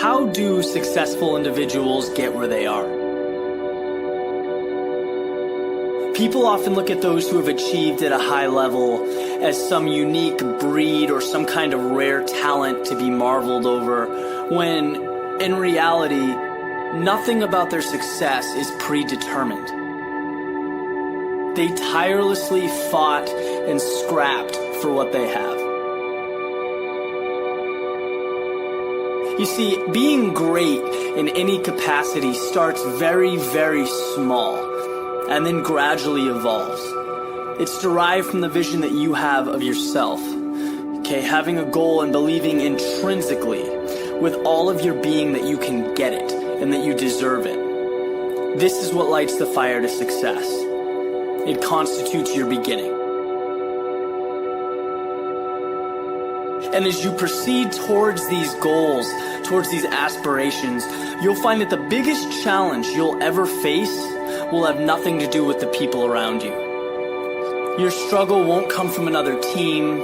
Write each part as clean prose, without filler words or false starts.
How do successful individuals get where they are? People often look at those who have achieved at a high level as some unique breed or some kind of rare talent to be marveled over, when in reality, nothing about their success is predetermined. They tirelessly fought and scrapped for what they have. You see, being great in any capacity starts very, very small and then gradually evolves. It's derived from the vision that you have of yourself. Okay, having a goal and believing intrinsically with all of your being that you can get it and that you deserve it. This is what lights the fire to success. It constitutes your beginning. And as you proceed towards these goals, towards these aspirations, you'll find that the biggest challenge you'll ever face will have nothing to do with the people around you. Your struggle won't come from another team,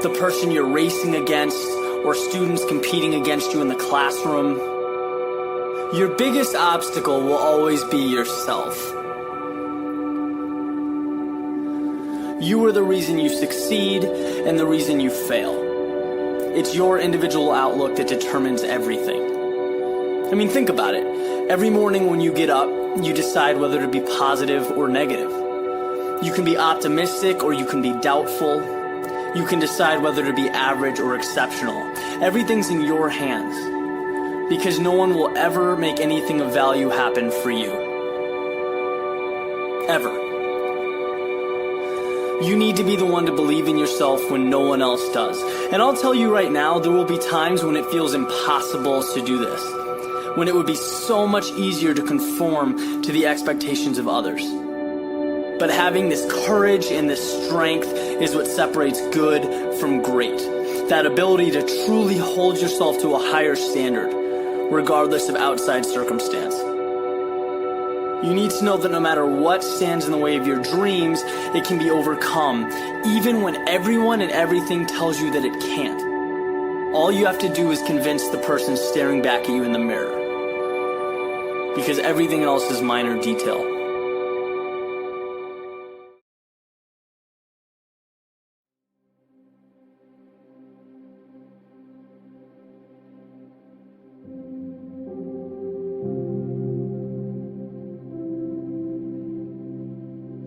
the person you're racing against, or students competing against you in the classroom. Your biggest obstacle will always be yourself. You are the reason you succeed and the reason you fail. It's your individual outlook that determines everything. I mean, think about it. Every morning when you get up, you decide whether to be positive or negative. You can be optimistic or you can be doubtful. You can decide whether to be average or exceptional. Everything's in your hands, because no one will ever make anything of value happen for you. Ever. You need to be the one to believe in yourself when no one else does. And I'll tell you right now, there will be times when it feels impossible to do this, when it would be so much easier to conform to the expectations of others. But having this courage and this strength is what separates good from great. That ability to truly hold yourself to a higher standard, regardless of outside circumstance. You need to know that no matter what stands in the way of your dreams, it can be overcome, even when everyone and everything tells you that it can't. All you have to do is convince the person staring back at you in the mirror, because everything else is minor detail.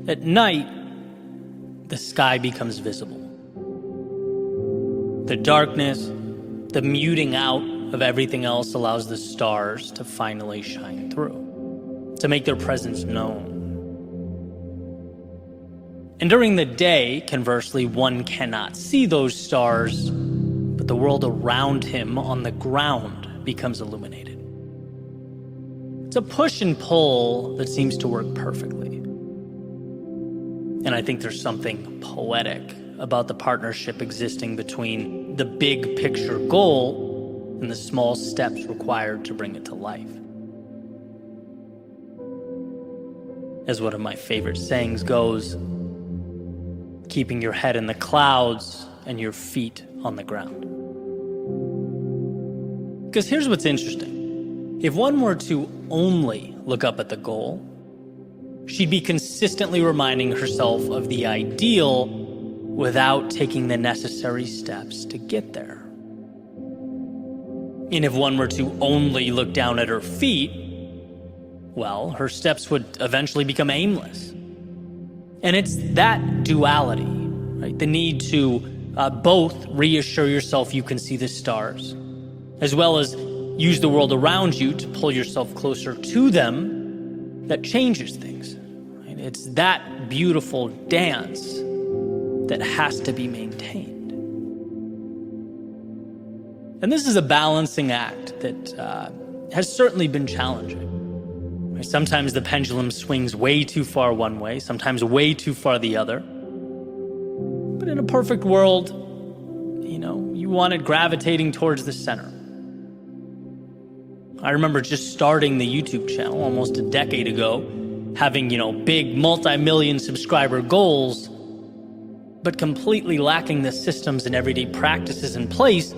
At night, the sky becomes visible. The darkness, the muting out of everything else allows the stars to finally shine through, to make their presence known. And during the day, conversely, one cannot see those stars, but the world around him on the ground becomes illuminated. It's a push and pull that seems to work perfectly. And I think there's something poetic about the partnership existing between the big picture goal and the small steps required to bring it to life. As one of my favorite sayings goes, keeping your head in the clouds and your feet on the ground. Because here's what's interesting. If one were to only look up at the goal, she'd be consistently reminding herself of the ideal without taking the necessary steps to get there. And if one were to only look down at her feet, well, her steps would eventually become aimless. And it's that duality, right? The need to both reassure yourself you can see the stars, as well as use the world around you to pull yourself closer to them, that changes things. Right? It's that beautiful dance that has to be maintained. And this is a balancing act that has certainly been challenging. Right? Sometimes the pendulum swings way too far one way, sometimes way too far the other. But in a perfect world, you want it gravitating towards the center. I remember just starting the YouTube channel almost a decade ago, having, big multi-million subscriber goals, but completely lacking the systems and everyday practices in place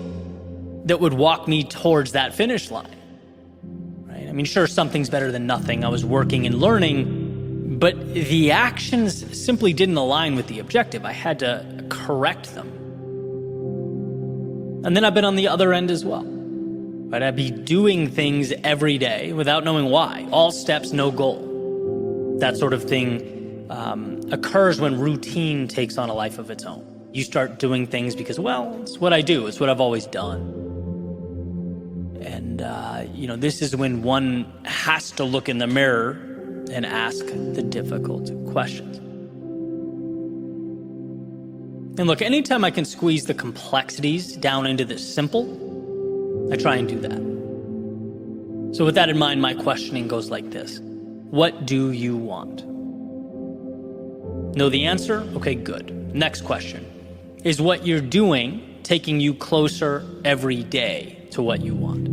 that would walk me towards that finish line. Right? I mean, sure, something's better than nothing. I was working and learning, but the actions simply didn't align with the objective. I had to correct them. And then I've been on the other end as well. Right? I'd be doing things every day without knowing why. All steps, no goal. That sort of thing occurs when routine takes on a life of its own. You start doing things because, well, it's what I do. It's what I've always done. And, this is when one has to look in the mirror and ask the difficult questions. And look, anytime I can squeeze the complexities down into the simple, I try and do that. So with that in mind, my questioning goes like this. What do you want? Know the answer? Okay, good. Next question. Is what you're doing taking you closer every day to what you want?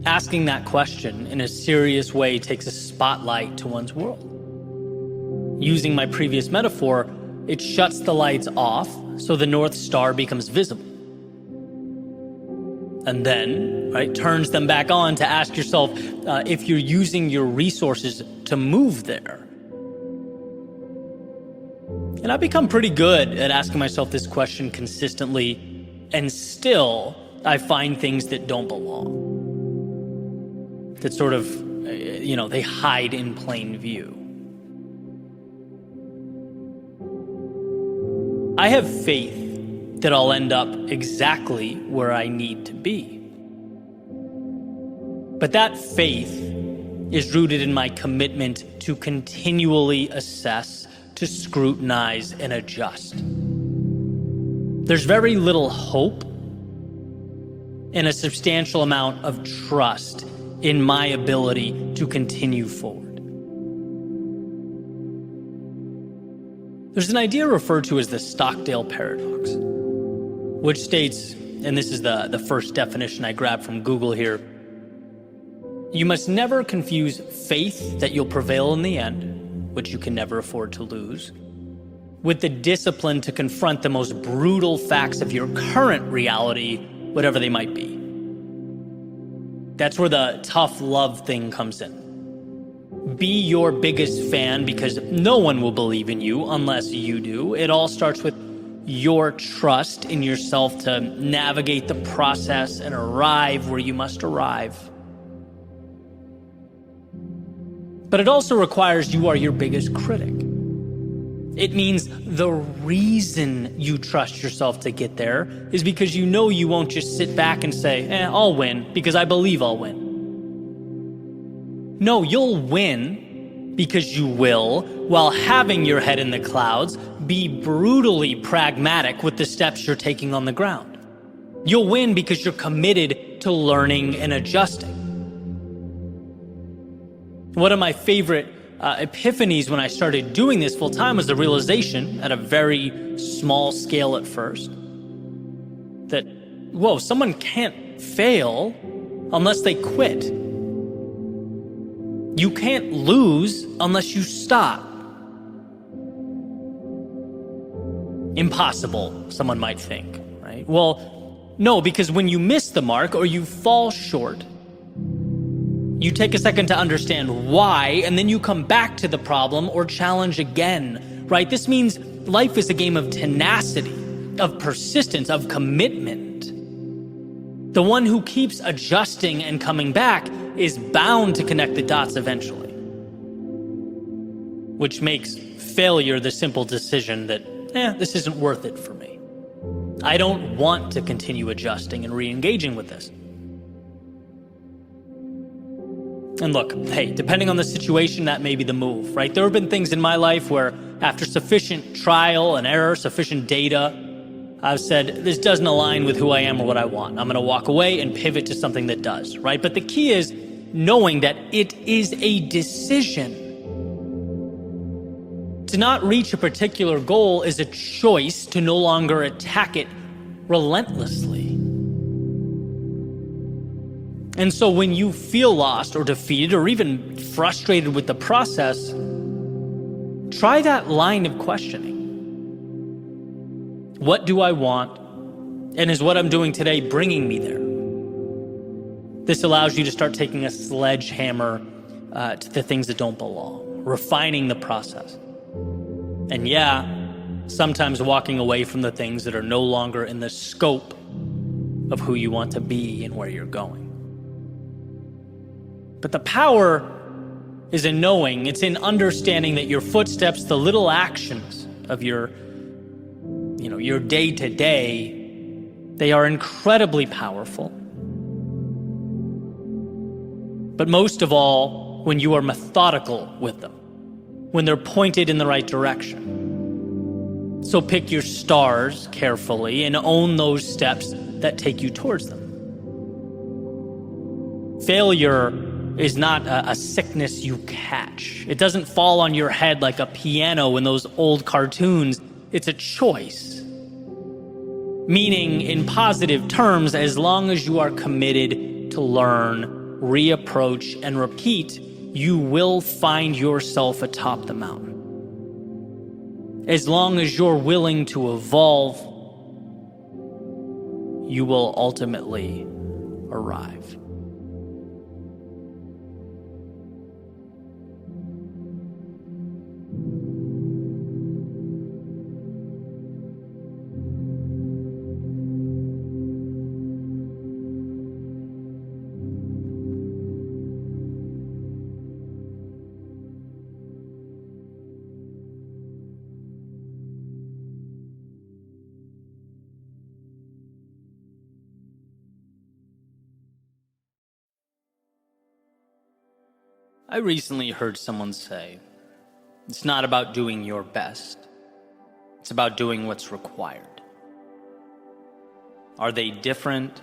Asking that question in a serious way takes a spotlight to one's world. Using my previous metaphor, it shuts the lights off so the North Star becomes visible. And then, right, turns them back on to ask yourself if you're using your resources to move there. And I've become pretty good at asking myself this question consistently, and still I find things that don't belong. That sort of, they hide in plain view. I have faith that I'll end up exactly where I need to be. But that faith is rooted in my commitment to continually assess, to scrutinize, and adjust. There's very little hope and a substantial amount of trust in my ability to continue forward. There's an idea referred to as the Stockdale paradox, which states, and this is the first definition I grabbed from Google here, you must never confuse faith that you'll prevail in the end, which you can never afford to lose, with the discipline to confront the most brutal facts of your current reality, whatever they might be. That's where the tough love thing comes in. Be your biggest fan because no one will believe in you unless you do. It all starts with your trust in yourself to navigate the process and arrive where you must arrive. But it also requires you are your biggest critic. It means the reason you trust yourself to get there is because you know you won't just sit back and say, I'll win because I believe I'll win. No, you'll win because you will, while having your head in the clouds, be brutally pragmatic with the steps you're taking on the ground. You'll win because you're committed to learning and adjusting. One of my favorite epiphanies when I started doing this full time was the realization, at a very small scale at first, that, someone can't fail unless they quit. You can't lose unless you stop. Impossible, someone might think, right? Well, no, because when you miss the mark or you fall short, you take a second to understand why, and then you come back to the problem or challenge again, right? This means life is a game of tenacity, of persistence, of commitment. The one who keeps adjusting and coming back is bound to connect the dots eventually, which makes failure the simple decision that, this isn't worth it for me. I don't want to continue adjusting and re-engaging with this. And look, depending on the situation, that may be the move, right? There have been things in my life where after sufficient trial and error, sufficient data, I've said, this doesn't align with who I am or what I want. I'm going to walk away and pivot to something that does, right? But the key is knowing that it is a decision. To not reach a particular goal is a choice to no longer attack it relentlessly. And so when you feel lost or defeated or even frustrated with the process, try that line of questioning. What do I want? And is what I'm doing today bringing me there? This allows you to start taking a sledgehammer to the things that don't belong, refining the process. And yeah, sometimes walking away from the things that are no longer in the scope of who you want to be and where you're going. But the power is in knowing, it's in understanding that your footsteps, the little actions of your day-to-day, they are incredibly powerful. But most of all, when you are methodical with them, when they're pointed in the right direction. So pick your stars carefully and own those steps that take you towards them. Failure is not a sickness you catch. It doesn't fall on your head like a piano in those old cartoons. It's a choice. Meaning, in positive terms, as long as you are committed to learn, reapproach, and repeat, you will find yourself atop the mountain. As long as you're willing to evolve, you will ultimately arrive. I recently heard someone say, it's not about doing your best, it's about doing what's required. Are they different?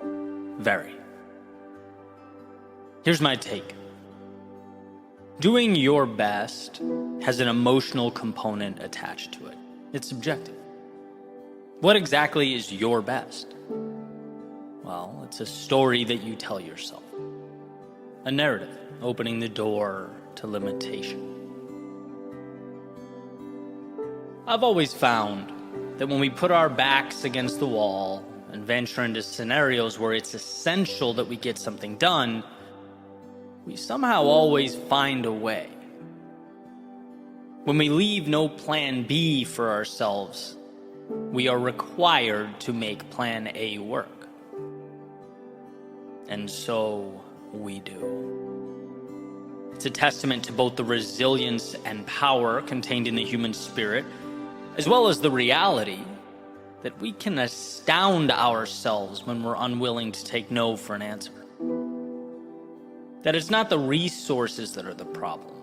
Very. Here's my take. Doing your best has an emotional component attached to it. It's subjective. What exactly is your best? Well, it's a story that you tell yourself. A narrative, opening the door to limitation. I've always found that when we put our backs against the wall and venture into scenarios where it's essential that we get something done, we somehow always find a way. When we leave no plan B for ourselves, we are required to make plan A work. And so we do. It's a testament to both the resilience and power contained in the human spirit, as well as the reality that we can astound ourselves when we're unwilling to take no for an answer. That it's not the resources that are the problem.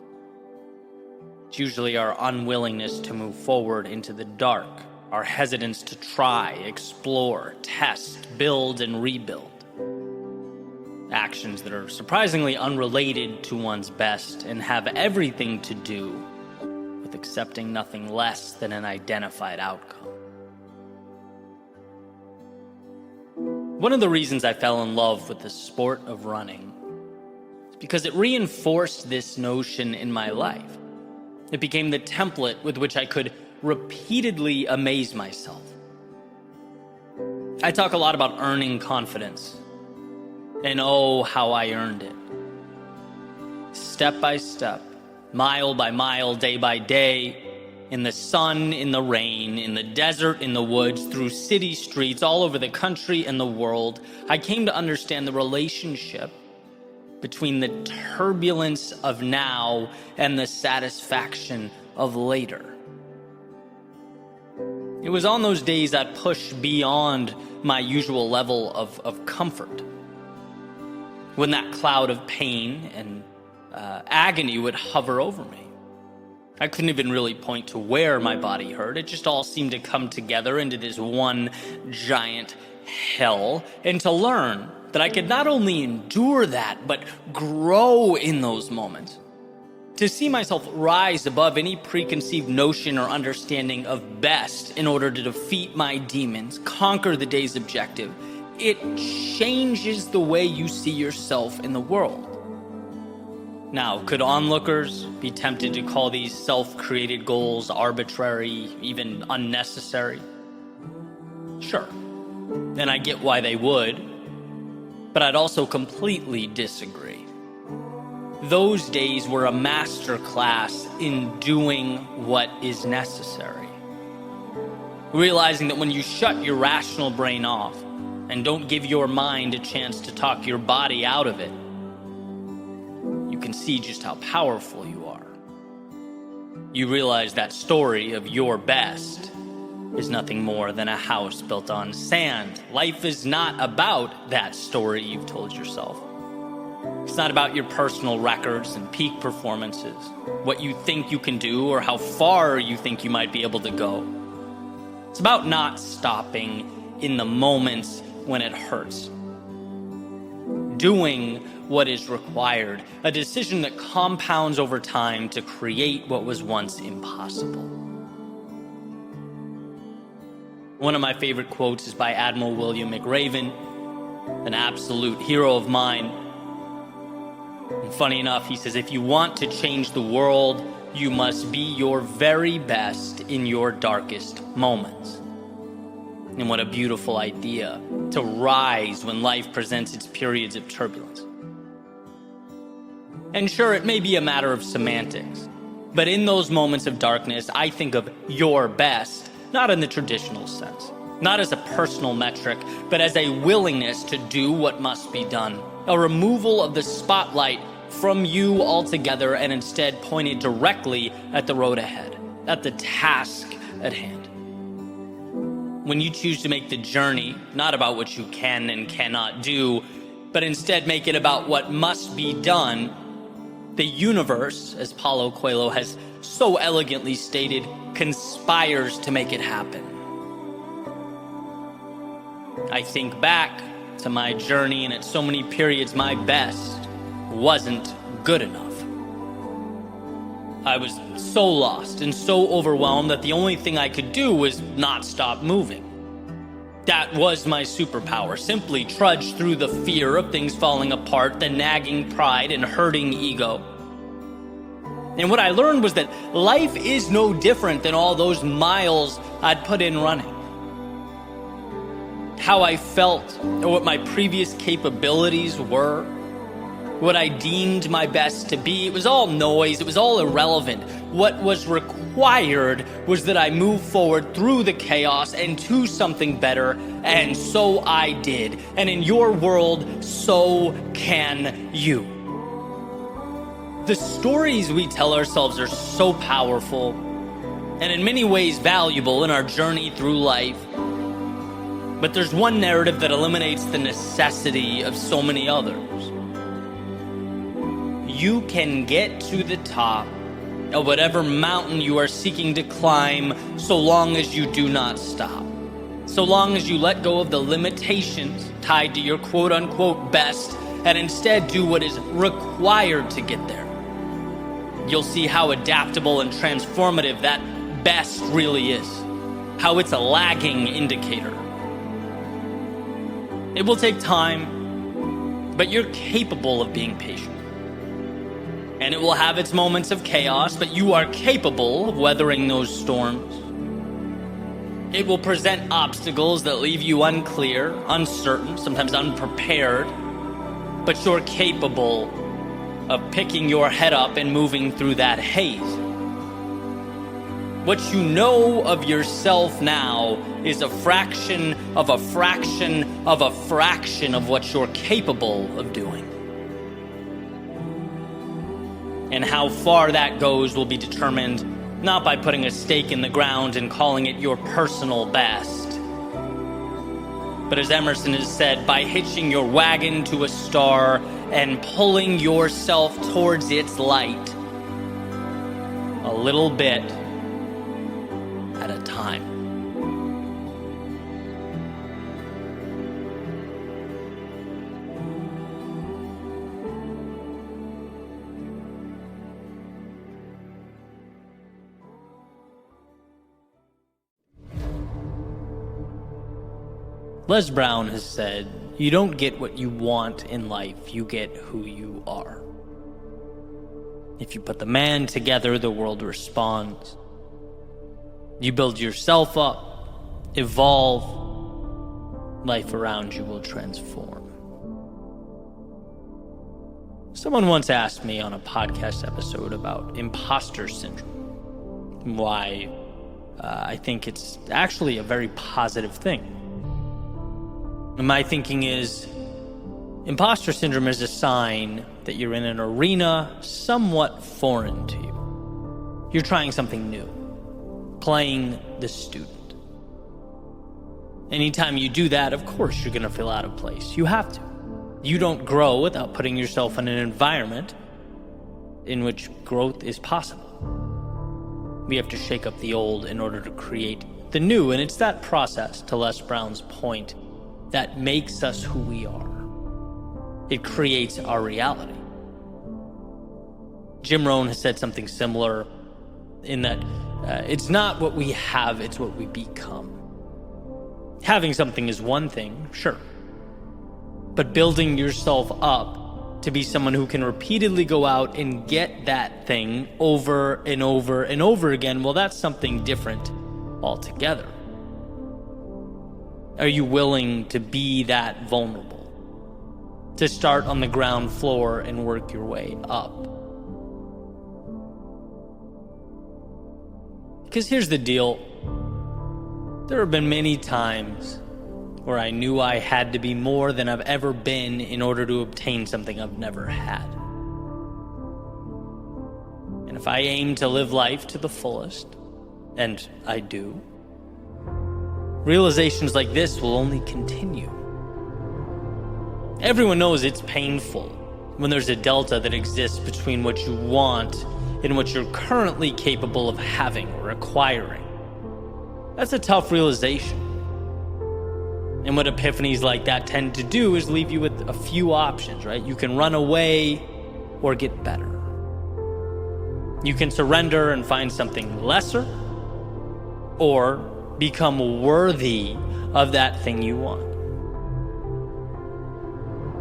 It's usually our unwillingness to move forward into the dark, our hesitance to try, explore, test, build, and rebuild. Actions that are surprisingly unrelated to one's best and have everything to do with accepting nothing less than an identified outcome. One of the reasons I fell in love with the sport of running is because it reinforced this notion in my life. It became the template with which I could repeatedly amaze myself. I talk a lot about earning confidence. And oh, how I earned it. Step by step, mile by mile, day by day, in the sun, in the rain, in the desert, in the woods, through city streets, all over the country and the world, I came to understand the relationship between the turbulence of now and the satisfaction of later. It was on those days I'd push beyond my usual level of comfort, when that cloud of pain and agony would hover over me. I couldn't even really point to where my body hurt. It just all seemed to come together into this one giant hell, and to learn that I could not only endure that, but grow in those moments. To see myself rise above any preconceived notion or understanding of best in order to defeat my demons, conquer the day's objective, it changes the way you see yourself in the world. Now, could onlookers be tempted to call these self-created goals arbitrary, even unnecessary? Sure. And I get why they would, but I'd also completely disagree. Those days were a master class in doing what is necessary. Realizing that when you shut your rational brain off and don't give your mind a chance to talk your body out of it, you can see just how powerful you are. You realize that story of your best is nothing more than a house built on sand. Life is not about that story you've told yourself. It's not about your personal records and peak performances, what you think you can do or how far you think you might be able to go. It's about not stopping in the moments when it hurts. Doing what is required, a decision that compounds over time to create what was once impossible. One of my favorite quotes is by Admiral William McRaven, an absolute hero of mine. And funny enough, he says, if you want to change the world, you must be your very best in your darkest moments. And what a beautiful idea, to rise when life presents its periods of turbulence. And sure, it may be a matter of semantics, but in those moments of darkness, I think of your best, not in the traditional sense, not as a personal metric, but as a willingness to do what must be done, a removal of the spotlight from you altogether and instead pointed directly at the road ahead, at the task at hand. When you choose to make the journey not about what you can and cannot do, but instead make it about what must be done, the universe, as Paulo Coelho has so elegantly stated, conspires to make it happen. I think back to my journey, and at so many periods, my best wasn't good enough. I was so lost and so overwhelmed that the only thing I could do was not stop moving. That was my superpower, simply trudge through the fear of things falling apart, the nagging pride and hurting ego. And what I learned was that life is no different than all those miles I'd put in running. How I felt, or what my previous capabilities were, what I deemed my best to be, it was all noise, it was all irrelevant. What was required was that I move forward through the chaos and to something better, and so I did. And in your world, so can you. The stories we tell ourselves are so powerful, and in many ways valuable in our journey through life. But there's one narrative that eliminates the necessity of so many others. You can get to the top of whatever mountain you are seeking to climb so long as you do not stop. So long as you let go of the limitations tied to your quote-unquote best and instead do what is required to get there. You'll see how adaptable and transformative that best really is. How it's a lagging indicator. It will take time, but you're capable of being patient. And it will have its moments of chaos, but you are capable of weathering those storms. It will present obstacles that leave you unclear, uncertain, sometimes unprepared, but you're capable of picking your head up and moving through that haze. What you know of yourself now is a fraction of a fraction of a fraction of what you're capable of doing. And how far that goes will be determined not by putting a stake in the ground and calling it your personal best, but as Emerson has said, by hitching your wagon to a star and pulling yourself towards its light, a little bit at a time. Les Brown has said, you don't get what you want in life, you get who you are. If you put the man together, the world responds. You build yourself up, evolve, life around you will transform. Someone once asked me on a podcast episode about imposter syndrome, why I think it's actually a very positive thing. And my thinking is, imposter syndrome is a sign that you're in an arena somewhat foreign to you. You're trying something new, playing the student. Anytime you do that, of course you're going to feel out of place. You have to. You don't grow without putting yourself in an environment in which growth is possible. We have to shake up the old in order to create the new, and it's that process, to Les Brown's point, that makes us who we are. It creates our reality. Jim Rohn has said something similar in that it's not what we have, it's what we become. Having something is one thing, sure. But building yourself up to be someone who can repeatedly go out and get that thing over and over and over again, well, that's something different altogether. Are you willing to be that vulnerable? To start on the ground floor and work your way up? Because here's the deal. There have been many times where I knew I had to be more than I've ever been in order to obtain something I've never had. And if I aim to live life to the fullest, and I do, realizations like this will only continue. Everyone knows it's painful when there's a delta that exists between what you want and what you're currently capable of having or acquiring. That's a tough realization. And what epiphanies like that tend to do is leave you with a few options, right? You can run away or get better. You can surrender and find something lesser, or become worthy of that thing you want.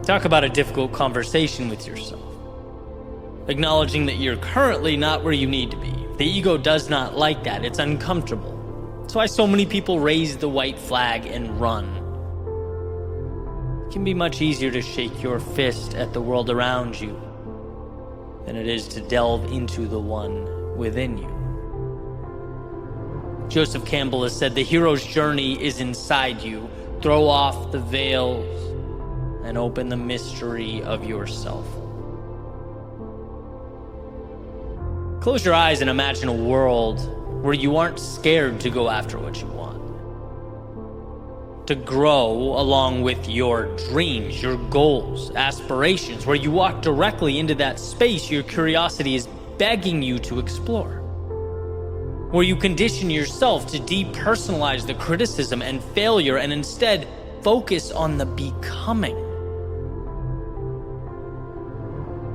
Talk about a difficult conversation with yourself. Acknowledging that you're currently not where you need to be. The ego does not like that. It's uncomfortable. That's why so many people raise the white flag and run. It can be much easier to shake your fist at the world around you than it is to delve into the one within you. Joseph Campbell has said, the hero's journey is inside you. Throw off the veils and open the mystery of yourself. Close your eyes and imagine a world where you aren't scared to go after what you want. To grow along with your dreams, your goals, aspirations, where you walk directly into that space your curiosity is begging you to explore. Where you condition yourself to depersonalize the criticism and failure and instead focus on the becoming.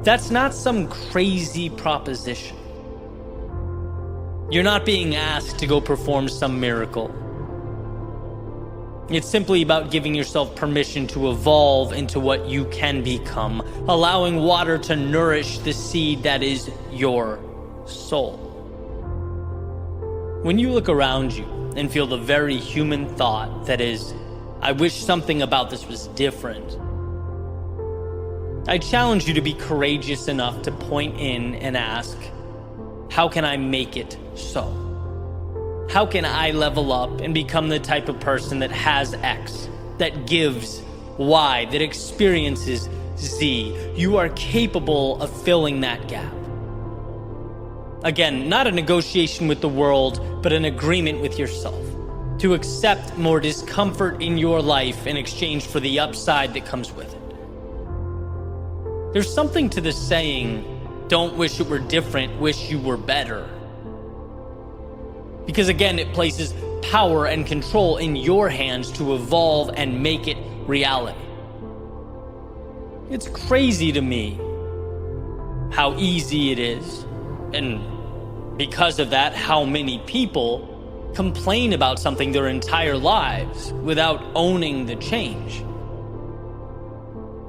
That's not some crazy proposition. You're not being asked to go perform some miracle. It's simply about giving yourself permission to evolve into what you can become, allowing water to nourish the seed that is your soul. When you look around you and feel the very human thought that is, I wish something about this was different, I challenge you to be courageous enough to point in and ask, how can I make it so? How can I level up and become the type of person that has X, that gives Y, that experiences Z? You are capable of filling that gap. Again, not a negotiation with the world, but an agreement with yourself to accept more discomfort in your life in exchange for the upside that comes with it. There's something to the saying, don't wish it were different, wish you were better. Because again, it places power and control in your hands to evolve and make it reality. It's crazy to me how easy it is, and because of that, how many people complain about something their entire lives without owning the change.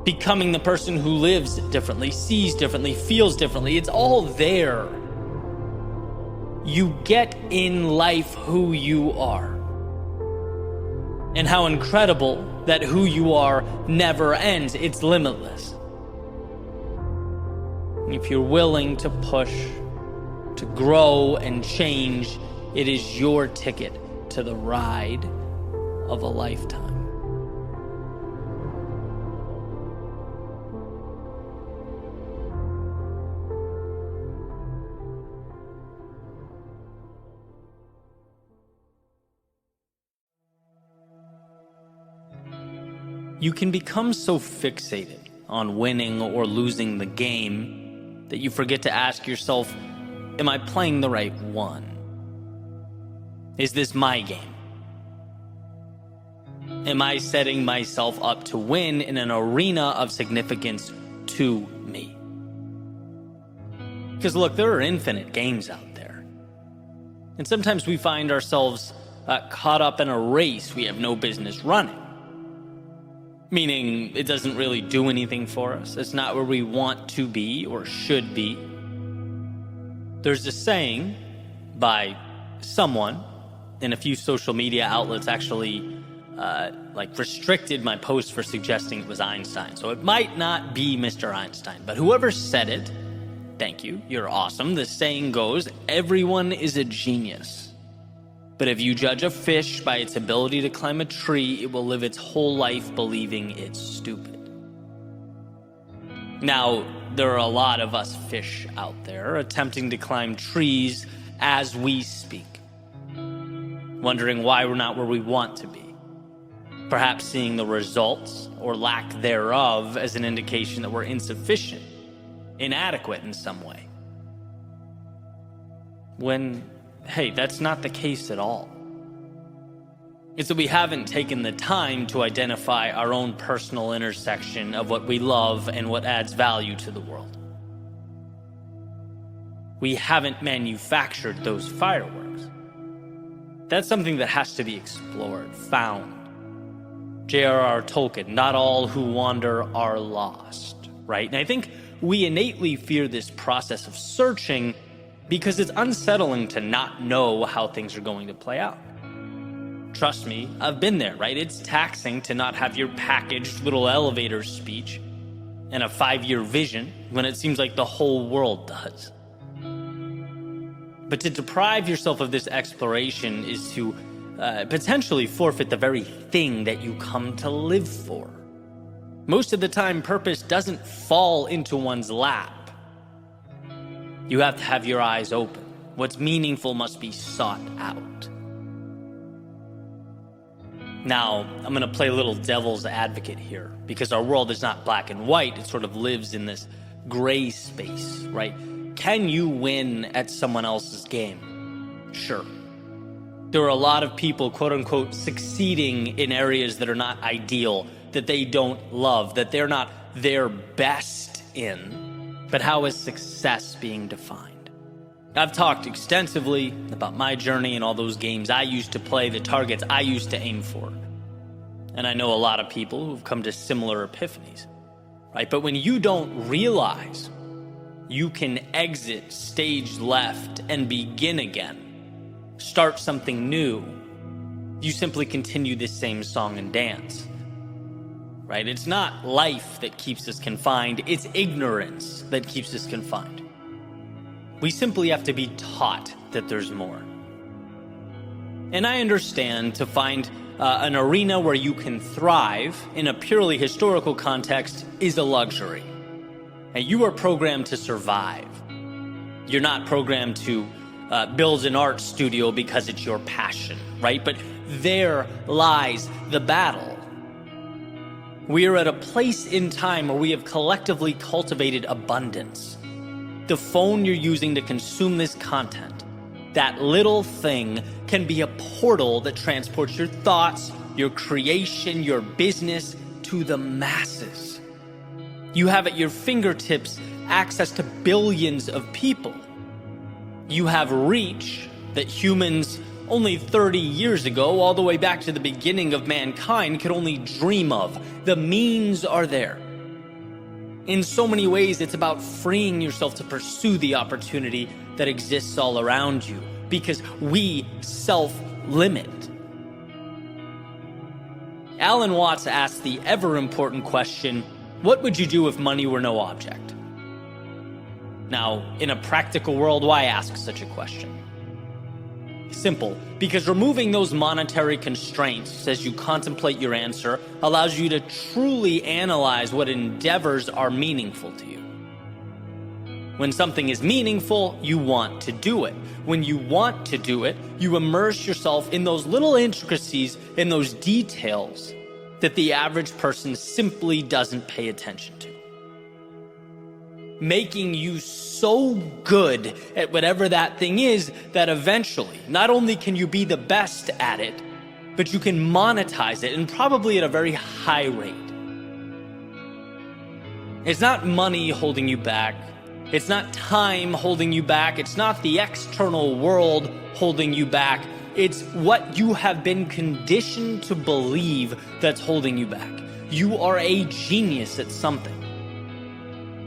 Becoming the person who lives differently, sees differently, feels differently. It's all there. You get in life who you are. and how incredible that who you are never ends. It's limitless. If you're willing to push, to grow and change, it is your ticket to the ride of a lifetime. You can become so fixated on winning or losing the game that you forget to ask yourself, am I playing the right one? Is this my game? Am I setting myself up to win in an arena of significance to me? Because look, there are infinite games out there. And sometimes we find ourselves caught up in a race we have no business running. Meaning it doesn't really do anything for us. It's not where we want to be or should be. There's a saying by someone, and a few social media outlets actually restricted my post for suggesting it was Einstein. So it might not be Mr. Einstein, but whoever said it, thank you, you're awesome. The saying goes, everyone is a genius. But if you judge a fish by its ability to climb a tree, it will live its whole life believing it's stupid. Now, there are a lot of us fish out there attempting to climb trees as we speak, wondering why we're not where we want to be. Perhaps seeing the results or lack thereof as an indication that we're insufficient, inadequate in some way. When hey, that's not the case at all. It's that we haven't taken the time to identify our own personal intersection of what we love and what adds value to the world. We haven't manufactured those fireworks. That's something that has to be explored, found. J.R.R. Tolkien, not all who wander are lost, right? And I think we innately fear this process of searching because it's unsettling to not know how things are going to play out. Trust me, I've been there, right? It's taxing to not have your packaged little elevator speech and a 5-year vision when it seems like the whole world does. But to deprive yourself of this exploration is to potentially forfeit the very thing that you come to live for. Most of the time, purpose doesn't fall into one's lap. You have to have your eyes open. What's meaningful must be sought out. Now, I'm going to play a little devil's advocate here, because our world is not black and white. It sort of lives in this gray space, right? Can you win at someone else's game? Sure. There are a lot of people, quote unquote, succeeding in areas that are not ideal, that they don't love, that they're not their best in. But how is success being defined? I've talked extensively about my journey and all those games I used to play, the targets I used to aim for. And I know a lot of people who've come to similar epiphanies, right? But when you don't realize you can exit stage left and begin again, start something new, you simply continue this same song and dance. Right? It's not life that keeps us confined, it's ignorance that keeps us confined. We simply have to be taught that there's more. And I understand to find an arena where you can thrive in a purely historical context is a luxury. And you are programmed to survive. You're not programmed to build an art studio because it's your passion, right? But there lies the battle. We are at a place in time where we have collectively cultivated abundance. The phone you're using to consume this content, that little thing can be a portal that transports your thoughts, your creation, your business to the masses. You have at your fingertips access to billions of people. You have reach that humans only 30 years ago, all the way back to the beginning of mankind, could only dream of. The means are there. In so many ways, it's about freeing yourself to pursue the opportunity that exists all around you, because we self-limit. Alan Watts asked the ever-important question, what would you do if money were no object? Now, in a practical world, why ask such a question? Simple, because removing those monetary constraints as you contemplate your answer allows you to truly analyze what endeavors are meaningful to you. When something is meaningful, you want to do it. When you want to do it, you immerse yourself in those little intricacies, in those details that the average person simply doesn't pay attention to. Making you so good at whatever that thing is that eventually, not only can you be the best at it, but you can monetize it, and probably at a very high rate. It's not money holding you back. It's not time holding you back. It's not the external world holding you back. It's what you have been conditioned to believe that's holding you back. You are a genius at something.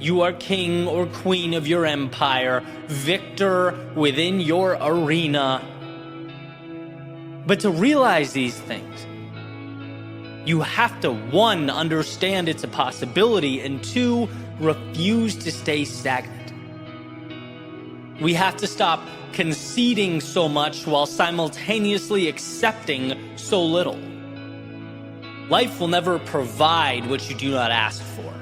You are king or queen of your empire, victor within your arena. But to realize these things, you have to, 1, understand it's a possibility, and 2, refuse to stay stagnant. We have to stop conceding so much while simultaneously accepting so little. Life will never provide what you do not ask for.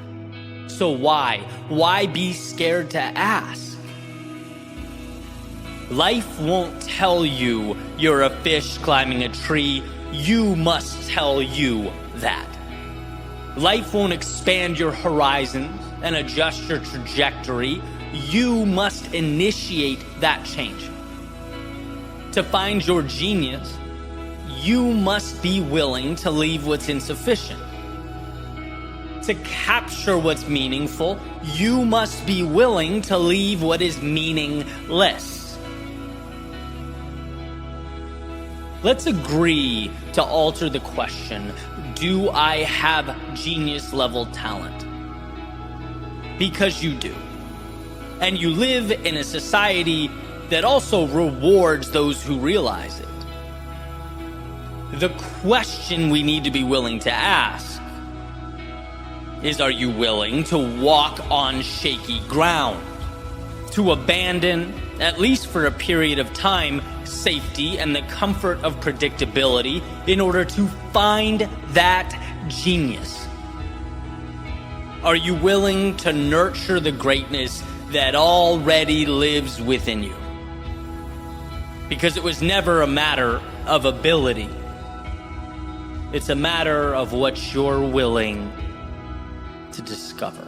So why? Why be scared to ask? Life won't tell you you're a fish climbing a tree. You must tell you that. Life won't expand your horizons and adjust your trajectory. You must initiate that change. To find your genius, you must be willing to leave what's insufficient. To capture what's meaningful, you must be willing to leave what is meaningless. Let's agree to alter the question, do I have genius-level talent? Because you do. And you live in a society that also rewards those who realize it. The question we need to be willing to ask is, are you willing to walk on shaky ground? To abandon, at least for a period of time, safety and the comfort of predictability in order to find that genius? Are you willing to nurture the greatness that already lives within you? Because it was never a matter of ability. It's a matter of what you're willing to discover.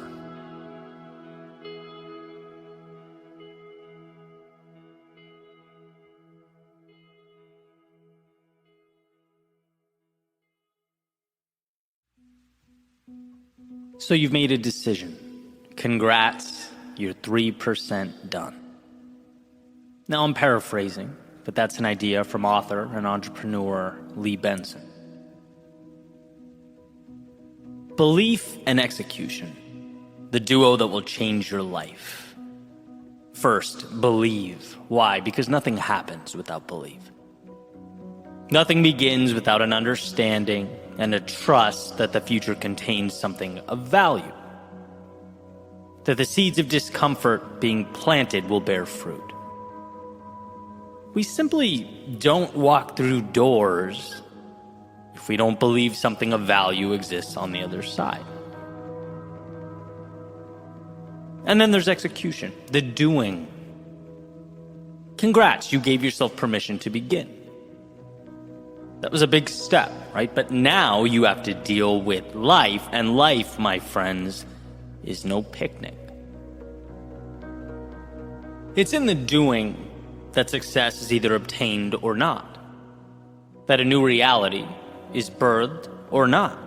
So you've made a decision. Congrats, you're 3% done. Now I'm paraphrasing, but that's an idea from author and entrepreneur Lee Benson. Belief and execution, the duo that will change your life. First, believe. Why? Because nothing happens without belief. Nothing begins without an understanding and a trust that the future contains something of value. That the seeds of discomfort being planted will bear fruit. We simply don't walk through doors if we don't believe something of value exists on the other side. And then there's execution, the doing. Congrats, you gave yourself permission to begin. That was a big step, right? But now you have to deal with life, and life, my friends, is no picnic. It's in the doing that success is either obtained or not. That a new reality is birthed or not.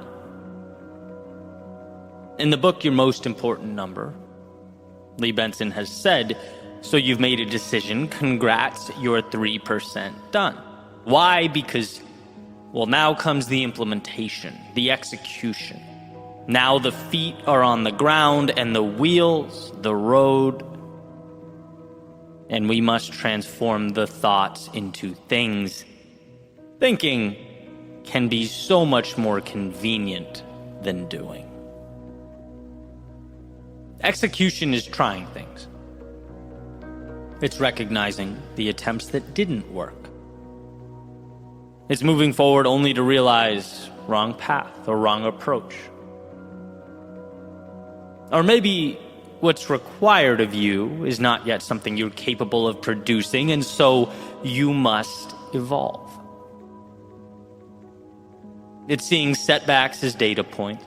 In the book, Your Most Important Number, Lee Benson has said, so you've made a decision, congrats, you're 3% done. Why? Because, well, now comes the implementation, the execution. Now the feet are on the ground and the wheels, the road, and we must transform the thoughts into things. Thinking can be so much more convenient than doing. Execution is trying things. It's recognizing the attempts that didn't work. It's moving forward only to realize wrong path or wrong approach. Or maybe what's required of you is not yet something you're capable of producing, and so you must evolve. It's seeing setbacks as data points.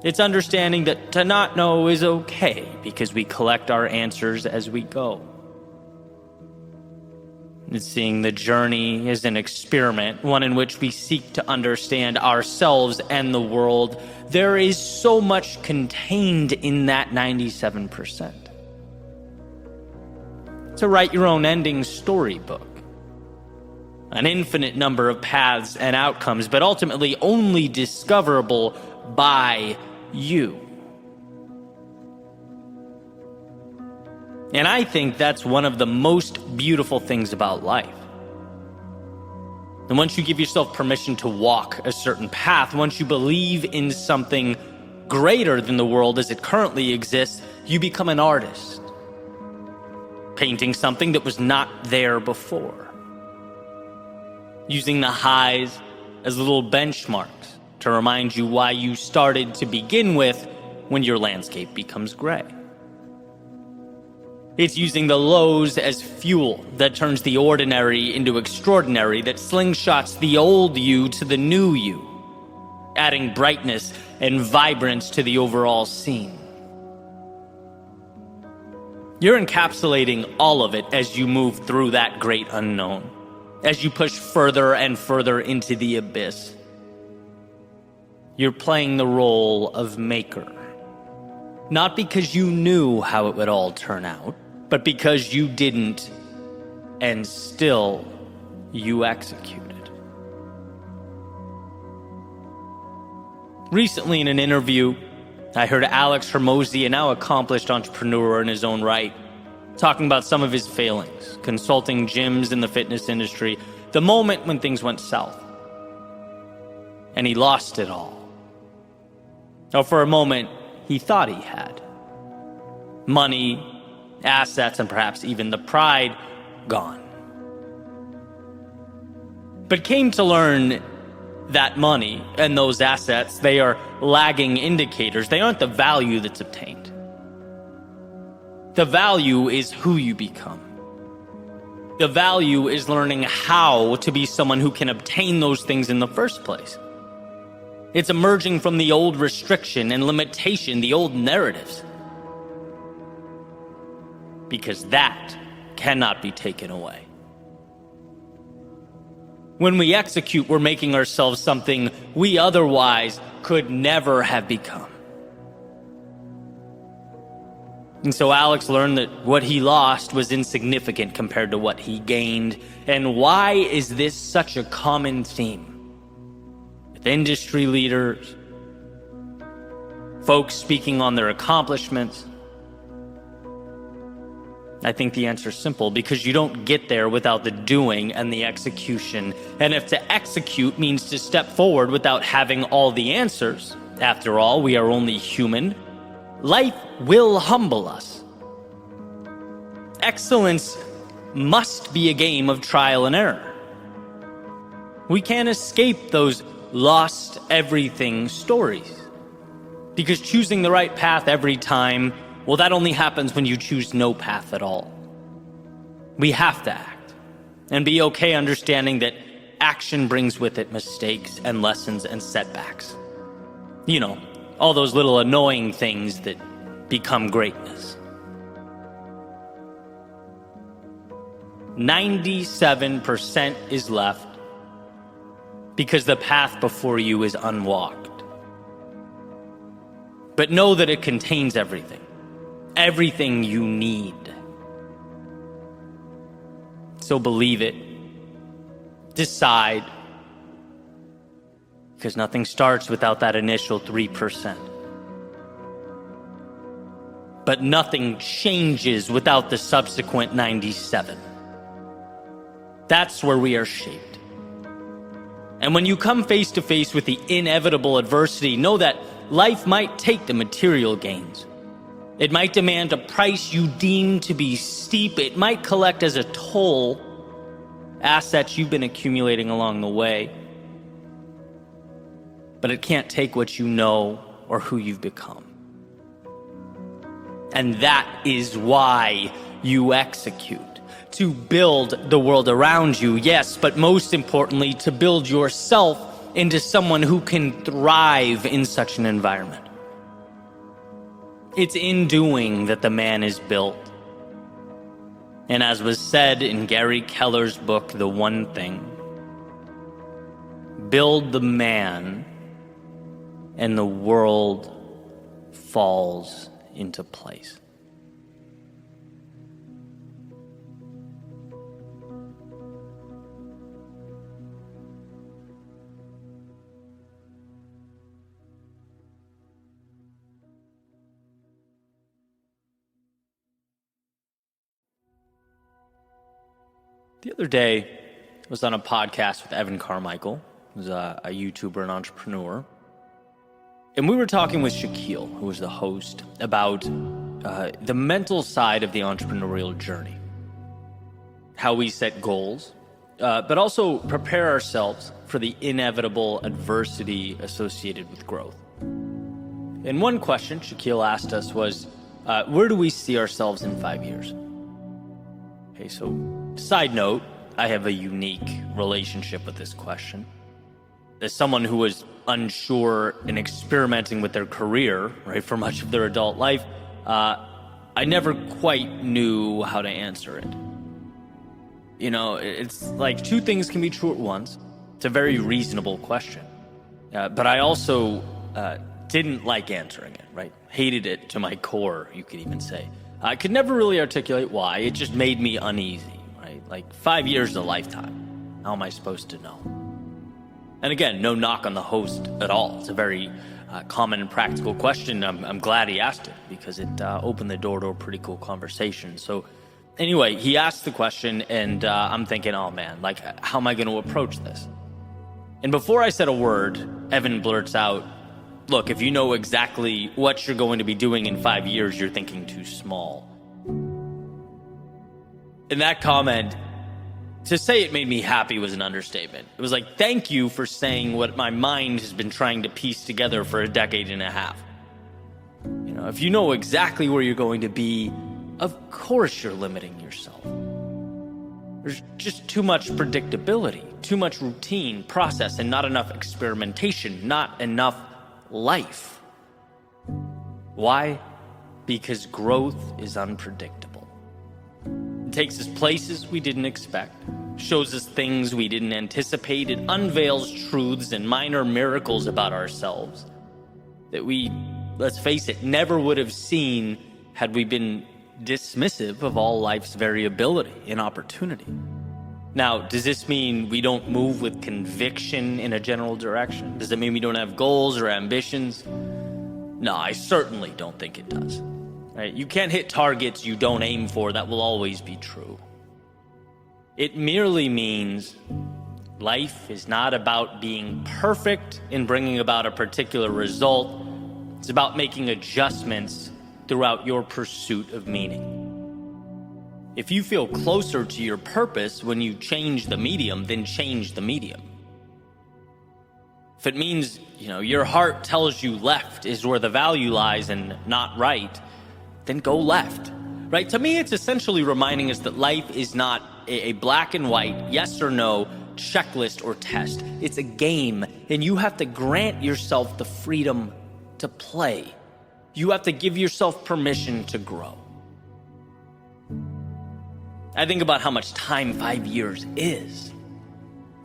It's understanding that to not know is okay because we collect our answers as we go. It's seeing the journey as an experiment, one in which we seek to understand ourselves and the world. There is so much contained in that 97%. To write your own ending storybook. An infinite number of paths and outcomes, but ultimately only discoverable by you. And I think that's one of the most beautiful things about life. And once you give yourself permission to walk a certain path, once you believe in something greater than the world as it currently exists, you become an artist, painting something that was not there before, using the highs as little benchmarks to remind you why you started to begin with when your landscape becomes gray. It's using the lows as fuel that turns the ordinary into extraordinary, that slingshots the old you to the new you, adding brightness and vibrance to the overall scene. You're encapsulating all of it as you move through that great unknown, as you push further and further into the abyss. You're playing the role of maker, not because you knew how it would all turn out, but because you didn't, and still you executed. Recently in an interview, I heard Alex Hormozi, a now accomplished entrepreneur in his own right, talking about some of his failings, consulting gyms in the fitness industry, the moment when things went south. And he lost it all. Now, for a moment, he thought he had. Money, assets, and perhaps even the pride gone. But came to learn that money and those assets, they are lagging indicators. They aren't the value that's obtained. The value is who you become. The value is learning how to be someone who can obtain those things in the first place. It's emerging from the old restriction and limitation, the old narratives. Because that cannot be taken away. When we execute, we're making ourselves something we otherwise could never have become. And so Alex learned that what he lost was insignificant compared to what he gained. And why is this such a common theme? With industry leaders, folks speaking on their accomplishments, I think the answer is simple, because you don't get there without the doing and the execution. And if to execute means to step forward without having all the answers, after all, we are only human, life will humble us. Excellence must be a game of trial and error. We can't escape those lost everything stories, because choosing the right path every time, well, that only happens when you choose no path at all. We have to act and be okay understanding that action brings with it mistakes and lessons and setbacks. You know, all those little annoying things that become greatness. 97% is left because the path before you is unwalked. But know that it contains everything. Everything you need. So believe it. Decide. Because nothing starts without that initial 3%. But nothing changes without the subsequent 97%. That's where we are shaped. And when you come face to face with the inevitable adversity, know that life might take the material gains. It might demand a price you deem to be steep. It might collect as a toll assets you've been accumulating along the way. But it can't take what you know or who you've become. And that is why you execute. To build the world around you, yes, but most importantly, to build yourself into someone who can thrive in such an environment. It's in doing that the man is built. And as was said in Gary Keller's book, The One Thing, build the man and the world falls into place. The other day, I was on a podcast with Evan Carmichael, who's a YouTuber and entrepreneur. And we were talking with Shaquille, who was the host, about the mental side of the entrepreneurial journey. How we set goals, but also prepare ourselves for the inevitable adversity associated with growth. And one question Shaquille asked us was, where do we see ourselves in 5 years? Okay, so side note, I have a unique relationship with this question. As someone who was unsure and experimenting with their career, right, for much of their adult life, I never quite knew how to answer it. You know, it's like two things can be true at once. It's a very reasonable question. But I also didn't like answering it, right? Hated it to my core, you could even say. I could never really articulate why. It just made me uneasy, right? Like 5 years is a lifetime. How am I supposed to know? And again, no knock on the host at all. It's a very common and practical question. I'm glad he asked it because it opened the door to a pretty cool conversation. So anyway, he asked the question and I'm thinking, oh man, like how am I going to approach this? And before I said a word, Evan blurts out, look, if you know exactly what you're going to be doing in 5 years, you're thinking too small. And that comment, to say it made me happy was an understatement. It was like, thank you for saying what my mind has been trying to piece together for a decade and a half. You know, if you know exactly where you're going to be, of course you're limiting yourself. There's just too much predictability, too much routine, process, and not enough experimentation, not enough life. Why? Because growth is unpredictable. It takes us places we didn't expect, shows us things we didn't anticipate. It unveils truths and minor miracles about ourselves that we, let's face it, never would have seen had we been dismissive of all life's variability and opportunity. Now, does this mean we don't move with conviction in a general direction? Does it mean we don't have goals or ambitions? No, I certainly don't think it does. Right? You can't hit targets you don't aim for. That will always be true. It merely means life is not about being perfect in bringing about a particular result. It's about making adjustments throughout your pursuit of meaning. If you feel closer to your purpose when you change the medium, then change the medium. If it means, your heart tells you left is where the value lies and not right, then go left, right? To me, it's essentially reminding us that life is not a black and white, yes or no, checklist or test. It's a game, and you have to grant yourself the freedom to play. You have to give yourself permission to grow. I think about how much time 5 years is.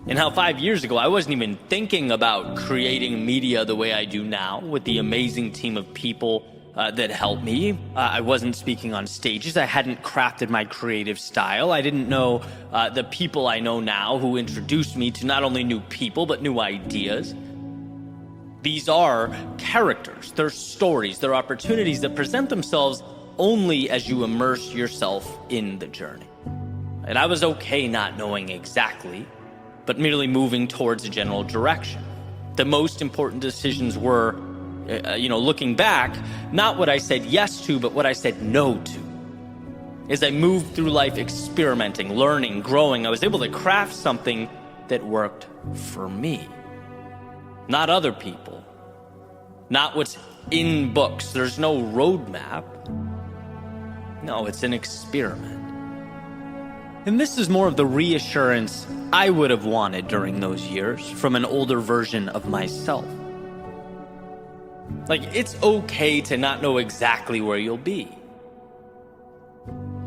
And how 5 years ago, I wasn't even thinking about creating media the way I do now with the amazing team of people that helped me. I wasn't speaking on stages. I hadn't crafted my creative style. I didn't know the people I know now who introduced me to not only new people, but new ideas. These are characters, they're stories, they're opportunities that present themselves only as you immerse yourself in the journey. And I was okay not knowing exactly but merely moving towards a general direction. The most important decisions were, looking back, not what I said yes to, but what I said no to. As I moved through life experimenting, learning, growing, I was able to craft something that worked for me. Not other people. Not what's in books. There's no roadmap. No, it's an experiment. And this is more of the reassurance I would have wanted during those years from an older version of myself. Like, it's okay to not know exactly where you'll be.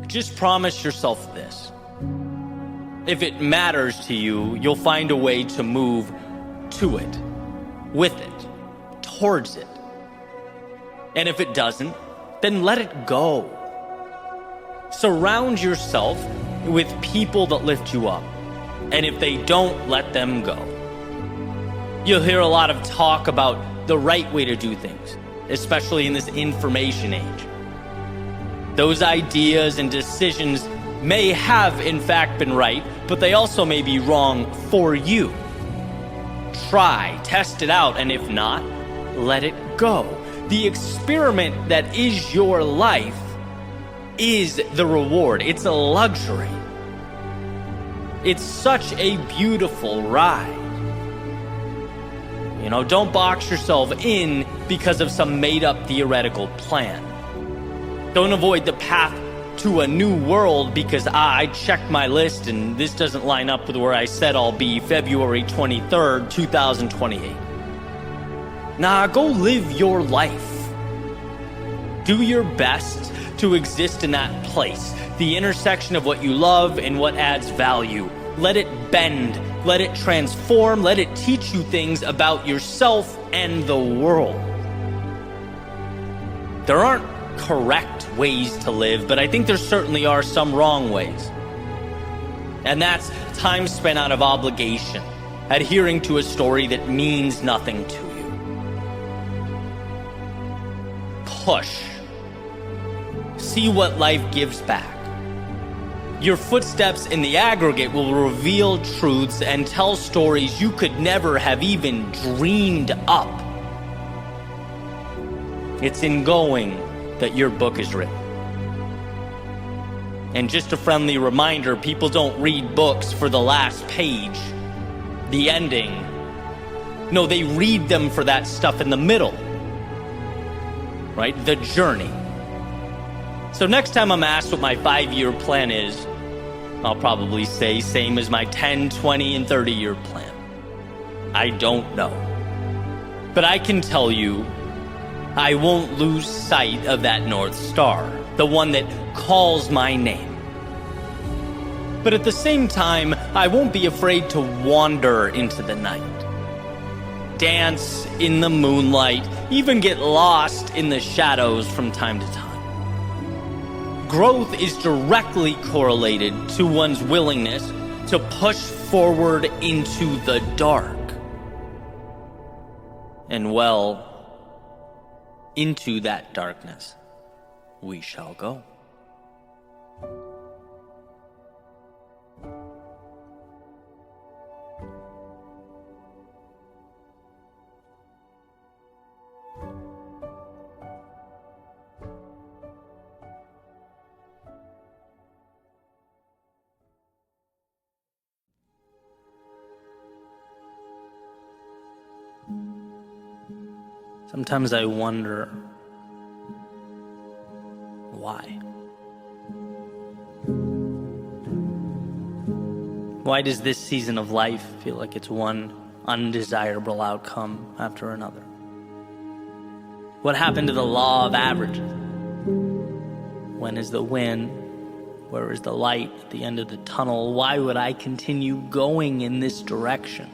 Just promise yourself this. If it matters to you, you'll find a way to move to it, with it, towards it. And if it doesn't, then let it go. Surround yourself with people that lift you up. And if they don't, let them go. You'll hear a lot of talk about the right way to do things, especially in this information age. Those ideas and decisions may have in fact been right, but they also may be wrong for you. Try, test it out, and if not, let it go. The experiment that is your life is the reward. It's a luxury. It's such a beautiful ride. Don't box yourself in because of some made-up theoretical plan. Don't avoid the path to a new world because I checked my list and this doesn't line up with where I said I'll be February 23rd, 2028. Nah, go live your life. Do your best to exist in that place, the intersection of what you love and what adds value. Let it bend, let it transform, let it teach you things about yourself and the world. There aren't correct ways to live, but I think there certainly are some wrong ways. And that's time spent out of obligation, adhering to a story that means nothing to you. Push. See what life gives back. Your footsteps in the aggregate will reveal truths and tell stories you could never have even dreamed up. It's in going that your book is written. And just a friendly reminder, people don't read books for the last page, the ending. No, they read them for that stuff in the middle, right? The journey. So next time I'm asked what my 5-year plan is, I'll probably say same as my 10, 20, and 30-year plan. I don't know. But I can tell you, I won't lose sight of that North Star, the one that calls my name. But at the same time, I won't be afraid to wander into the night. Dance in the moonlight, even get lost in the shadows from time to time. Growth is directly correlated to one's willingness to push forward into the dark. And into that darkness we shall go. Sometimes I wonder why. Why does this season of life feel like it's one undesirable outcome after another? What happened to the law of averages? When is the win? Where is the light at the end of the tunnel? Why would I continue going in this direction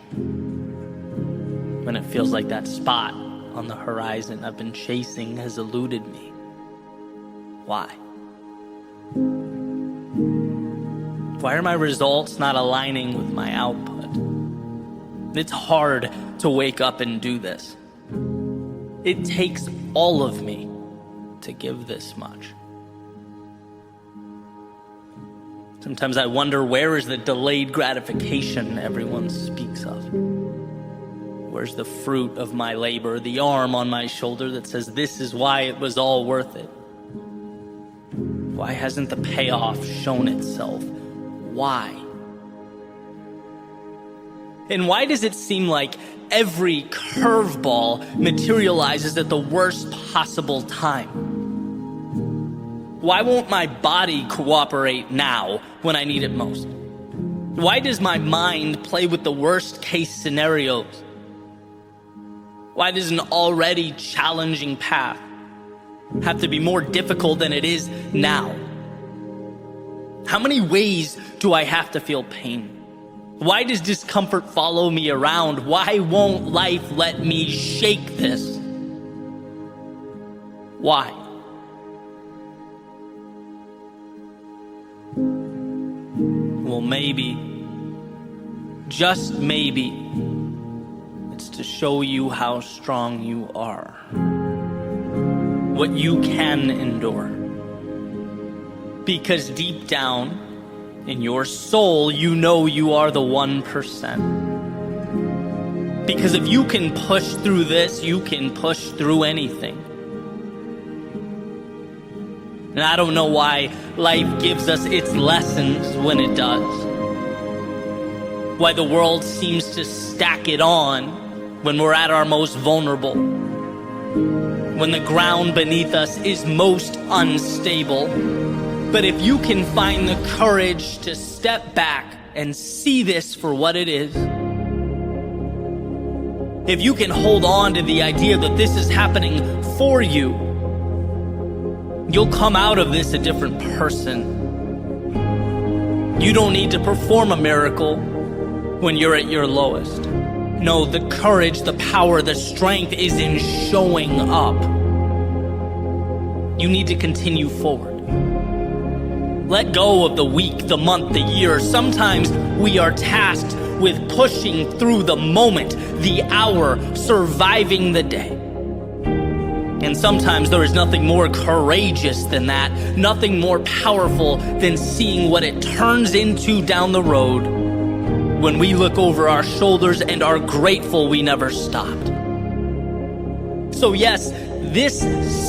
when it feels like that spot on the horizon I've been chasing has eluded me? Why? Why are my results not aligning with my output? It's hard to wake up and do this. It takes all of me to give this much. Sometimes I wonder, where is the delayed gratification everyone speaks of? Where's the fruit of my labor, the arm on my shoulder that says this is why it was all worth it? Why hasn't the payoff shown itself? Why? And why does it seem like every curveball materializes at the worst possible time? Why won't my body cooperate now when I need it most? Why does my mind play with the worst case scenarios? Why does an already challenging path have to be more difficult than it is now? How many ways do I have to feel pain? Why does discomfort follow me around? Why won't life let me shake this? Why? Well, maybe, just maybe, it's to show you how strong you are, what you can endure. Because deep down in your soul, you know you are the 1%. Because if you can push through this, you can push through anything. And I don't know why life gives us its lessons when it does. Why the world seems to stack it on when we're at our most vulnerable. When the ground beneath us is most unstable. But if you can find the courage to step back and see this for what it is, if you can hold on to the idea that this is happening for you, you'll come out of this a different person. You don't need to perform a miracle when you're at your lowest. No, the courage, the power, the strength is in showing up. You need to continue forward. Let go of the week, the month, the year. Sometimes we are tasked with pushing through the moment, the hour, surviving the day. And sometimes there is nothing more courageous than that, nothing more powerful than seeing what it turns into down the road when we look over our shoulders and are grateful we never stopped. So yes, this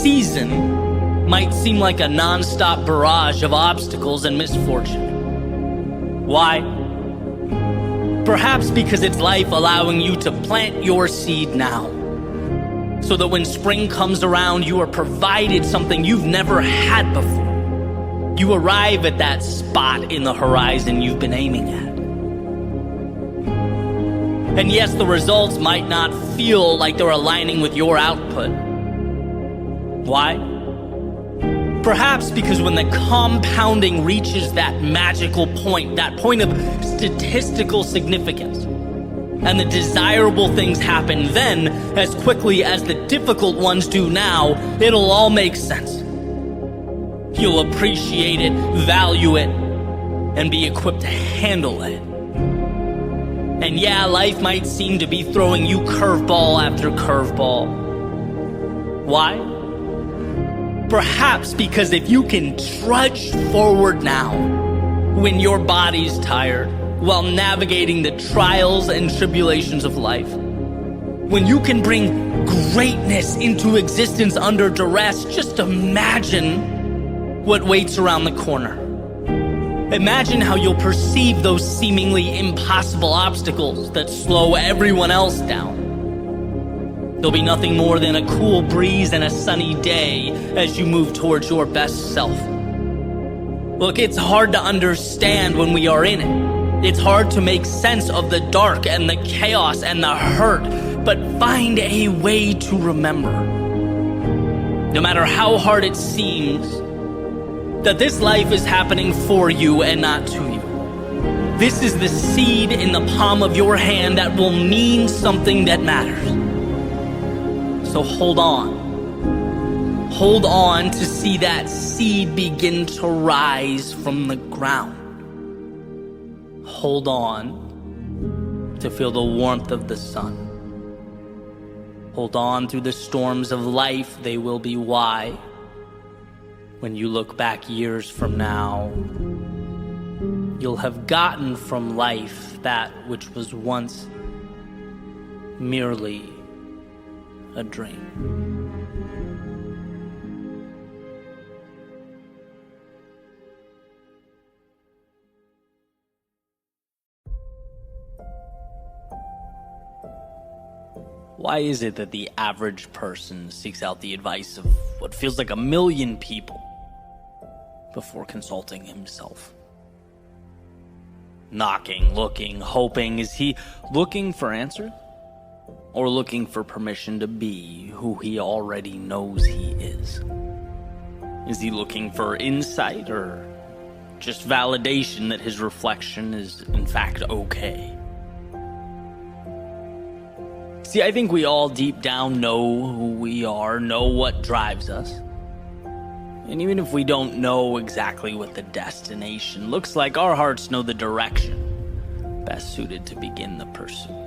season might seem like a non-stop barrage of obstacles and misfortune. Why? Perhaps because it's life allowing you to plant your seed now, so that when spring comes around, you are provided something you've never had before. You arrive at that spot in the horizon you've been aiming at. And yes, the results might not feel like they're aligning with your output. Why? Perhaps because when the compounding reaches that magical point, that point of statistical significance, and the desirable things happen then, as quickly as the difficult ones do now, it'll all make sense. You'll appreciate it, value it, and be equipped to handle it. And yeah, life might seem to be throwing you curveball after curveball. Why? Perhaps because if you can trudge forward now, when your body's tired, while navigating the trials and tribulations of life, when you can bring greatness into existence under duress, just imagine what waits around the corner. Imagine how you'll perceive those seemingly impossible obstacles that slow everyone else down. There'll be nothing more than a cool breeze and a sunny day as you move towards your best self. Look, it's hard to understand when we are in it. It's hard to make sense of the dark and the chaos and the hurt, but find a way to remember, no matter how hard it seems, that this life is happening for you and not to you. This is the seed in the palm of your hand that will mean something that matters. So hold on. Hold on to see that seed begin to rise from the ground. Hold on to feel the warmth of the sun. Hold on through the storms of life. They will be why, when you look back years from now, you'll have gotten from life that which was once merely a dream. Why is it that the average person seeks out the advice of what feels like 1 million people before consulting himself? Knocking, looking, hoping. Is he looking for answers? Or looking for permission to be who he already knows he is? Is he looking for insight or just validation that his reflection is in fact okay? See, I think we all deep down know who we are, know what drives us. And even if we don't know exactly what the destination looks like, our hearts know the direction best suited to begin the pursuit.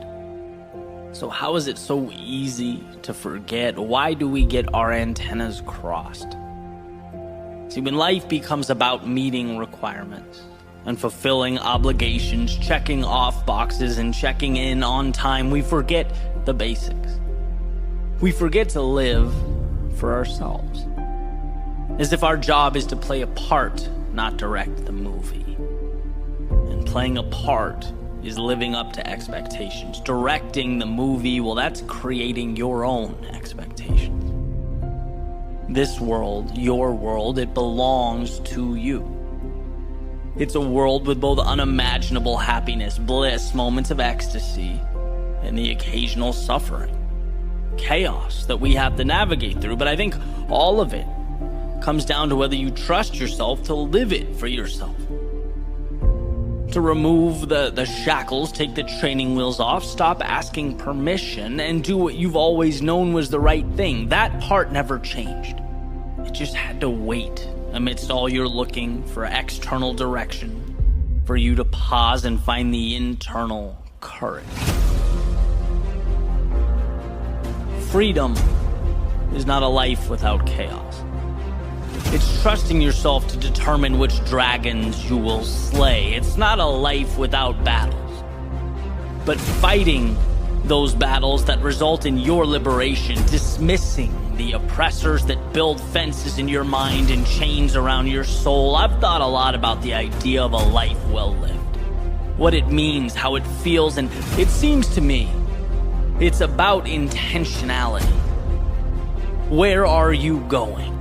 So how is it so easy to forget? Why do we get our antennas crossed? See, when life becomes about meeting requirements and fulfilling obligations, checking off boxes and checking in on time, we forget the basics. We forget to live for ourselves. As if our job is to play a part, not direct the movie. And playing a part is living up to expectations. Directing the movie, well, that's creating your own expectations. This world, your world, it belongs to you. It's a world with both unimaginable happiness, bliss, moments of ecstasy, and the occasional suffering, chaos that we have to navigate through. But I think all of it comes down to whether you trust yourself to live it for yourself. To remove the shackles, take the training wheels off, stop asking permission, and do what you've always known was the right thing. That part never changed. It just had to wait amidst all your looking for external direction, for you to pause and find the internal courage. Freedom is not a life without chaos. It's trusting yourself to determine which dragons you will slay. It's not a life without battles, but fighting those battles that result in your liberation, dismissing the oppressors that build fences in your mind and chains around your soul. I've thought a lot about the idea of a life well lived, what it means, how it feels, and it seems to me it's about intentionality. Where are you going?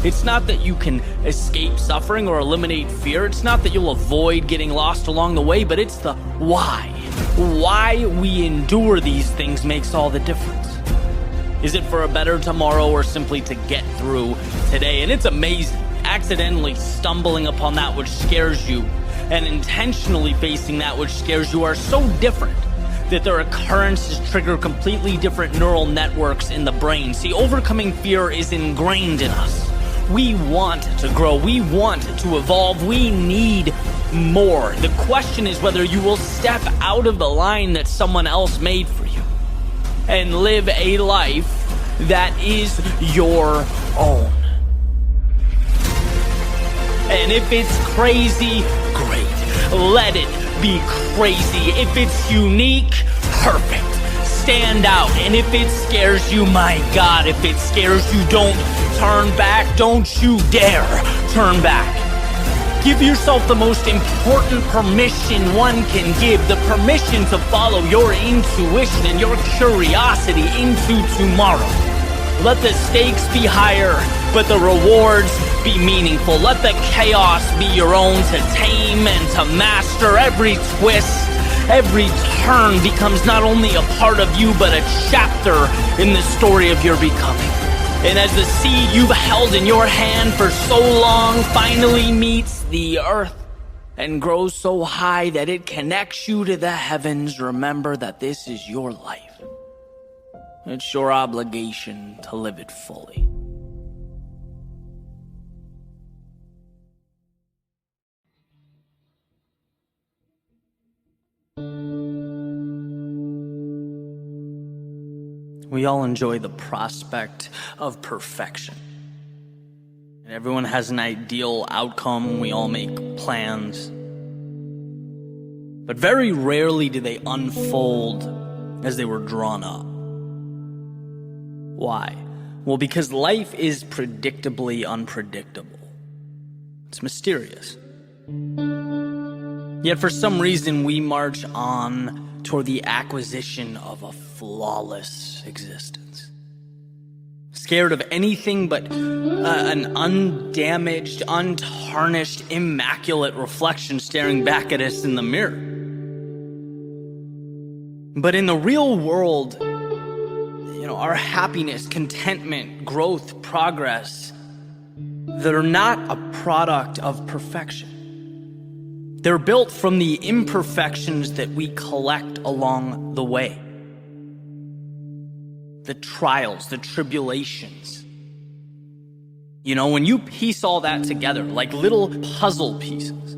It's not that you can escape suffering or eliminate fear. It's not that you'll avoid getting lost along the way, but it's the why. Why we endure these things makes all the difference. Is it for a better tomorrow or simply to get through today? And it's amazing, accidentally stumbling upon that which scares you and intentionally facing that which scares you are so different that their occurrences trigger completely different neural networks in the brain. See, overcoming fear is ingrained in us. We want to grow. We want to evolve. We need more. The question is whether you will step out of the line that someone else made for you and live a life that is your own. And if it's crazy, great. Let it be crazy. If it's unique, perfect. Stand out. And if it scares you, my God, if it scares you, don't turn back. Don't you dare turn back. Give yourself the most important permission one can give, the permission to follow your intuition and your curiosity into tomorrow. Let the stakes be higher, but the rewards be meaningful. Let the chaos be your own to tame and to master. Every twist, every turn becomes not only a part of you, but a chapter in the story of your becoming. And as the seed you've held in your hand for so long finally meets the earth and grows so high that it connects you to the heavens, remember that this is your life. It's your obligation to live it fully. We all enjoy the prospect of perfection. And everyone has an ideal outcome. We all make plans. But very rarely do they unfold as they were drawn up. Why? Well, because life is predictably unpredictable. It's mysterious. Yet for some reason, we march on toward the acquisition of a flawless existence. Scared of anything but an undamaged, untarnished, immaculate reflection staring back at us in the mirror. But in the real world, our happiness, contentment, growth, progress, they're not a product of perfection. They're built from the imperfections that we collect along the way. The trials, the tribulations. When you piece all that together like little puzzle pieces,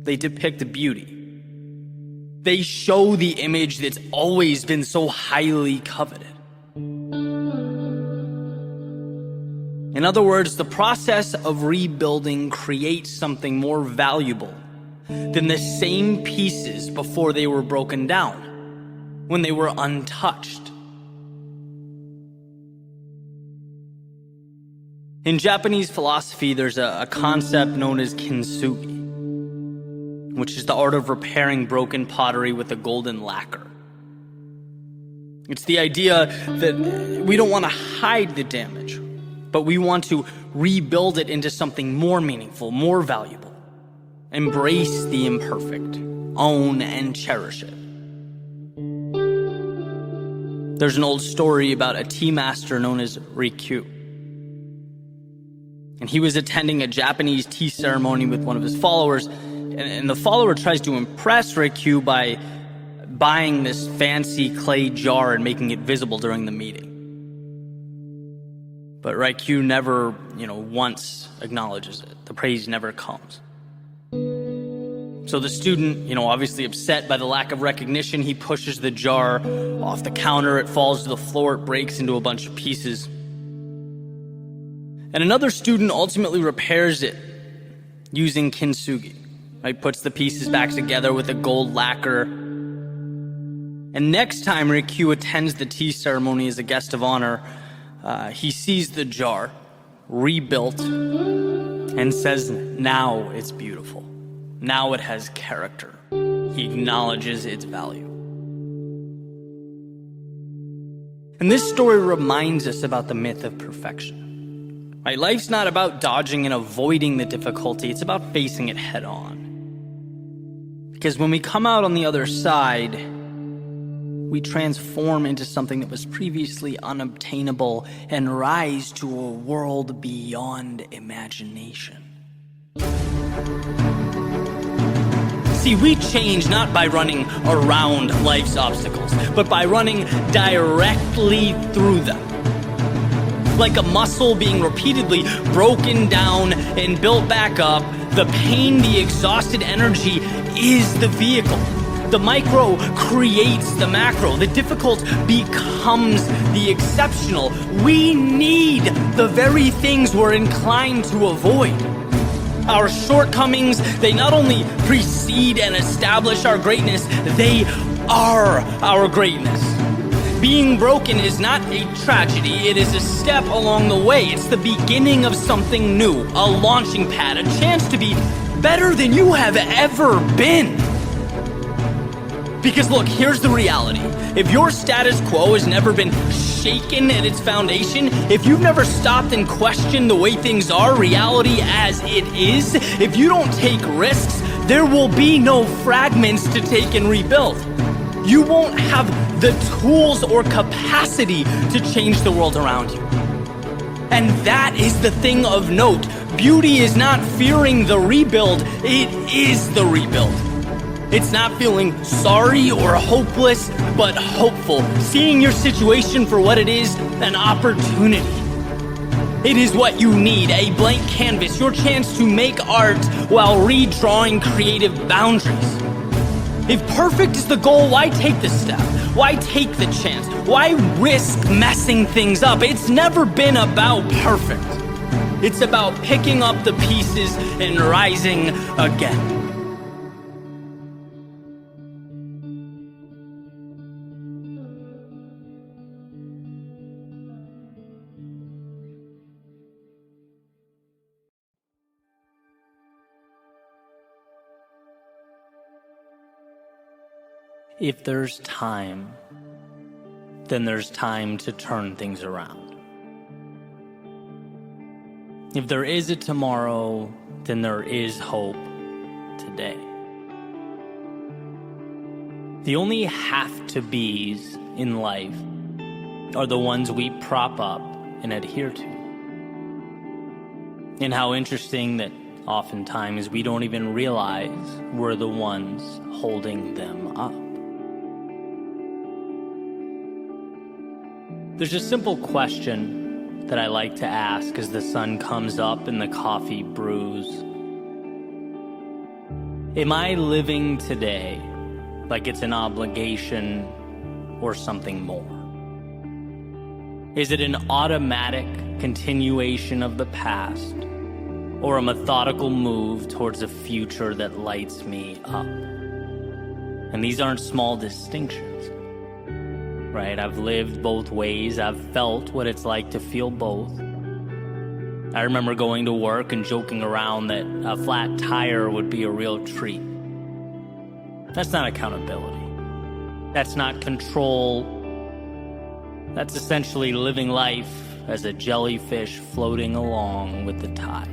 they depict the beauty. They show the image that's always been so highly coveted. In other words, the process of rebuilding creates something more valuable than the same pieces before they were broken down, when they were untouched. In Japanese philosophy, there's a concept known as kintsugi, which is the art of repairing broken pottery with a golden lacquer. It's the idea that we don't want to hide the damage, but we want to rebuild it into something more meaningful, more valuable. Embrace the imperfect, own and cherish it. There's an old story about a tea master known as Rikyu. And he was attending a Japanese tea ceremony with one of his followers, and the follower tries to impress Rikyu by buying this fancy clay jar and making it visible during the meeting. But Rikyu never, once acknowledges it. The praise never comes. So the student, obviously upset by the lack of recognition, he pushes the jar off the counter. It falls to the floor. It breaks into a bunch of pieces. And another student ultimately repairs it using kintsugi. Right? Puts the pieces back together with a gold lacquer. And next time Rikyu attends the tea ceremony as a guest of honor, he sees the jar rebuilt and says, now it's beautiful. Now it has character. He acknowledges its value. And this story reminds us about the myth of perfection. Right? Life's not about dodging and avoiding the difficulty. It's about facing it head on. Because when we come out on the other side, we transform into something that was previously unobtainable and rise to a world beyond imagination. See, we change not by running around life's obstacles, but by running directly through them. Like a muscle being repeatedly broken down and built back up, the pain, the exhausted energy is the vehicle. The micro creates the macro. The difficult becomes the exceptional. We need the very things we're inclined to avoid. Our shortcomings, they not only precede and establish our greatness, they are our greatness. Being broken is not a tragedy, it is a step along the way. It's the beginning of something new, a launching pad, a chance to be better than you have ever been. Because look, here's the reality. If your status quo has never been shaken at its foundation, if you've never stopped and questioned the way things are, reality as it is, if you don't take risks, there will be no fragments to take and rebuild. You won't have the tools or capacity to change the world around you. And that is the thing of note. Beauty is not fearing the rebuild, it is the rebuild. It's not feeling sorry or hopeless, but hopeful. Seeing your situation for what it is, an opportunity. It is what you need, a blank canvas, your chance to make art while redrawing creative boundaries. If perfect is the goal, why take the step? Why take the chance? Why risk messing things up? It's never been about perfect. It's about picking up the pieces and rising again. If there's time, then there's time to turn things around. If there is a tomorrow, then there is hope today. The only have-to-be's in life are the ones we prop up and adhere to. And how interesting that oftentimes we don't even realize we're the ones holding them up. There's a simple question that I like to ask as the sun comes up and the coffee brews. Am I living today like it's an obligation or something more? Is it an automatic continuation of the past or a methodical move towards a future that lights me up? And these aren't small distinctions, right? I've lived both ways. I've felt what it's like to feel both. I remember going to work and joking around that a flat tire would be a real treat. That's not accountability. That's not control. That's essentially living life as a jellyfish floating along with the tide.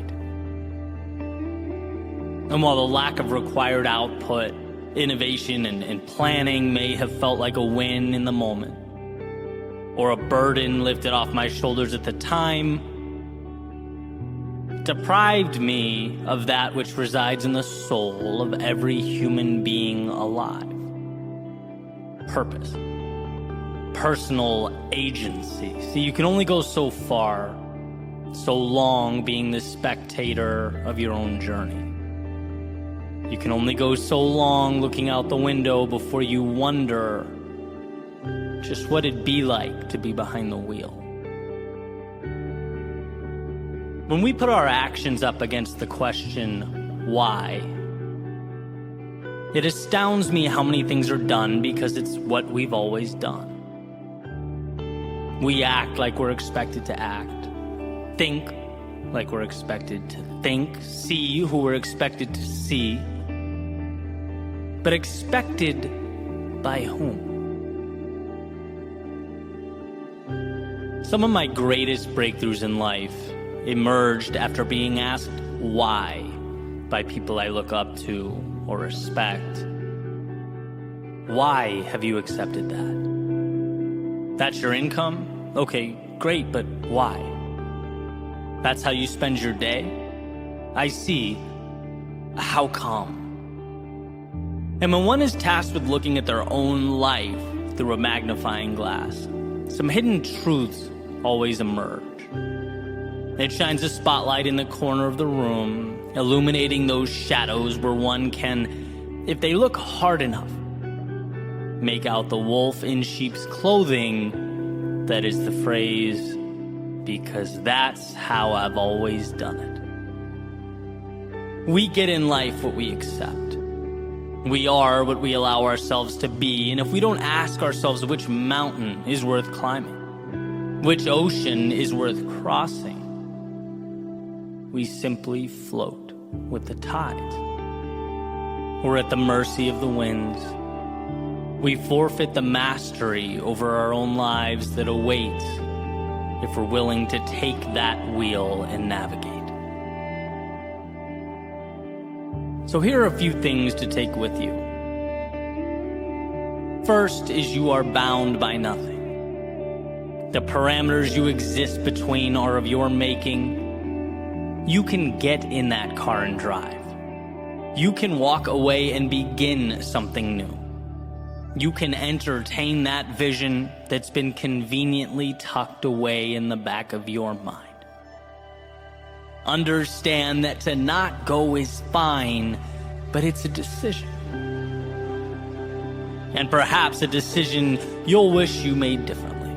And while the lack of required output, innovation, and planning may have felt like a win in the moment, or a burden lifted off my shoulders at the time, it deprived me of that which resides in the soul of every human being alive. Purpose. Personal agency. See, you can only go so far, so long being the spectator of your own journey. You can only go so long looking out the window before you wonder just what it'd be like to be behind the wheel. When we put our actions up against the question, why? It astounds me how many things are done because it's what we've always done. We act like we're expected to act, think like we're expected to think, see who we're expected to see, but expected by whom? Some of my greatest breakthroughs in life emerged after being asked why by people I look up to or respect. Why have you accepted that? That's your income? Okay, great, but why? That's how you spend your day? I see. How come? And when one is tasked with looking at their own life through a magnifying glass, some hidden truths always emerge. It shines a spotlight in the corner of the room, illuminating those shadows where one can, if they look hard enough, make out the wolf in sheep's clothing. That is the phrase, because that's how I've always done it. We get in life what we accept. We are what we allow ourselves to be, and if we don't ask ourselves which mountain is worth climbing, which ocean is worth crossing, we simply float with the tides. We're at the mercy of the winds. We forfeit the mastery over our own lives that awaits if we're willing to take that wheel and navigate. So here are a few things to take with you. First is you are bound by nothing. The parameters you exist between are of your making. You can get in that car and drive. You can walk away and begin something new. You can entertain that vision that's been conveniently tucked away in the back of your mind. Understand that to not go is fine, but it's a decision. And perhaps a decision you'll wish you made differently.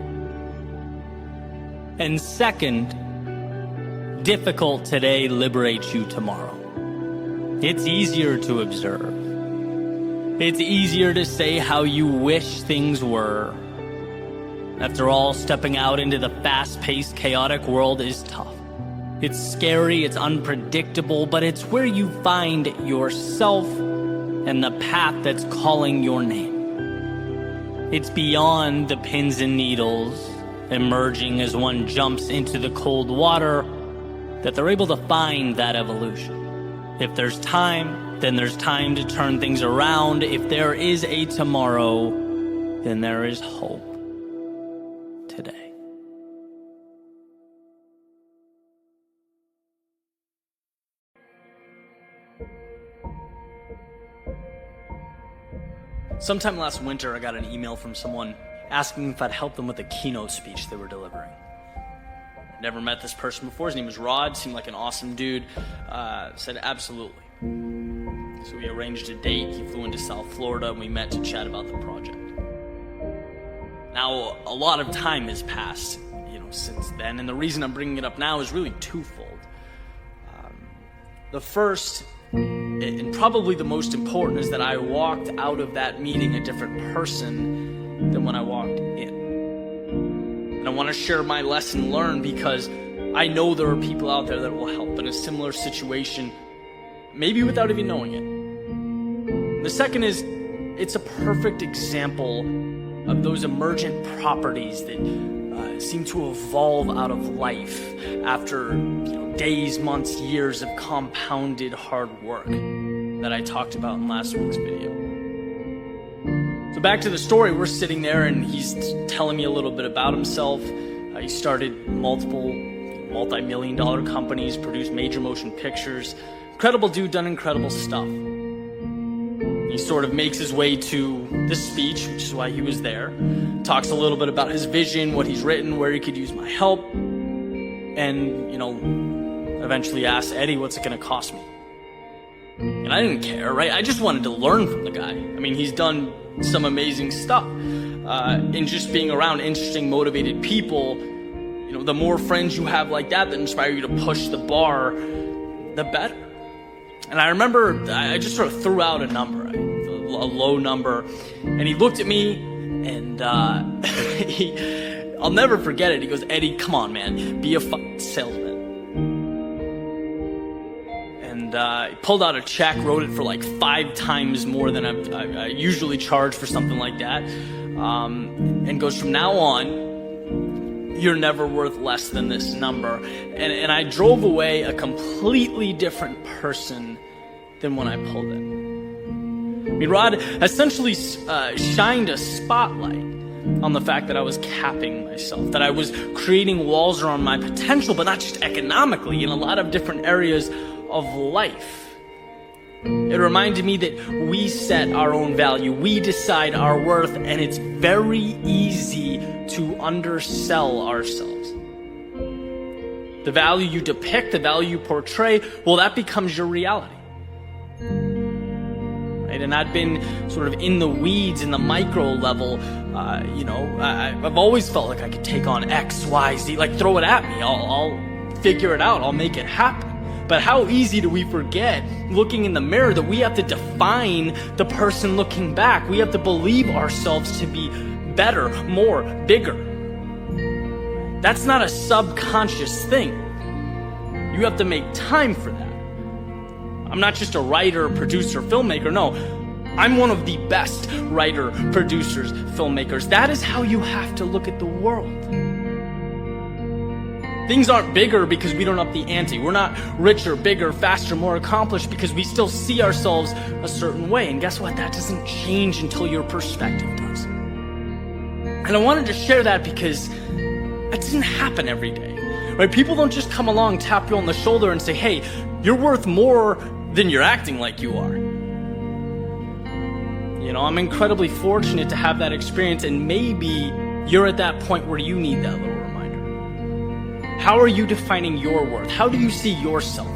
And second, difficult today liberates you tomorrow. It's easier to observe. It's easier to say how you wish things were. After all, stepping out into the fast-paced, chaotic world is tough. It's scary, it's unpredictable, but it's where you find yourself and the path that's calling your name. It's beyond the pins and needles, emerging as one jumps into the cold water, that they're able to find that evolution. If there's time, then there's time to turn things around. If there is a tomorrow, then there is hope today. Sometime last winter, I got an email from someone asking if I'd help them with a keynote speech they were delivering. I'd never met this person before. His name was Rod, seemed like an awesome dude. Said absolutely. So we arranged a date. He flew into South Florida and we met to chat about the project. Now, a lot of time has passed, since then, and the reason I'm bringing it up now is really twofold. The first, and probably the most important, is that I walked out of that meeting a different person than when I walked in. And I want to share my lesson learned because I know there are people out there that will help in a similar situation, maybe without even knowing it. The second is, it's a perfect example of those emergent properties that seem to evolve out of life after days, months, years of compounded hard work that I talked about in last week's video. So back to the story, we're sitting there and he's telling me a little bit about himself. He started multiple multi-million-dollar companies, produced major motion pictures. Incredible dude, done incredible stuff. He sort of makes his way to this speech, which is why he was there. Talks a little bit about his vision, what he's written, where he could use my help. And, eventually asks Eddie, what's it going to cost me? And I didn't care, right? I just wanted to learn from the guy. I mean, he's done some amazing stuff. In just being around interesting, motivated people, the more friends you have like that inspire you to push the bar, the better. And I remember I just sort of threw out a number, a low number, and he looked at me and I'll never forget it. He goes, Eddie, come on, man, be a fucking salesman. And he pulled out a check, wrote it for like 5 times more than I usually charge for something like that, and goes, from now on, you're never worth less than this number. And I drove away a completely different person than when I pulled in. I mean, Rod essentially shined a spotlight on the fact that I was capping myself, that I was creating walls around my potential, but not just economically, in a lot of different areas of life. It reminded me that we set our own value, we decide our worth, and it's very easy to undersell ourselves. The value you depict, the value you portray, well, that becomes your reality. Right? And I've been sort of in the weeds, in the micro level. I've always felt like I could take on X, Y, Z, like throw it at me. I'll figure it out. I'll make it happen. But how easy do we forget, looking in the mirror, that we have to define the person looking back. We have to believe ourselves to be better, more, bigger. That's not a subconscious thing. You have to make time for that. I'm not just a writer, producer, filmmaker. No, I'm one of the best writer, producers, filmmakers. That is how you have to look at the world. Things aren't bigger because we don't up the ante. We're not richer, bigger, faster, more accomplished because we still see ourselves a certain way. And guess what? That doesn't change until your perspective does. And I wanted to share that because that doesn't happen every day, right? People don't just come along, tap you on the shoulder and say, hey, you're worth more than you're acting like you are. I'm incredibly fortunate to have that experience, and maybe you're at that point where you need that little reminder. How are you defining your worth? How do you see yourself?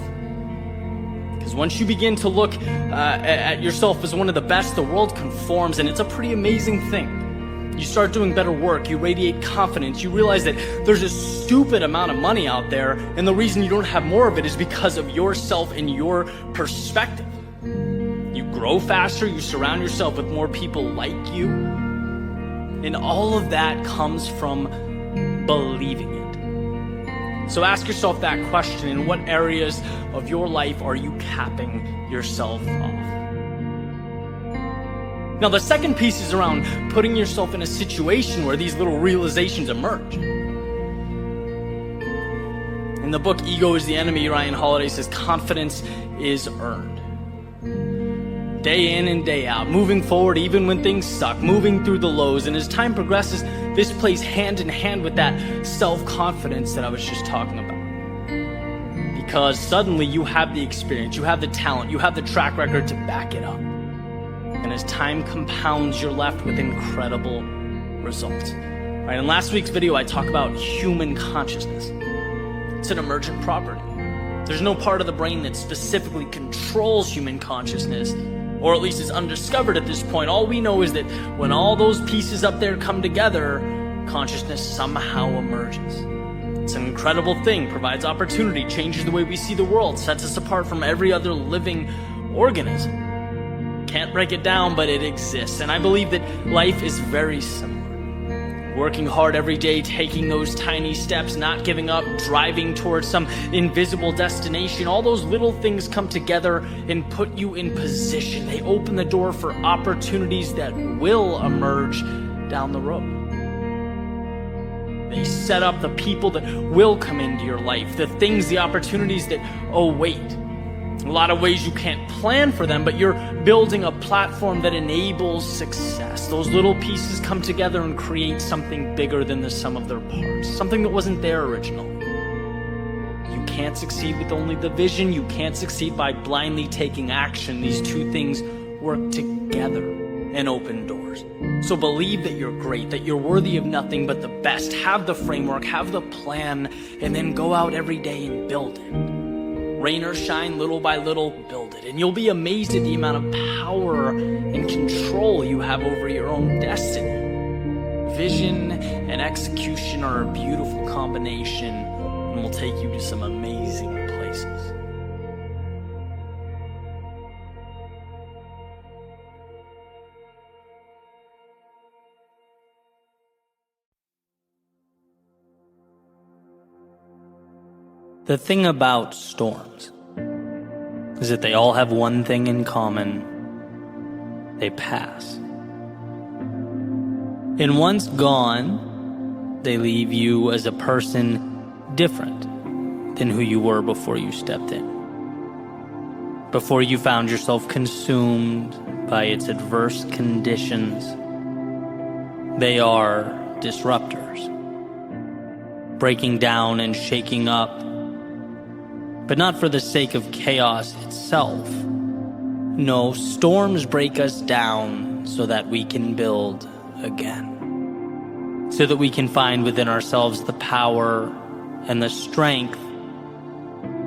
Because once you begin to look at yourself as one of the best, the world conforms, and it's a pretty amazing thing. You start doing better work, you radiate confidence, you realize that there's a stupid amount of money out there, and the reason you don't have more of it is because of yourself and your perspective. You grow faster, you surround yourself with more people like you, and all of that comes from believing it. So ask yourself that question: in what areas of your life are you capping yourself off? Now, the second piece is around putting yourself in a situation where these little realizations emerge. In the book, Ego is the Enemy, Ryan Holiday says, confidence is earned. Day in and day out, moving forward even when things suck, moving through the lows. And as time progresses, this plays hand in hand with that self-confidence that I was just talking about. Because suddenly you have the experience, you have the talent, you have the track record to back it up. And as time compounds, you're left with incredible results. Right? In last week's video, I talked about human consciousness. It's an emergent property. There's no part of the brain that specifically controls human consciousness, or at least is undiscovered at this point. All we know is that when all those pieces up there come together, consciousness somehow emerges. It's an incredible thing, provides opportunity, changes the way we see the world, sets us apart from every other living organism. Can't break it down, but it exists. And I believe that life is very similar. Working hard every day, taking those tiny steps, not giving up, driving towards some invisible destination. All those little things come together and put you in position. They open the door for opportunities that will emerge down the road. They set up the people that will come into your life, the things, the opportunities that await. A lot of ways you can't plan for them, but you're building a platform that enables success. Those little pieces come together and create something bigger than the sum of their parts, something that wasn't there originally. You can't succeed with only the vision. You can't succeed by blindly taking action. These two things work together and open doors. So believe that you're great, that you're worthy of nothing but the best. Have the framework, have the plan, and then go out every day and build it. Rain or shine, little by little, build it. And you'll be amazed at the amount of power and control you have over your own destiny. Vision and execution are a beautiful combination and will take you to some amazing places. The thing about storms is that they all have one thing in common: they pass. And once gone, they leave you as a person different than who you were before you stepped in. Before you found yourself consumed by its adverse conditions. They are disruptors, breaking down and shaking up, but not for the sake of chaos itself. No, storms break us down so that we can build again. So that we can find within ourselves the power and the strength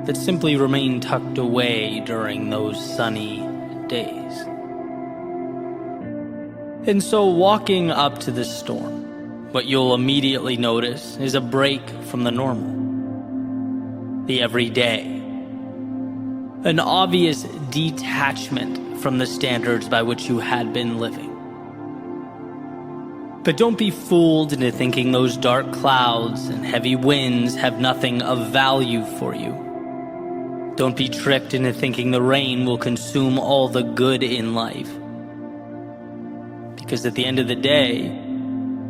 that simply remain tucked away during those sunny days. And so walking up to this storm, what you'll immediately notice is a break from the normal, the everyday. An obvious detachment from the standards by which you had been living. But don't be fooled into thinking those dark clouds and heavy winds have nothing of value for you. Don't be tricked into thinking the rain will consume all the good in life. Because at the end of the day,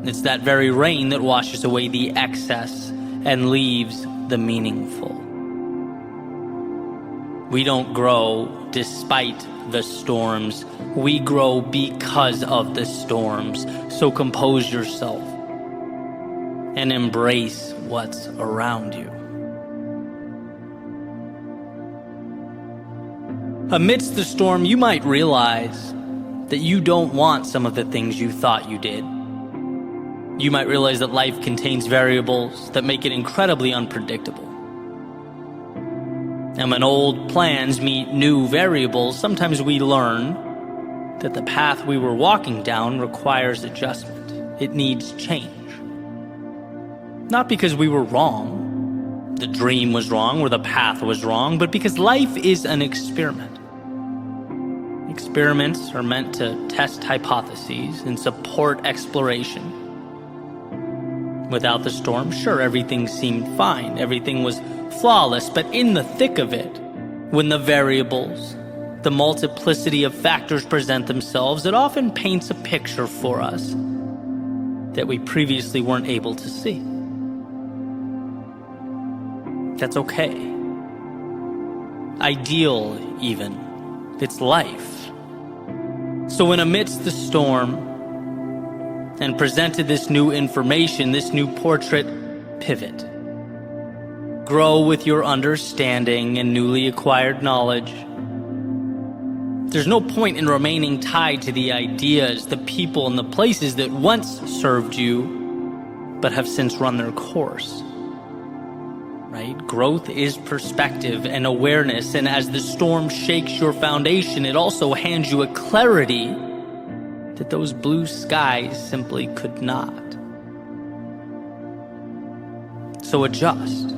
it's that very rain that washes away the excess and leaves the meaningful. We don't grow despite the storms. We grow because of the storms. So compose yourself and embrace what's around you. Amidst the storm, you might realize that you don't want some of the things you thought you did. You might realize that life contains variables that make it incredibly unpredictable. And when old plans meet new variables, sometimes we learn that the path we were walking down requires adjustment. It needs change. Not because we were wrong, the dream was wrong, or the path was wrong, but because life is an experiment. Experiments are meant to test hypotheses and support exploration. Without the storm, sure, everything seemed fine. Everything was flawless, but in the thick of it, when the variables the multiplicity of factors present themselves, it often paints a picture for us that we previously weren't able to see. That's okay. Ideal, even. It's life. So when amidst the storm and presented this new information, this new portrait, pivot. Grow with your understanding and newly acquired knowledge. There's no point in remaining tied to the ideas, the people, and the places that once served you, but have since run their course. Right? Growth is perspective and awareness, and as the storm shakes your foundation, it also hands you a clarity that those blue skies simply could not. So adjust,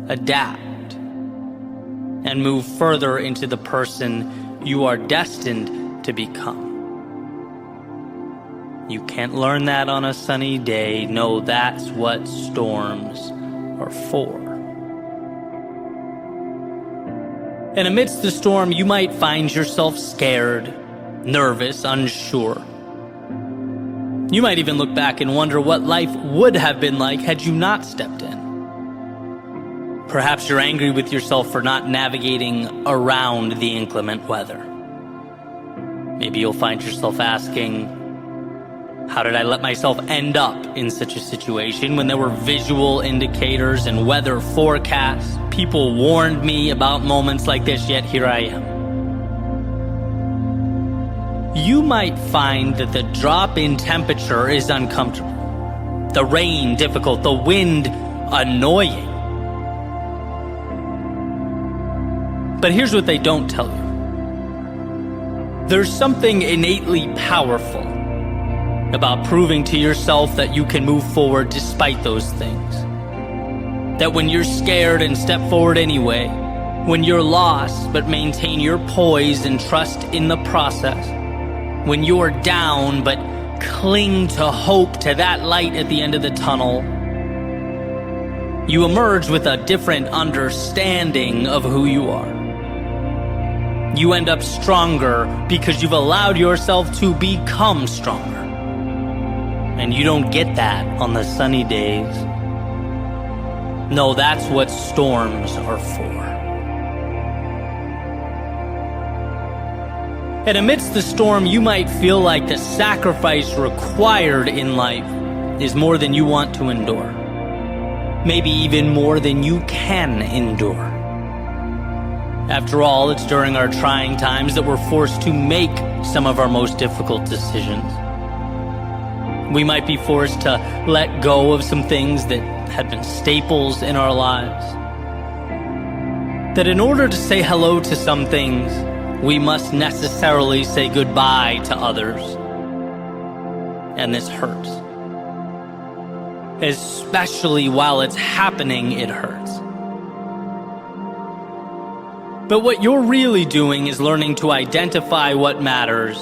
adapt, and move further into the person you are destined to become. You can't learn that on a sunny day. No, that's what storms are for. And amidst the storm, you might find yourself scared, nervous, unsure. You might even look back and wonder what life would have been like had you not stepped in. Perhaps you're angry with yourself for not navigating around the inclement weather. Maybe you'll find yourself asking, how did I let myself end up in such a situation when there were visual indicators and weather forecasts? People warned me about moments like this, yet here I am. You might find that the drop in temperature is uncomfortable, the rain difficult, the wind annoying. But here's what they don't tell you. There's something innately powerful about proving to yourself that you can move forward despite those things. That when you're scared and step forward anyway, when you're lost but maintain your poise and trust in the process, when you're down but cling to hope, to that light at the end of the tunnel, you emerge with a different understanding of who you are. You end up stronger because you've allowed yourself to become stronger. And you don't get that on the sunny days. No, that's what storms are for. And amidst the storm, you might feel like the sacrifice required in life is more than you want to endure. Maybe even more than you can endure. After all, it's during our trying times that we're forced to make some of our most difficult decisions. We might be forced to let go of some things that had been staples in our lives. That in order to say hello to some things, we must necessarily say goodbye to others. And this hurts. Especially while it's happening, it hurts. But what you're really doing is learning to identify what matters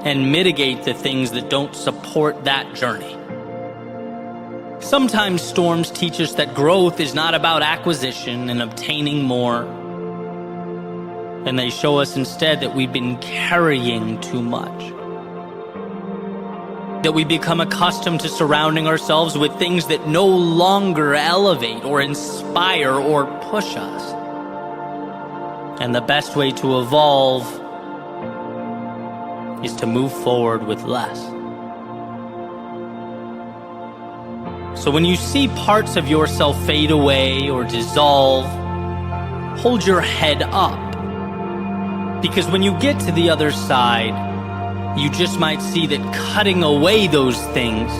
and mitigate the things that don't support that journey. Sometimes storms teach us that growth is not about acquisition and obtaining more. And they show us instead that we've been carrying too much. That we become accustomed to surrounding ourselves with things that no longer elevate or inspire or push us. And the best way to evolve is to move forward with less. So when you see parts of yourself fade away or dissolve, hold your head up. Because when you get to the other side, you just might see that cutting away those things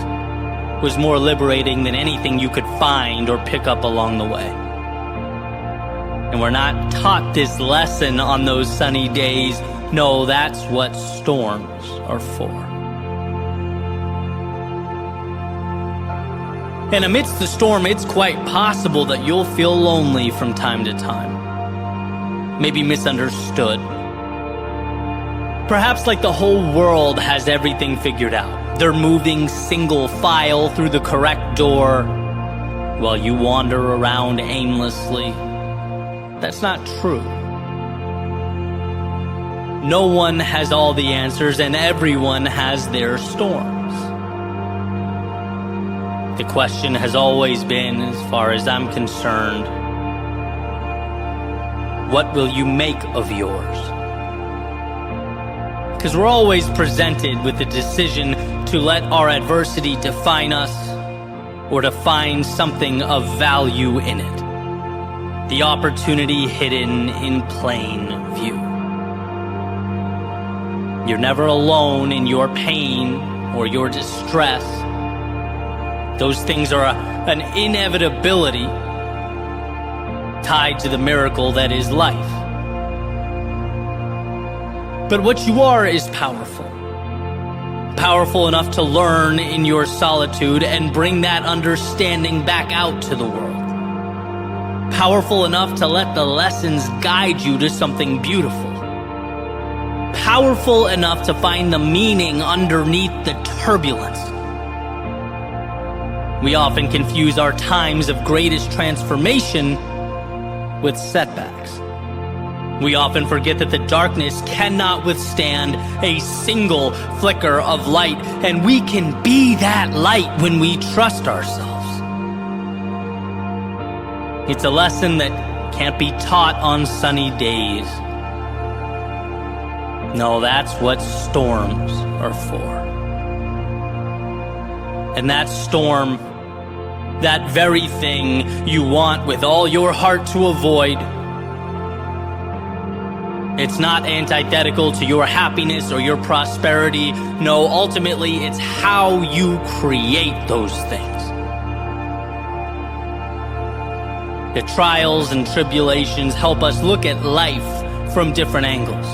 was more liberating than anything you could find or pick up along the way. And we're not taught this lesson on those sunny days. No, that's what storms are for. And amidst the storm, it's quite possible that you'll feel lonely from time to time. Maybe misunderstood. Perhaps like the whole world has everything figured out. They're moving single file through the correct door while you wander around aimlessly. That's not true. No one has all the answers, and everyone has their storms. The question has always been, as far as I'm concerned, what will you make of yours? Because we're always presented with the decision to let our adversity define us or to find something of value in it. The opportunity hidden in plain view. You're never alone in your pain or your distress. Those things are an inevitability tied to the miracle that is life. But what you are is powerful. Powerful enough to learn in your solitude and bring that understanding back out to the world. Powerful enough to let the lessons guide you to something beautiful. Powerful enough to find the meaning underneath the turbulence. We often confuse our times of greatest transformation with setbacks. We often forget that the darkness cannot withstand a single flicker of light, and we can be that light when we trust ourselves. It's a lesson that can't be taught on sunny days. No, that's what storms are for. And that storm, that very thing you want with all your heart to avoid, it's not antithetical to your happiness or your prosperity. No, ultimately, it's how you create those things. The trials and tribulations help us look at life from different angles.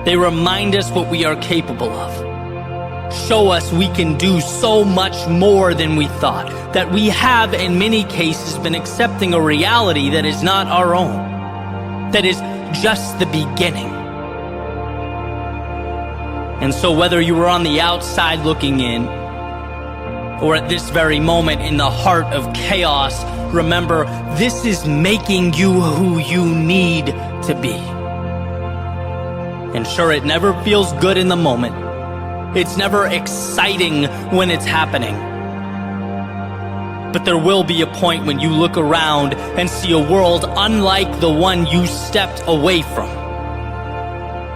They remind us what we are capable of. Show us we can do so much more than we thought, that we have in many cases been accepting a reality that is not our own, that is just the beginning. And so whether you were on the outside looking in, or at this very moment in the heart of chaos, remember, this is making you who you need to be. And sure, it never feels good in the moment. It's never exciting when it's happening. But there will be a point when you look around and see a world unlike the one you stepped away from.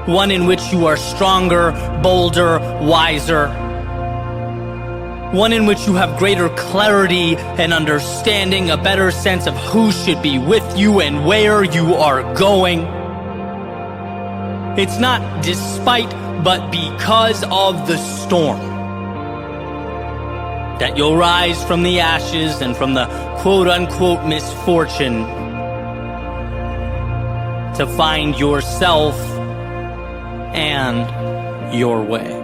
One in which you are stronger, bolder, wiser. One in which you have greater clarity and understanding, a better sense of who should be with you and where you are going. It's not despite, but because of the storm that you'll rise from the ashes and from the quote-unquote misfortune to find yourself and your way.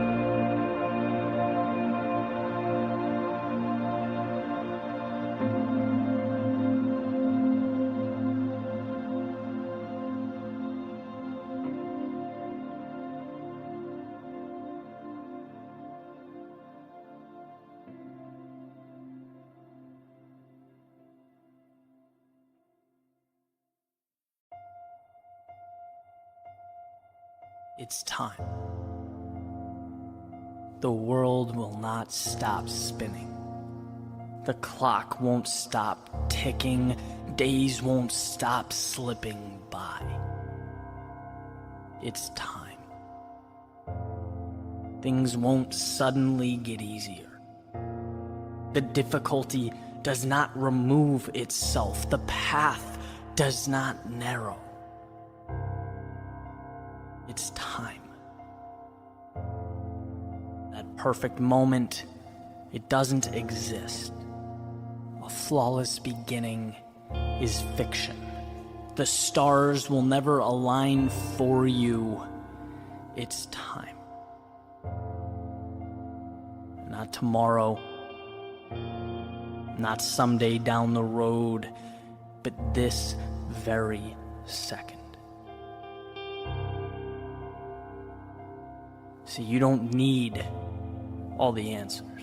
It's time. The world will not stop spinning. The clock won't stop ticking. Days won't stop slipping by. It's time. Things won't suddenly get easier. The difficulty does not remove itself. The path does not narrow. It's time. That perfect moment, it doesn't exist. A flawless beginning is fiction. The stars will never align for you. It's time. Not tomorrow, not someday down the road, but this very second. See, you don't need all the answers.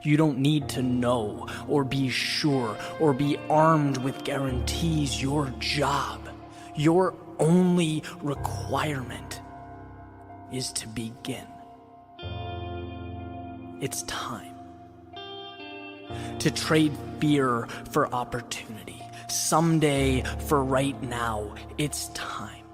You don't need to know or be sure or be armed with guarantees. Your job, your only requirement is to begin. It's time to trade fear for opportunity. Someday for right now, it's time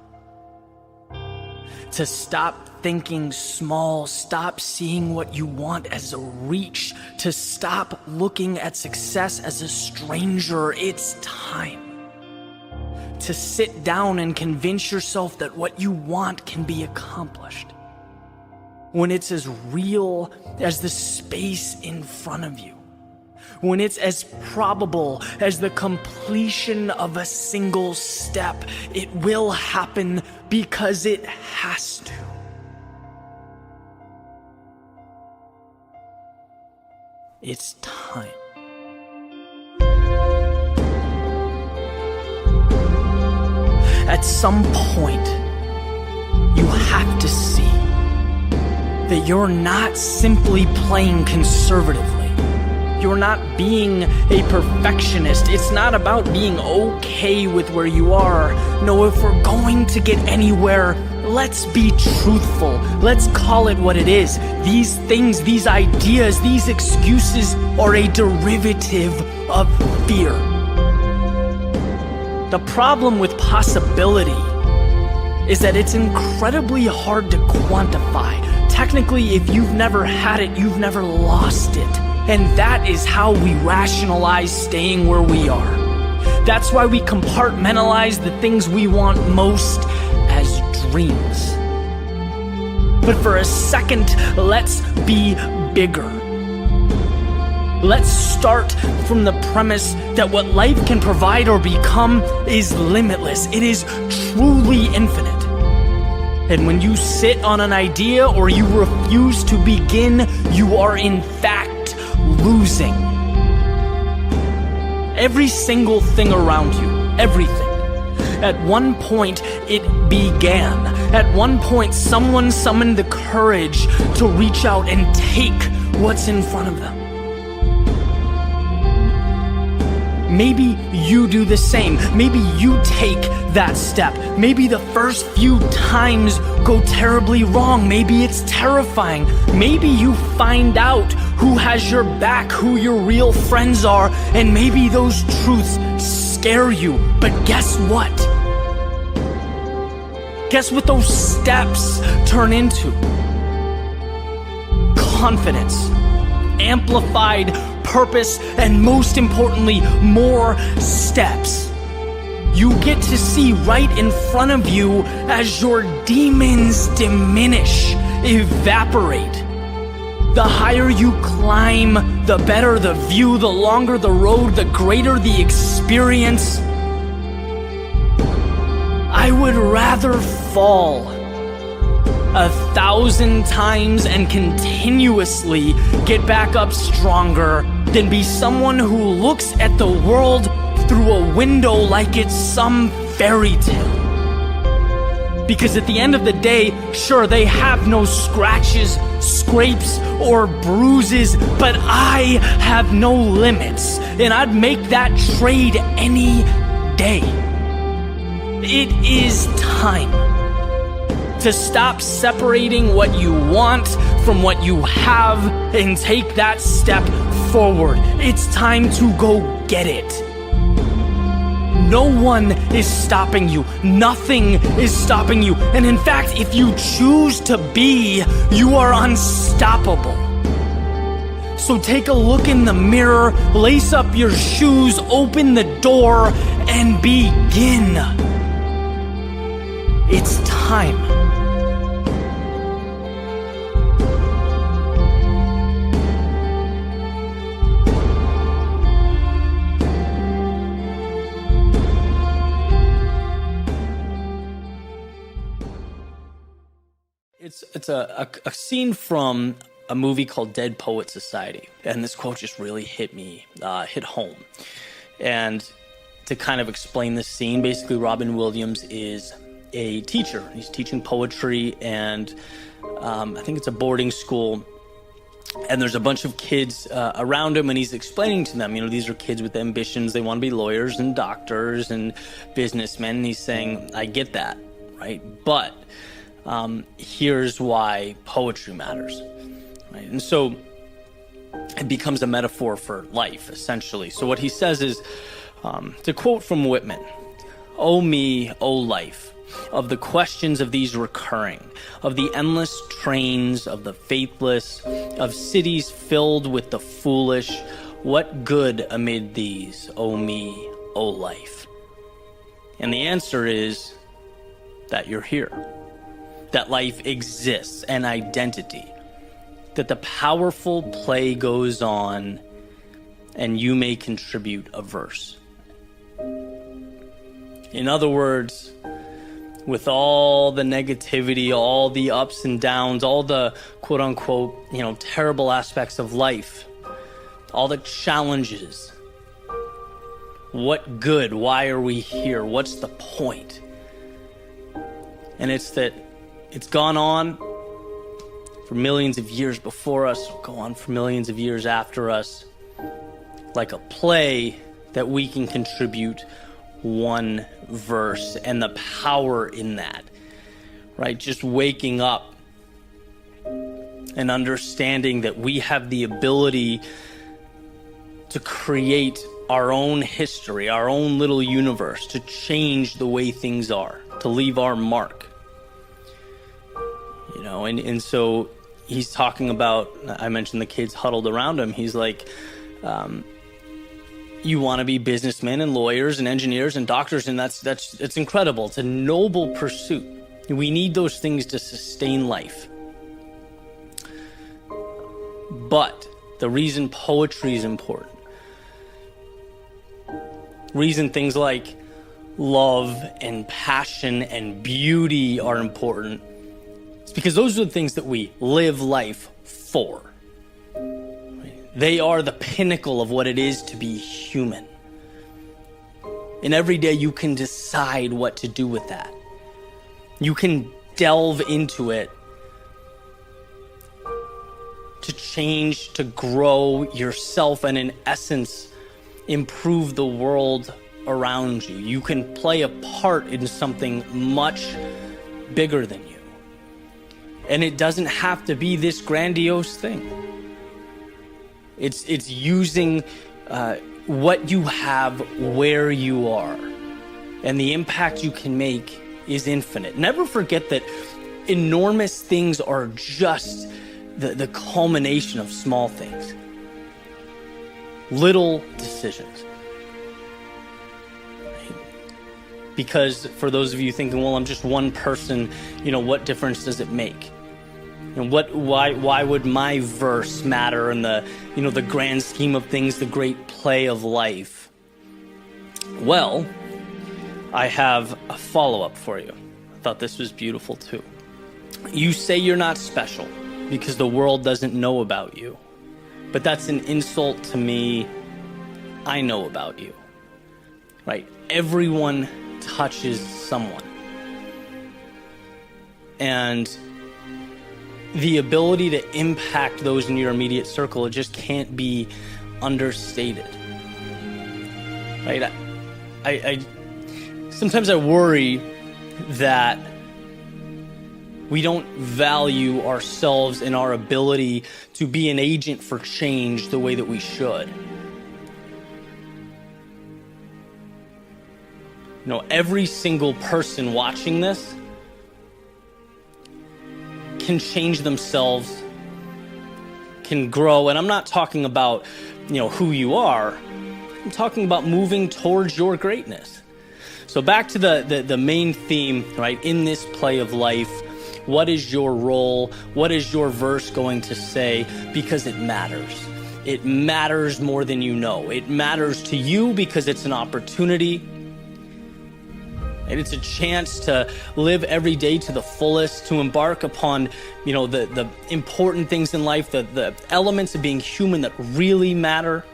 to stop thinking small, stop seeing what you want as a reach, to stop looking at success as a stranger. It's time to sit down and convince yourself that what you want can be accomplished when it's as real as the space in front of you, when it's as probable as the completion of a single step. It will happen because it has to. It's time. At some point, you have to see that you're not simply playing conservatively. You're not being a perfectionist. It's not about being okay with where you are. No, if we're going to get anywhere, let's be truthful. Let's call it what it is. These things, these ideas, these excuses are a derivative of fear. The problem with possibility is that it's incredibly hard to quantify. Technically, if you've never had it, you've never lost it. And that is how we rationalize staying where we are. That's why we compartmentalize the things we want most as dreams. But for a second, let's be bigger. Let's start from the premise that what life can provide or become is limitless. It is truly infinite. And when you sit on an idea or you refuse to begin, you are in fact losing. Every single thing around you, everything. At one point, it began. At one point, someone summoned the courage to reach out and take what's in front of them. Maybe you do the same. Maybe you take that step. Maybe the first few times go terribly wrong. Maybe it's terrifying. Maybe you find out who has your back, who your real friends are, and maybe those truths scare you. But guess what? Guess what those steps turn into? Confidence, amplified purpose, and most importantly, more steps. You get to see right in front of you as your demons diminish, evaporate. The higher you climb, the better the view, the longer the road, the greater the experience. I would rather fall 1,000 times and continuously get back up stronger than be someone who looks at the world through a window like it's some fairy tale. Because at the end of the day, sure, they have no scratches, scrapes, or bruises, but I have no limits, and I'd make that trade any day. It is time to stop separating what you want from what you have and take that step forward. It's time to go get it. No one is stopping you. Nothing is stopping you. And in fact, if you choose to be, you are unstoppable. So take a look in the mirror, lace up your shoes, open the door, and begin. It's time. It's a scene from a movie called Dead Poet Society, and this quote just really hit home. And to kind of explain this scene, basically Robin Williams is a teacher. He's teaching poetry, and I think it's a boarding school. And there's a bunch of kids around him, and he's explaining to them, these are kids with ambitions. They want to be lawyers and doctors and businessmen. And he's saying, I get that, right? But here's why poetry matters, right? And so it becomes a metaphor for life, essentially. So what he says is, to quote from Whitman, "O me, O life, of the questions of these recurring, of the endless trains of the faithless, of cities filled with the foolish, what good amid these, O me, O life?" And the answer is that you're here, that life exists, an identity, that the powerful play goes on, and you may contribute a verse. In other words, with all the negativity, all the ups and downs, all the quote unquote, terrible aspects of life, all the challenges, what good? Why are we here? What's the point? And it's that it's gone on for millions of years before us, will go on for millions of years after us, like a play that we can contribute one verse, and the power in that, right? Just waking up and understanding that we have the ability to create our own history, our own little universe, to change the way things are, to leave our mark. And so he's talking about, I mentioned the kids huddled around him. He's like, you want to be businessmen and lawyers and engineers and doctors, and it's incredible. It's a noble pursuit. We need those things to sustain life. But the reason poetry is important, reason things like love and passion and beauty are important, it's because those are the things that we live life for. They are the pinnacle of what it is to be human. And every day you can decide what to do with that. You can delve into it to change, to grow yourself, and in essence, improve the world around you. You can play a part in something much bigger than you. And it doesn't have to be this grandiose thing. It's using what you have where you are, and the impact you can make is infinite. Never forget that enormous things are just the culmination of small things, little decisions. Because for those of you thinking, well, I'm just one person, what difference does it make? And why would my verse matter in the grand scheme of things, the great play of life? Well, I have a follow-up for you. I thought this was beautiful too. You say you're not special because the world doesn't know about you. But that's an insult to me. I know about you, right? Everyone touches someone. And the ability to impact those in your immediate circle, it just can't be understated, right? I sometimes I worry that we don't value ourselves and our ability to be an agent for change the way that we should. Every single person watching this can change themselves, can grow. And I'm not talking about, who you are. I'm talking about moving towards your greatness. So back to the main theme, right? In this play of life, what is your role? What is your verse going to say? Because it matters. It matters more than you know. It matters to you because it's an opportunity. And it's a chance to live every day to the fullest, to embark upon, the important things in life, the elements of being human that really matter.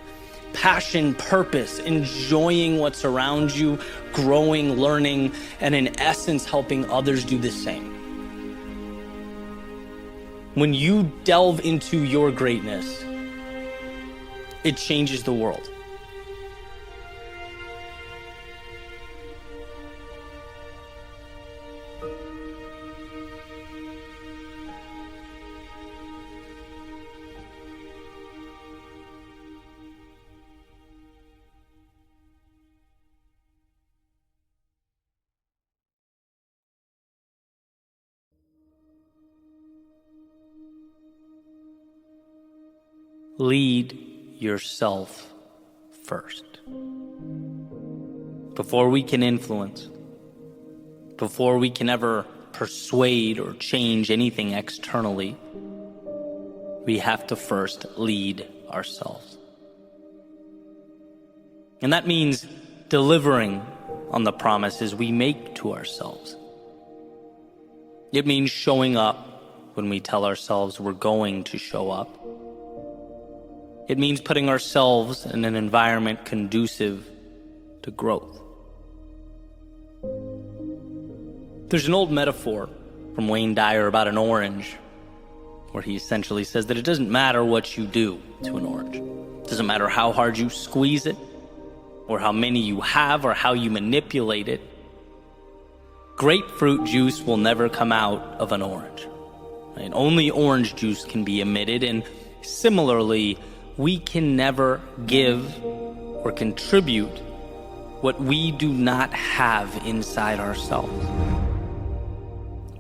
Passion, purpose, enjoying what's around you, growing, learning, and in essence, helping others do the same. When you delve into your greatness, it changes the world. Lead yourself first. Before we can influence, before we can ever persuade or change anything externally, we have to first lead ourselves. And that means delivering on the promises we make to ourselves. It means showing up when we tell ourselves we're going to show up. It means putting ourselves in an environment conducive to growth. There's an old metaphor from Wayne Dyer about an orange, where he essentially says that it doesn't matter what you do to an orange. It doesn't matter how hard you squeeze it, or how many you have, or how you manipulate it. Grapefruit juice will never come out of an orange. Right? Only orange juice can be emitted, and similarly, we can never give or contribute what we do not have inside ourselves.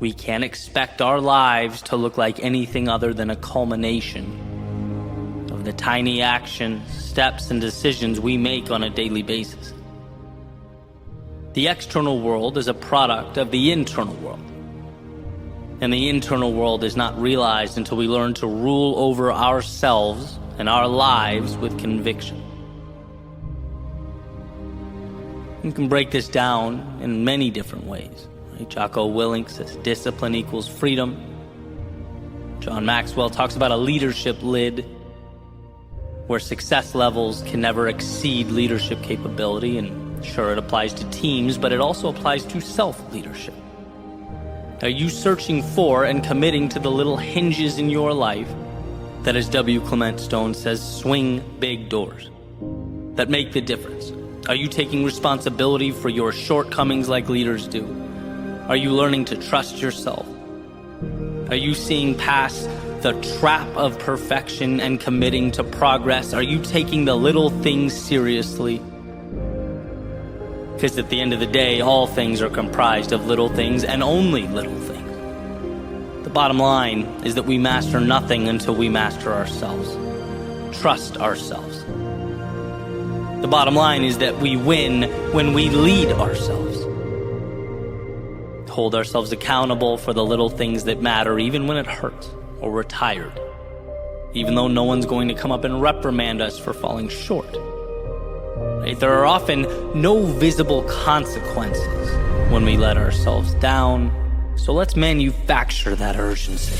We can't expect our lives to look like anything other than a culmination of the tiny actions, steps, and decisions we make on a daily basis. The external world is a product of the internal world. And the internal world is not realized until we learn to rule over ourselves and our lives with conviction. You can break this down in many different ways. Right? Jocko Willink says discipline equals freedom. John Maxwell talks about a leadership lid, where success levels can never exceed leadership capability. And sure, it applies to teams, but it also applies to self-leadership. Are you searching for and committing to the little hinges in your life that, as W. Clement Stone says, swing big doors, that make the difference? Are you taking responsibility for your shortcomings like leaders do? Are you learning to trust yourself? Are you seeing past the trap of perfection and committing to progress? Are you taking the little things seriously? Because at the end of the day, all things are comprised of little things and only little things. The bottom line is that we master nothing until we master ourselves. Trust ourselves. The bottom line is that we win when we lead ourselves. Hold ourselves accountable for the little things that matter, even when it hurts or we're tired. Even though no one's going to come up and reprimand us for falling short. Right? There are often no visible consequences when we let ourselves down. So let's manufacture that urgency.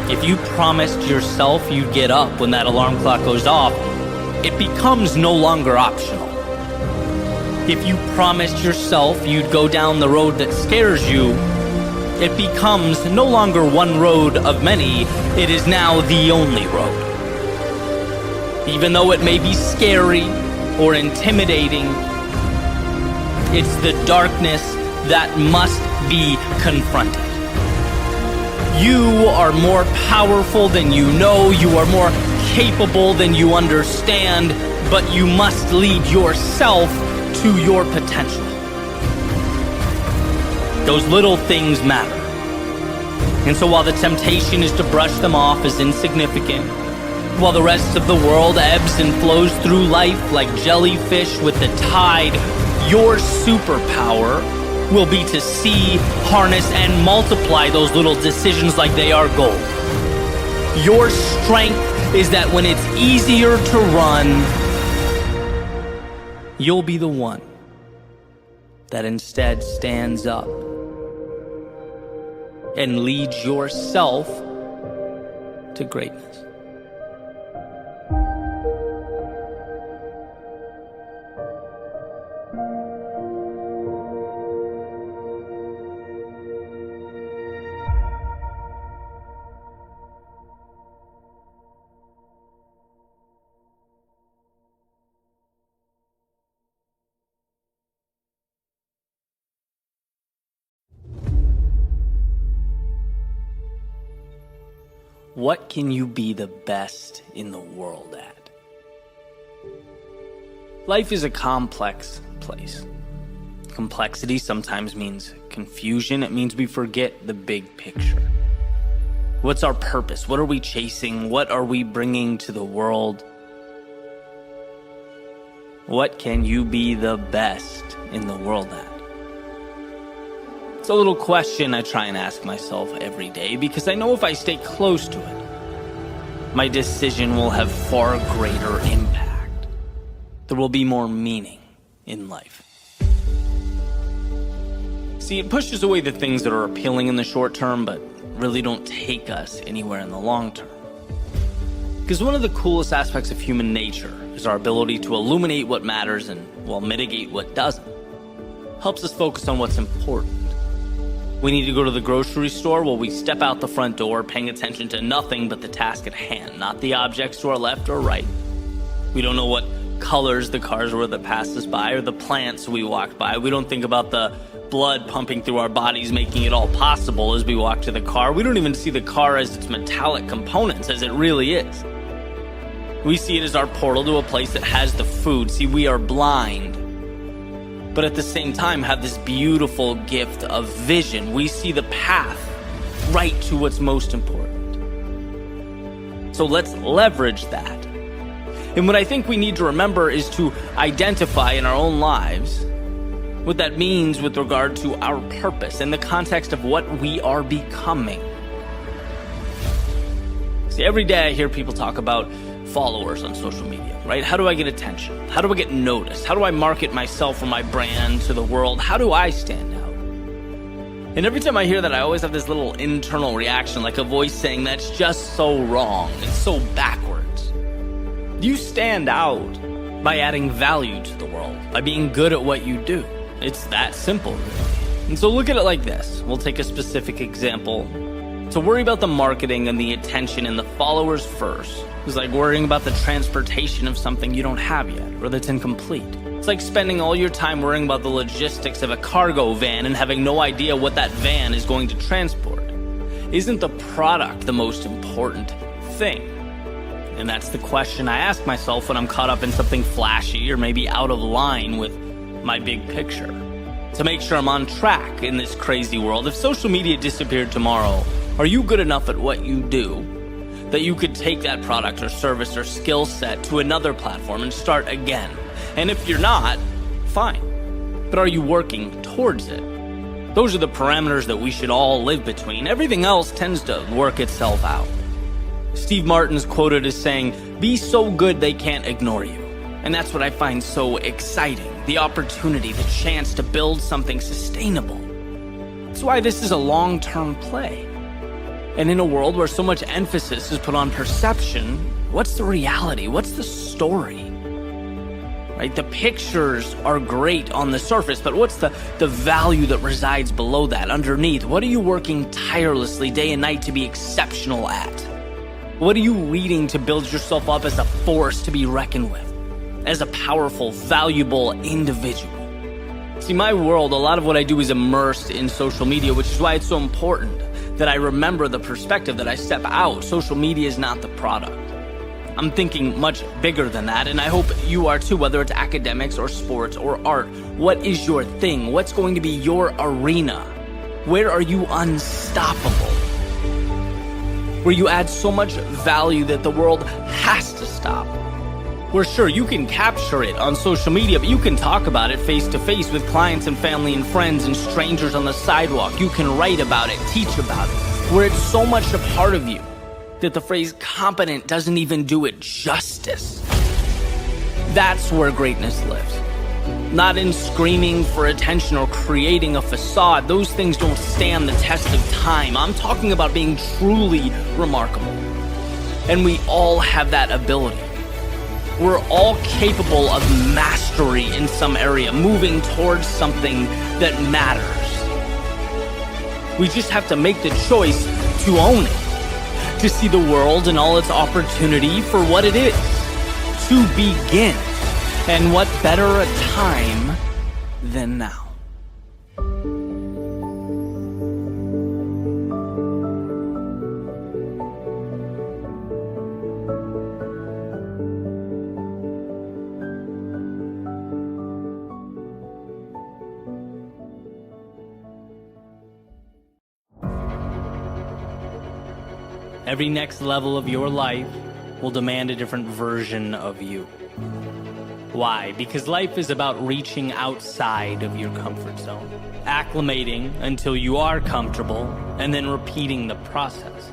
If you promised yourself you'd get up when that alarm clock goes off, it becomes no longer optional. If you promised yourself you'd go down the road that scares you, it becomes no longer one road of many, it is now the only road. Even though it may be scary or intimidating, it's the darkness that must be confronted. You are more powerful than you know, you are more capable than you understand, but you must lead yourself to your potential. Those little things matter. And so while the temptation is to brush them off as insignificant, while the rest of the world ebbs and flows through life like jellyfish with the tide, your superpower will be to see, harness, and multiply those little decisions like they are gold. Your strength is that when it's easier to run, you'll be the one that instead stands up and leads yourself to greatness. What can you be the best in the world at? Life is a complex place. Complexity sometimes means confusion. It means we forget the big picture. What's our purpose? What are we chasing? What are we bringing to the world? What can you be the best in the world at? It's a little question I try and ask myself every day because I know if I stay close to it, my decision will have far greater impact. There will be more meaning in life. See, it pushes away the things that are appealing in the short term, but really don't take us anywhere in the long term. Because one of the coolest aspects of human nature is our ability to illuminate what matters and, mitigate what doesn't. Helps us focus on what's important. We need to go to the grocery store. We step out the front door, paying attention to nothing but the task at hand, not the objects to our left or right. We don't know what colors the cars were that passed us by or the plants we walked by. We don't think about the blood pumping through our bodies, making it all possible as we walk to the car. We don't even see the car as its metallic components as it really is. We see it as our portal to a place that has the food. See, we are blind, but at the same time have this beautiful gift of vision. We see the path right to what's most important. So let's leverage that. And what I think we need to remember is to identify in our own lives what that means with regard to our purpose in the context of what we are becoming. See, every day I hear people talk about followers on social media, right? How do I get attention? How do I get noticed? How do I market myself or my brand to the world? How do I stand out? And every time I hear that, I always have this little internal reaction, like a voice saying, that's just so wrong. It's so backwards. You stand out by adding value to the world, by being good at what you do. It's that simple, really. And so look at it like this. We'll take a specific example. To worry about the marketing and the attention and the followers first is like worrying about the transportation of something you don't have yet or that's incomplete. It's like spending all your time worrying about the logistics of a cargo van and having no idea what that van is going to transport. Isn't the product the most important thing? And that's the question I ask myself when I'm caught up in something flashy or maybe out of line with my big picture. To make sure I'm on track in this crazy world, if social media disappeared tomorrow, are you good enough at what you do that you could take that product or service or skill set to another platform and start again? And if you're not, fine. But are you working towards it? Those are the parameters that we should all live between. Everything else tends to work itself out. Steve Martin's quoted as saying, "Be so good they can't ignore you." And that's what I find so exciting. The opportunity, the chance to build something sustainable. That's why this is a long-term play. And in a world where so much emphasis is put on perception, what's the reality? What's the story? Right? The pictures are great on the surface, but what's the value that resides below that, underneath? What are you working tirelessly day and night to be exceptional at? What are you reading to build yourself up as a force to be reckoned with? As a powerful, valuable individual. See, my world, a lot of what I do is immersed in social media, which is why it's so important that I remember the perspective that I step out. Social media is not the product. I'm thinking much bigger than that, and I hope you are too, whether it's academics or sports or art. What is your thing? What's going to be your arena? Where are you unstoppable? Where you add so much value that the world has to stop. Where sure, you can capture it on social media, but you can talk about it face to face with clients and family and friends and strangers on the sidewalk. You can write about it, teach about it, where it's so much a part of you that the phrase competent doesn't even do it justice. That's where greatness lives. Not in screaming for attention or creating a facade. Those things don't stand the test of time. I'm talking about being truly remarkable. And we all have that ability. We're all capable of mastery in some area, moving towards something that matters. We just have to make the choice to own it, to see the world and all its opportunity for what it is, to begin. And what better a time than now? Every next level of your life will demand a different version of you. Why? Because life is about reaching outside of your comfort zone, acclimating until you are comfortable, and then repeating the process.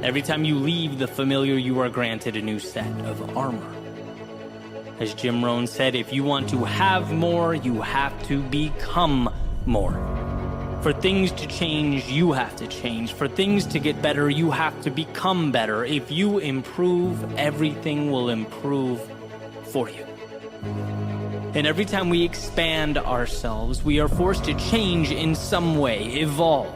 Every time you leave the familiar, you are granted a new set of armor. As Jim Rohn said, if you want to have more, you have to become more. For things to change, you have to change. For things to get better, you have to become better. If you improve, everything will improve for you. And every time we expand ourselves, we are forced to change in some way, evolve.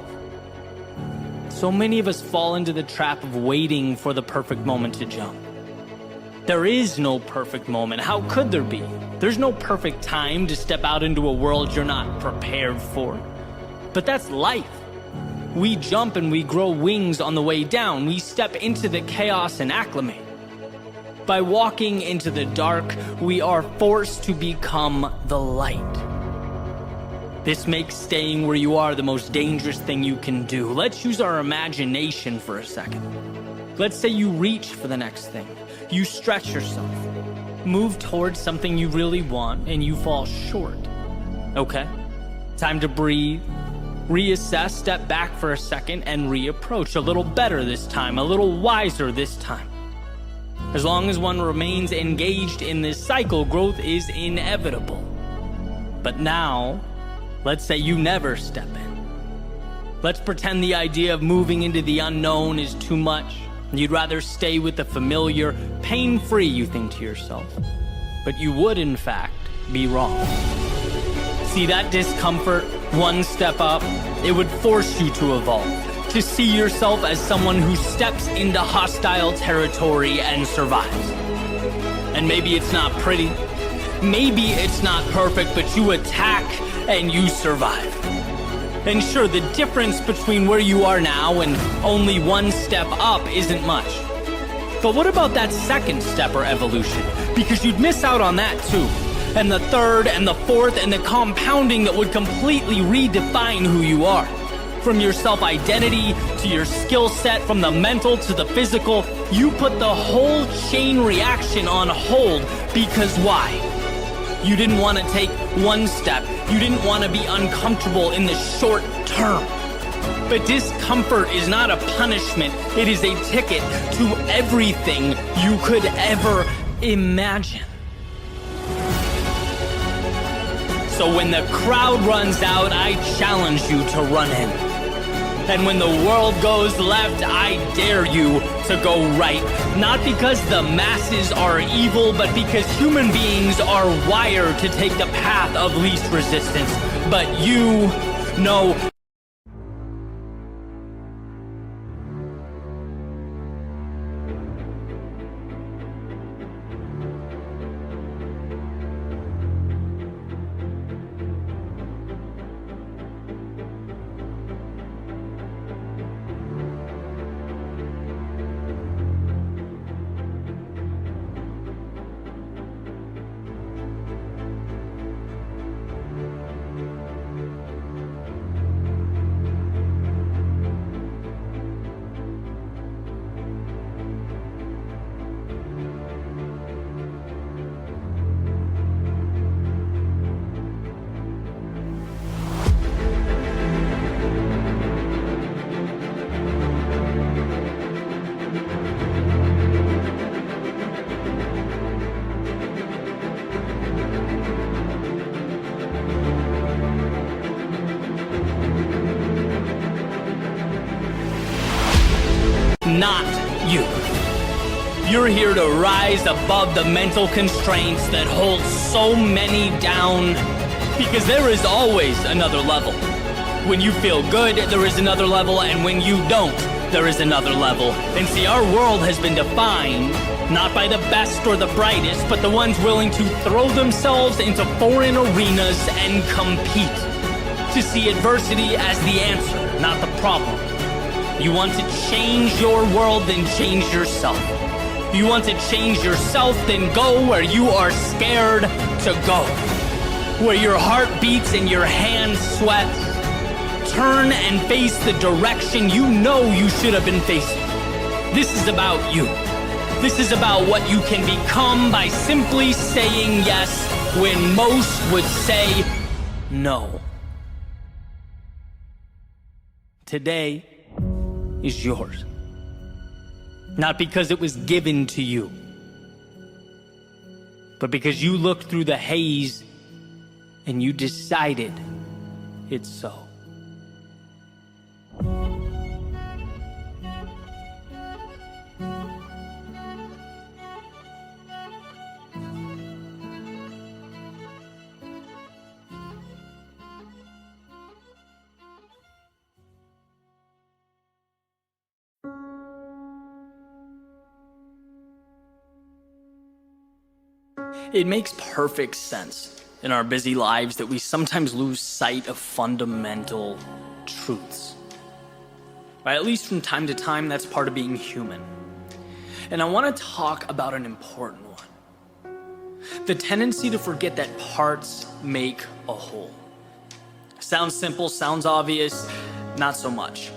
So many of us fall into the trap of waiting for the perfect moment to jump. There is no perfect moment. How could there be? There's no perfect time to step out into a world you're not prepared for. But that's life. We jump and we grow wings on the way down. We step into the chaos and acclimate. By walking into the dark, we are forced to become the light. This makes staying where you are the most dangerous thing you can do. Let's use our imagination for a second. Let's say you reach for the next thing. You stretch yourself, move towards something you really want, and you fall short. Okay? Time to breathe, reassess, step back for a second, and reapproach. A little better this time, a little wiser this time. As long as one remains engaged in this cycle, growth is inevitable. But now, let's say you never step in. Let's pretend the idea of moving into the unknown is too much. You'd rather stay with the familiar, pain-free, you think to yourself. But you would, in fact, be wrong. See that discomfort, one step up, it would force you to evolve. To see yourself as someone who steps into hostile territory and survives. And maybe it's not pretty, maybe it's not perfect, but you attack and you survive. And sure, the difference between where you are now and only one step up isn't much. But what about that second step or evolution? Because you'd miss out on that too. And the third and the fourth and the compounding that would completely redefine who you are. From your self-identity to your skill set, from the mental to the physical, you put the whole chain reaction on hold because why? You didn't want to take one step. You didn't want to be uncomfortable in the short term. But discomfort is not a punishment. It is a ticket to everything you could ever imagine. So when the crowd runs out, I challenge you to run in. And when the world goes left, I dare you to go right. Not because the masses are evil, but because human beings are wired to take the path of least resistance. But you know. Not you. You're here to rise above the mental constraints that hold so many down, because there is always another level. When you feel good, there is another level, and when you don't, there is another level. And see, our world has been defined not by the best or the brightest, but the ones willing to throw themselves into foreign arenas and compete. To see adversity as the answer, not the problem. You want to change your world, then change yourself. You want to change yourself, then go where you are scared to go. Where your heart beats and your hand sweats. turn and face the direction you know you should have been facing. This is about you. This is about what you can become by simply saying yes when most would say no. Today is yours. Not because it was given to you, but because you looked through the haze and you decided it's so. It makes perfect sense in our busy lives that we sometimes lose sight of fundamental truths. Right? At least from time to time, that's part of being human. And I want to talk about an important one. The tendency to forget that parts make a whole. Sounds simple, sounds obvious, not so much.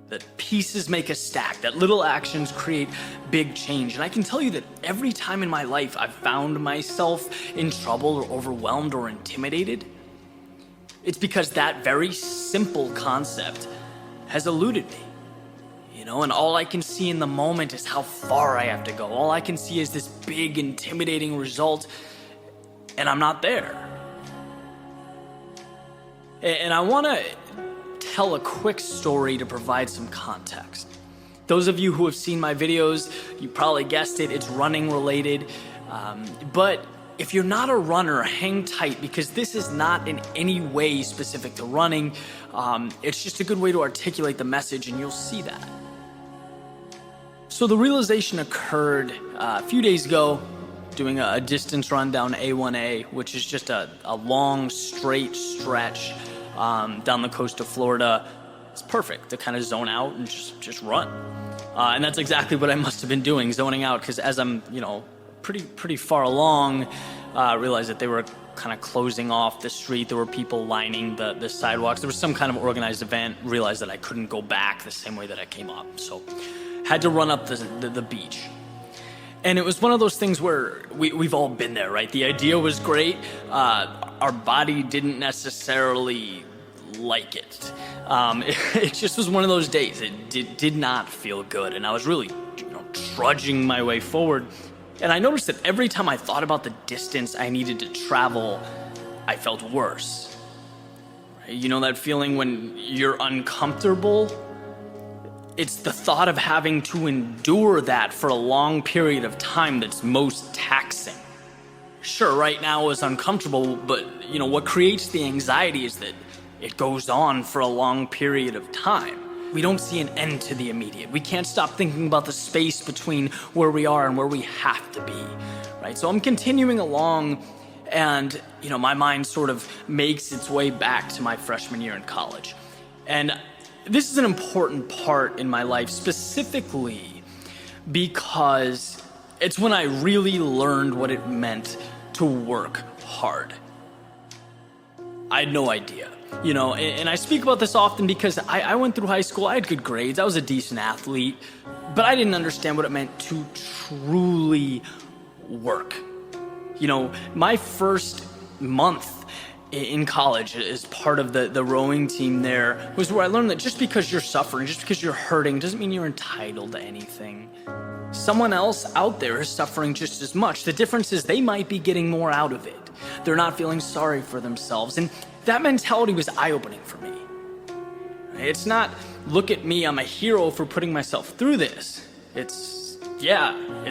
That pieces make a stack, that little actions create big change. And I can tell you that every time in my life I've found myself in trouble or overwhelmed or intimidated, it's because that very simple concept has eluded me. And all I can see in the moment is how far I have to go. All I can see is this big, intimidating result, and I'm not there. And I want to tell a quick story to provide some context. Those of you who have seen my videos, you probably guessed it, it's running related. But if you're not a runner, hang tight, because this is not in any way specific to running. It's just a good way to articulate the message, and you'll see that. So the realization occurred a few days ago, doing a distance run down A1A, which is just a long, straight stretch down the coast of Florida. It's perfect to kind of zone out and just run. And that's exactly what I must have been doing, zoning out, because as I'm, pretty far along, realized that they were kind of closing off the street. There were people lining the sidewalks. There was some kind of organized event. Realized that I couldn't go back the same way that I came up. So had to run up the beach. And it was one of those things where we've all been there, right? The idea was great. Our body didn't necessarily like it. It just was one of those days. It did not feel good. And I was really trudging my way forward. And I noticed that every time I thought about the distance I needed to travel, I felt worse. You know that feeling when you're uncomfortable? It's the thought of having to endure that for a long period of time that's most taxing. Sure, right now is uncomfortable, but what creates the anxiety is that it goes on for a long period of time. We don't see an end to the immediate. We can't stop thinking about the space between where we are and where we have to be, right? So I'm continuing along, and my mind sort of makes its way back to my freshman year in college. And this is an important part in my life, specifically because it's when I really learned what it meant to work hard. I had no idea, and I speak about this often because I went through high school, I had good grades, I was a decent athlete, but I didn't understand what it meant to truly work. My first month in college as part of the rowing team there was where I learned that just because you're suffering, just because you're hurting, doesn't mean you're entitled to anything. Someone else out there is suffering just as much. The difference is they might be getting more out of it. They're not feeling sorry for themselves. And that mentality was eye-opening for me. It's not, look at me, I'm a hero for putting myself through this. It's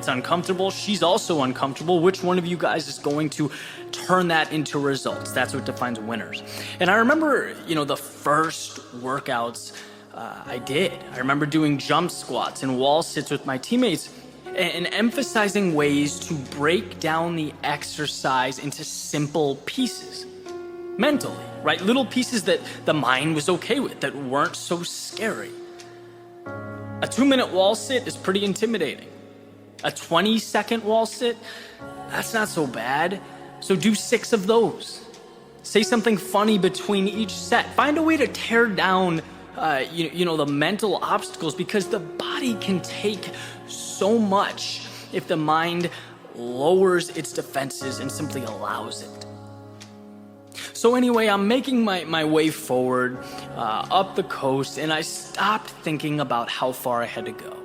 uncomfortable. She's also uncomfortable. Which one of you guys is going to turn that into results? That's what defines winners. And I remember, the first workouts I did. I remember doing jump squats and wall sits with my teammates and emphasizing ways to break down the exercise into simple pieces. Mentally, right? Little pieces that the mind was okay with, that weren't so scary. A 2-minute wall sit is pretty intimidating. A 20-second wall sit, that's not so bad. So do 6 of those. Say something funny between each set. Find a way to tear down the mental obstacles, because the body can take so much if the mind lowers its defenses and simply allows it. So anyway, I'm making my way forward up the coast, and I stopped thinking about how far I had to go.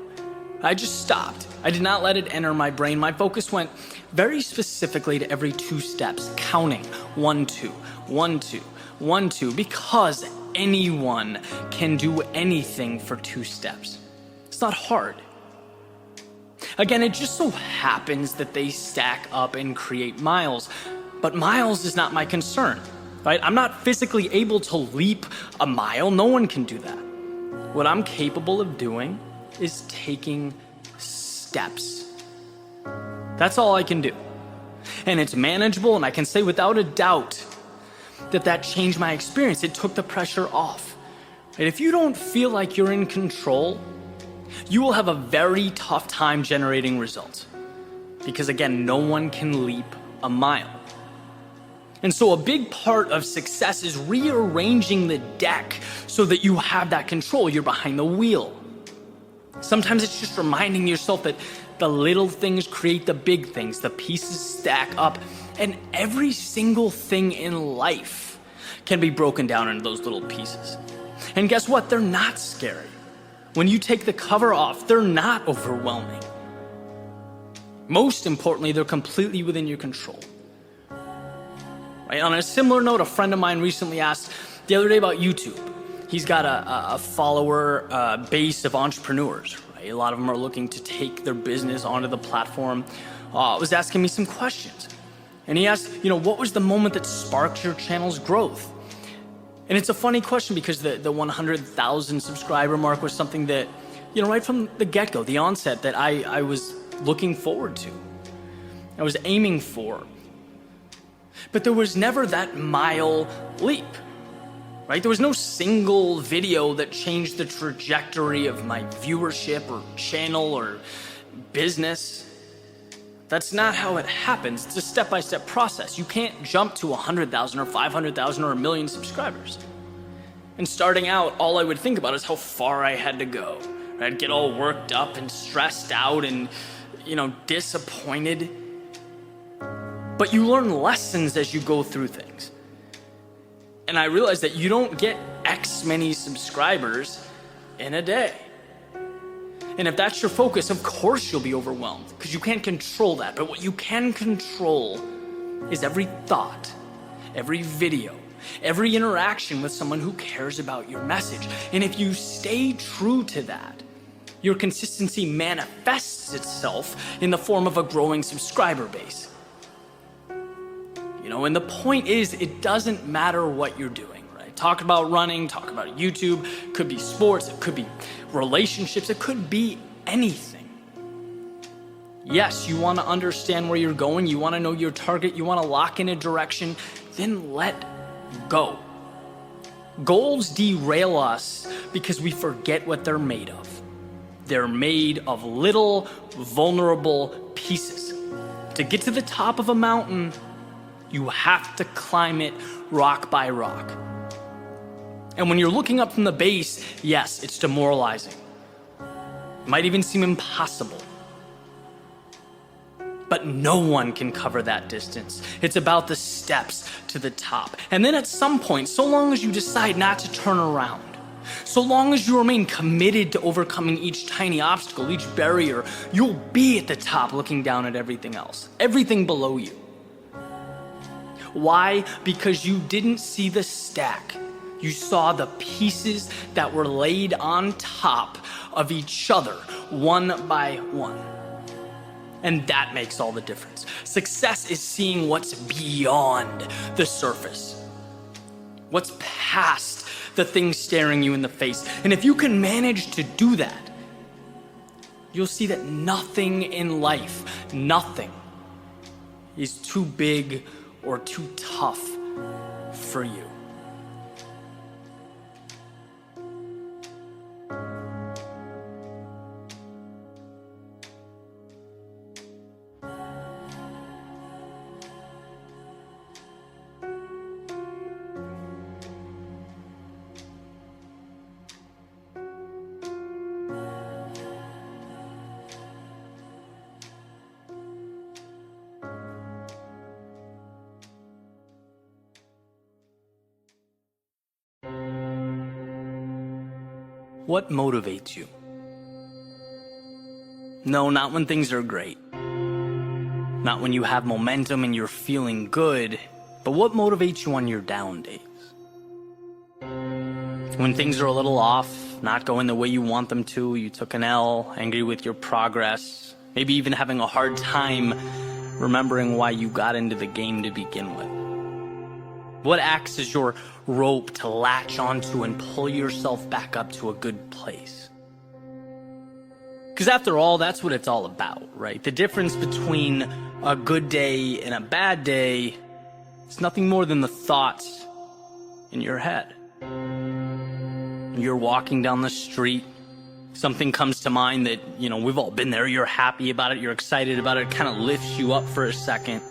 I just stopped. I did not let it enter my brain. My focus went very specifically to every 2 steps, counting 1, 2, 1, 2, 1, 2, because anyone can do anything for 2 steps. It's not hard. Again, it just so happens that they stack up and create miles, but miles is not my concern, right? I'm not physically able to leap a mile. No one can do that. What I'm capable of doing is taking steps. That's all I can do. And it's manageable, and I can say without a doubt that changed my experience. It took the pressure off. And if you don't feel like you're in control, you will have a very tough time generating results. Because again, no one can leap a mile. And so a big part of success is rearranging the deck so that you have that control. You're behind the wheel. Sometimes it's just reminding yourself that the little things create the big things. The pieces stack up, and every single thing in life can be broken down into those little pieces. And guess what? They're not scary. When you take the cover off, they're not overwhelming. Most importantly, they're completely within your control. Right? On a similar note, a friend of mine recently asked the other day about YouTube. He's got a follower base of entrepreneurs. Right? A lot of them are looking to take their business onto the platform. Was asking me some questions. And he asked, what was the moment that sparked your channel's growth? And it's a funny question, because the 100,000 subscriber mark was something that, right from the get-go, the onset, that I was looking forward to. I was aiming for. But there was never that mile leap, right? There was no single video that changed the trajectory of my viewership or channel or business. That's not how it happens. It's a step-by-step process. You can't jump to 100,000 or 500,000 or 1 million subscribers. And starting out, all I would think about is how far I had to go. I'd get all worked up and stressed out and, disappointed. But you learn lessons as you go through things. And I realized that you don't get X many subscribers in a day. And if that's your focus, of course you'll be overwhelmed, because you can't control that. But what you can control is every thought, every video, every interaction with someone who cares about your message. And if you stay true to that, your consistency manifests itself in the form of a growing subscriber base. And the point is, it doesn't matter what you're doing, right? Talk about running, talk about YouTube, it could be sports, it could be relationships, it could be anything. Yes, you want to understand where you're going, you want to know your target, you want to lock in a direction, then let go. Goals derail us because we forget what they're made of. They're made of little, vulnerable pieces. To get to the top of a mountain, you have to climb it rock by rock. And when you're looking up from the base, yes, it's demoralizing. It might even seem impossible. But no one can cover that distance. It's about the steps to the top. And then at some point, so long as you decide not to turn around, so long as you remain committed to overcoming each tiny obstacle, each barrier, you'll be at the top looking down at everything else, everything below you. Why? Because you didn't see the stack. You saw the pieces that were laid on top of each other, one by one. And that makes all the difference. Success is seeing what's beyond the surface, what's past the thing staring you in the face. And if you can manage to do that, you'll see that nothing in life, nothing is too big or too tough for you. What motivates you? No, not when things are great. Not when you have momentum and you're feeling good, but what motivates you on your down days? When things are a little off, not going the way you want them to, you took an L, angry with your progress, maybe even having a hard time remembering why you got into the game to begin with. What acts as your rope to latch onto and pull yourself back up to a good place? Because after all, that's what it's all about, right? The difference between a good day and a bad day is nothing more than the thoughts in your head. You're walking down the street, something comes to mind that, we've all been there. You're happy about it. You're excited about it. It kind of lifts you up for a second.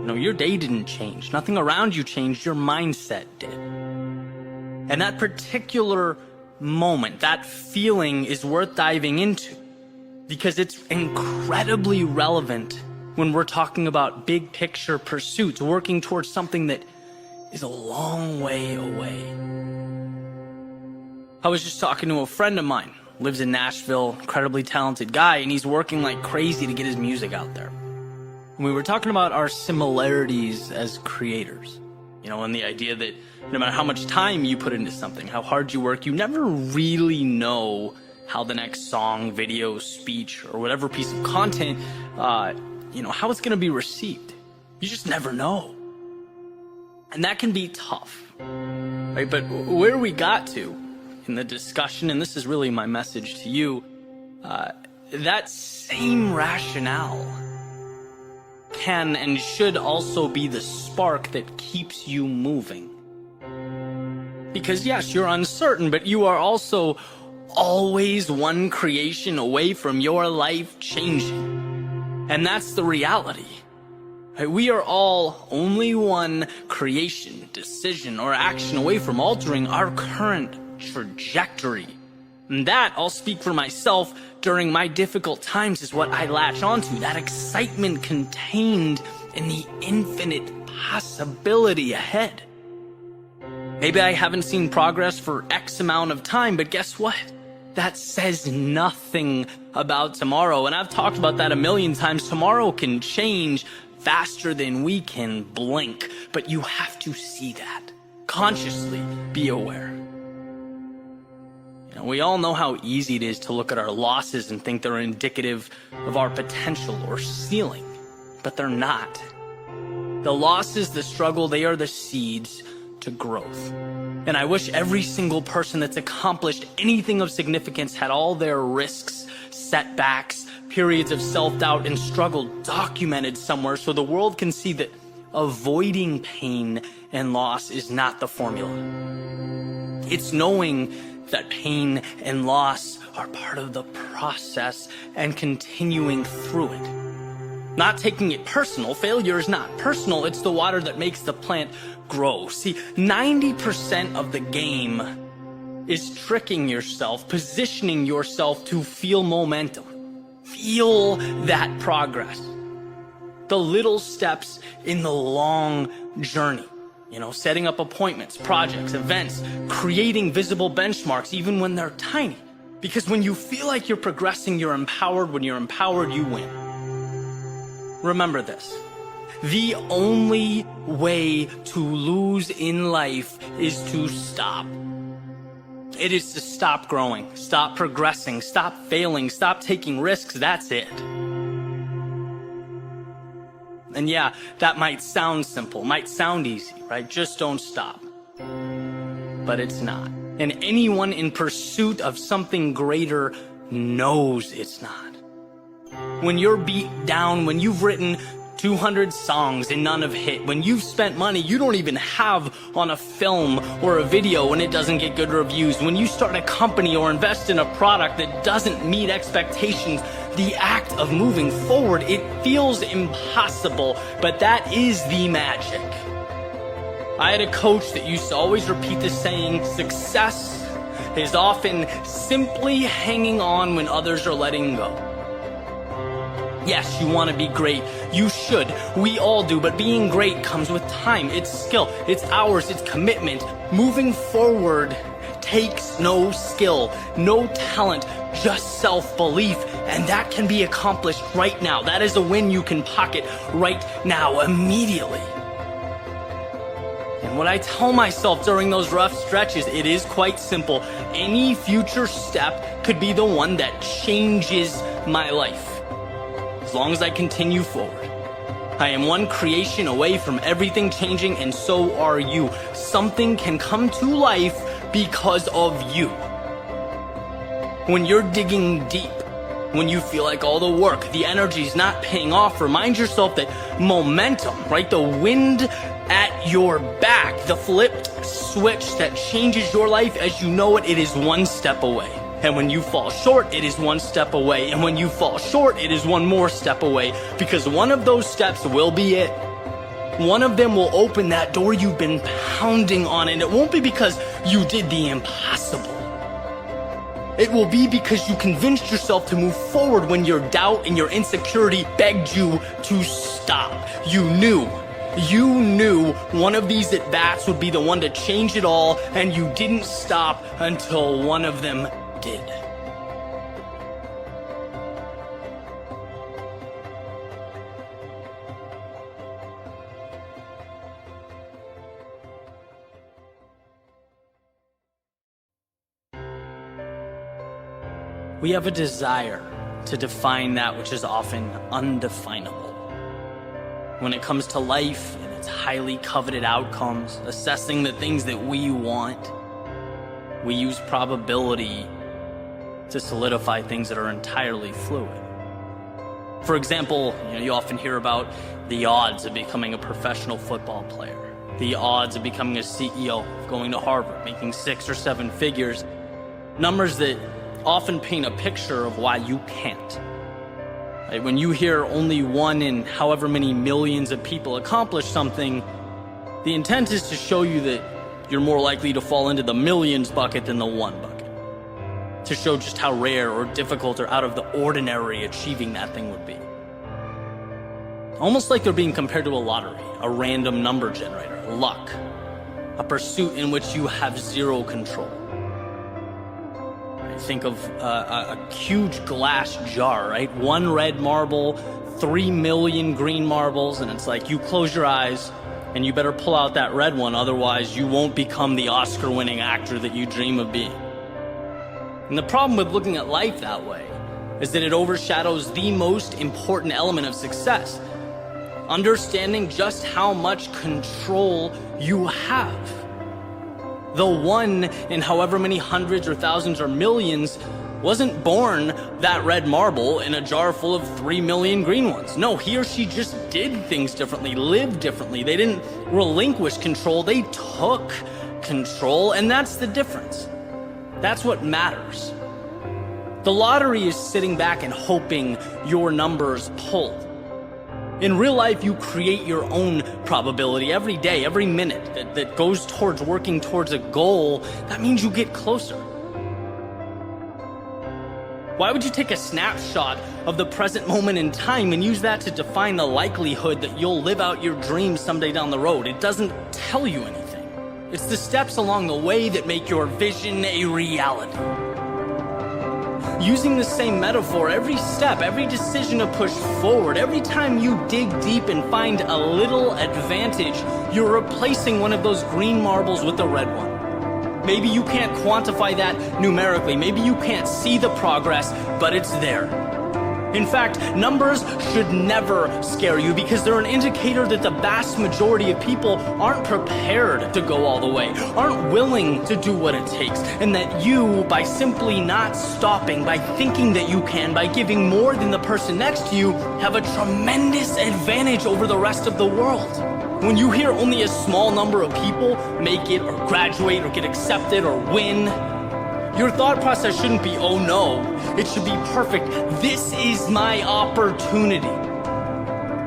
Your day didn't change. Nothing around you changed. Your mindset did. And that particular moment, that feeling is worth diving into because it's incredibly relevant when we're talking about big picture pursuits, working towards something that is a long way away. I was just talking to a friend of mine, lives in Nashville, incredibly talented guy, and he's working like crazy to get his music out there. And we were talking about our similarities as creators, and the idea that no matter how much time you put into something, how hard you work, you never really know how the next song, video, speech, or whatever piece of content, how it's going to be received. You just never know. And that can be tough, right? But where we got to in the discussion, and this is really my message to you, that same rationale can and should also be the spark that keeps you moving. Because yes, you're uncertain, but you are also always one creation away from your life changing. And that's the reality. We are all only one creation, decision, or action away from altering our current trajectory. And that, I'll speak for myself, during my difficult times is what I latch onto, that excitement contained in the infinite possibility ahead. Maybe I haven't seen progress for X amount of time, but guess what? That says nothing about tomorrow. And I've talked about that a million times. Tomorrow can change faster than we can blink, but you have to see that. Consciously be aware. We all know how easy it is to look at our losses and think they're indicative of our potential or ceiling, but they're not. The losses, the struggle, they are the seeds to growth. And I wish every single person that's accomplished anything of significance had all their risks, setbacks, periods of self-doubt and struggle documented somewhere so the world can see that avoiding pain and loss is not the formula. It's knowing that pain and loss are part of the process and continuing through it. Not taking it personal. Failure is not personal. It's the water that makes the plant grow. See, 90% of the game is tricking yourself, positioning yourself to feel momentum. Feel that progress. The little steps in the long journey. Setting up appointments, projects, events, creating visible benchmarks, even when they're tiny. Because when you feel like you're progressing, you're empowered. When you're empowered, you win. Remember this. The only way to lose in life is to stop. It is to stop growing, stop progressing, stop failing, stop taking risks. That's it. And yeah, that might sound simple, might sound easy, right? Just don't stop. But it's not. And anyone in pursuit of something greater knows it's not. When you're beat down, when you've written 200 songs and none have hit, when you've spent money you don't even have on a film or a video and it doesn't get good reviews, when you start a company or invest in a product that doesn't meet expectations, the act of moving forward, it feels impossible, but that is the magic. I had a coach that used to always repeat the saying, success is often simply hanging on when others are letting go. Yes, you want to be great. You should. We all do. But being great comes with time. It's skill. It's hours. It's commitment. Moving forward takes no skill, no talent, just self-belief, and that can be accomplished right now. That is a win you can pocket right now, immediately. And what I tell myself during those rough stretches, it is quite simple. Any future step could be the one that changes my life, as long as I continue forward. I am one creation away from everything changing, and so are you. Something can come to life because of you. When you're digging deep, when you feel like all the work, the energy's not paying off, remind yourself that momentum, right? The wind at your back, the flipped switch that changes your life as you know it, it is one step away. And when you fall short, it is one step away. And when you fall short, it is one more step away. Because one of those steps will be it. One of them will open that door you've been pounding on. And it won't be because you did the impossible. It will be because you convinced yourself to move forward when your doubt and your insecurity begged you to stop. You knew one of these at-bats would be the one to change it all, and you didn't stop until one of them did. We have a desire to define that which is often undefinable. When it comes to life and its highly coveted outcomes, assessing the things that we want, we use probability to solidify things that are entirely fluid. For example, you often hear about the odds of becoming a professional football player, the odds of becoming a CEO, going to Harvard, making 6 or 7 figures, numbers that often paint a picture of why you can't. Right? When you hear only one in however many millions of people accomplish something, the intent is to show you that you're more likely to fall into the millions bucket than the one bucket. To show just how rare or difficult or out of the ordinary achieving that thing would be. Almost like they're being compared to a lottery, a random number generator, luck, a pursuit in which you have zero control. Think of a huge glass jar, right? 1 red marble, 3 million green marbles, and it's like you close your eyes and you better pull out that red one, otherwise you won't become the Oscar-winning actor that you dream of being. And the problem with looking at life that way is that it overshadows the most important element of success, understanding just how much control you have. The one in however many hundreds or thousands or millions wasn't born that red marble in a jar full of 3 million green ones. No, he or she just did things differently, lived differently. They didn't relinquish control, they took control, and that's the difference. That's what matters. The lottery is sitting back and hoping your numbers pull. In real life, you create your own probability every day, every minute that goes towards working towards a goal. That means you get closer. Why would you take a snapshot of the present moment in time and use that to define the likelihood that you'll live out your dreams someday down the road? It doesn't tell you anything. It's the steps along the way that make your vision a reality. Using the same metaphor, every step, every decision to push forward, every time you dig deep and find a little advantage, you're replacing one of those green marbles with a red one. Maybe you can't quantify that numerically, maybe you can't see the progress, but it's there. In fact, numbers should never scare you because they're an indicator that the vast majority of people aren't prepared to go all the way, aren't willing to do what it takes, and that you, by simply not stopping, by thinking that you can, by giving more than the person next to you, have a tremendous advantage over the rest of the world. When you hear only a small number of people make it or graduate or get accepted or win, your thought process shouldn't be, oh no, it should be perfect. This is my opportunity.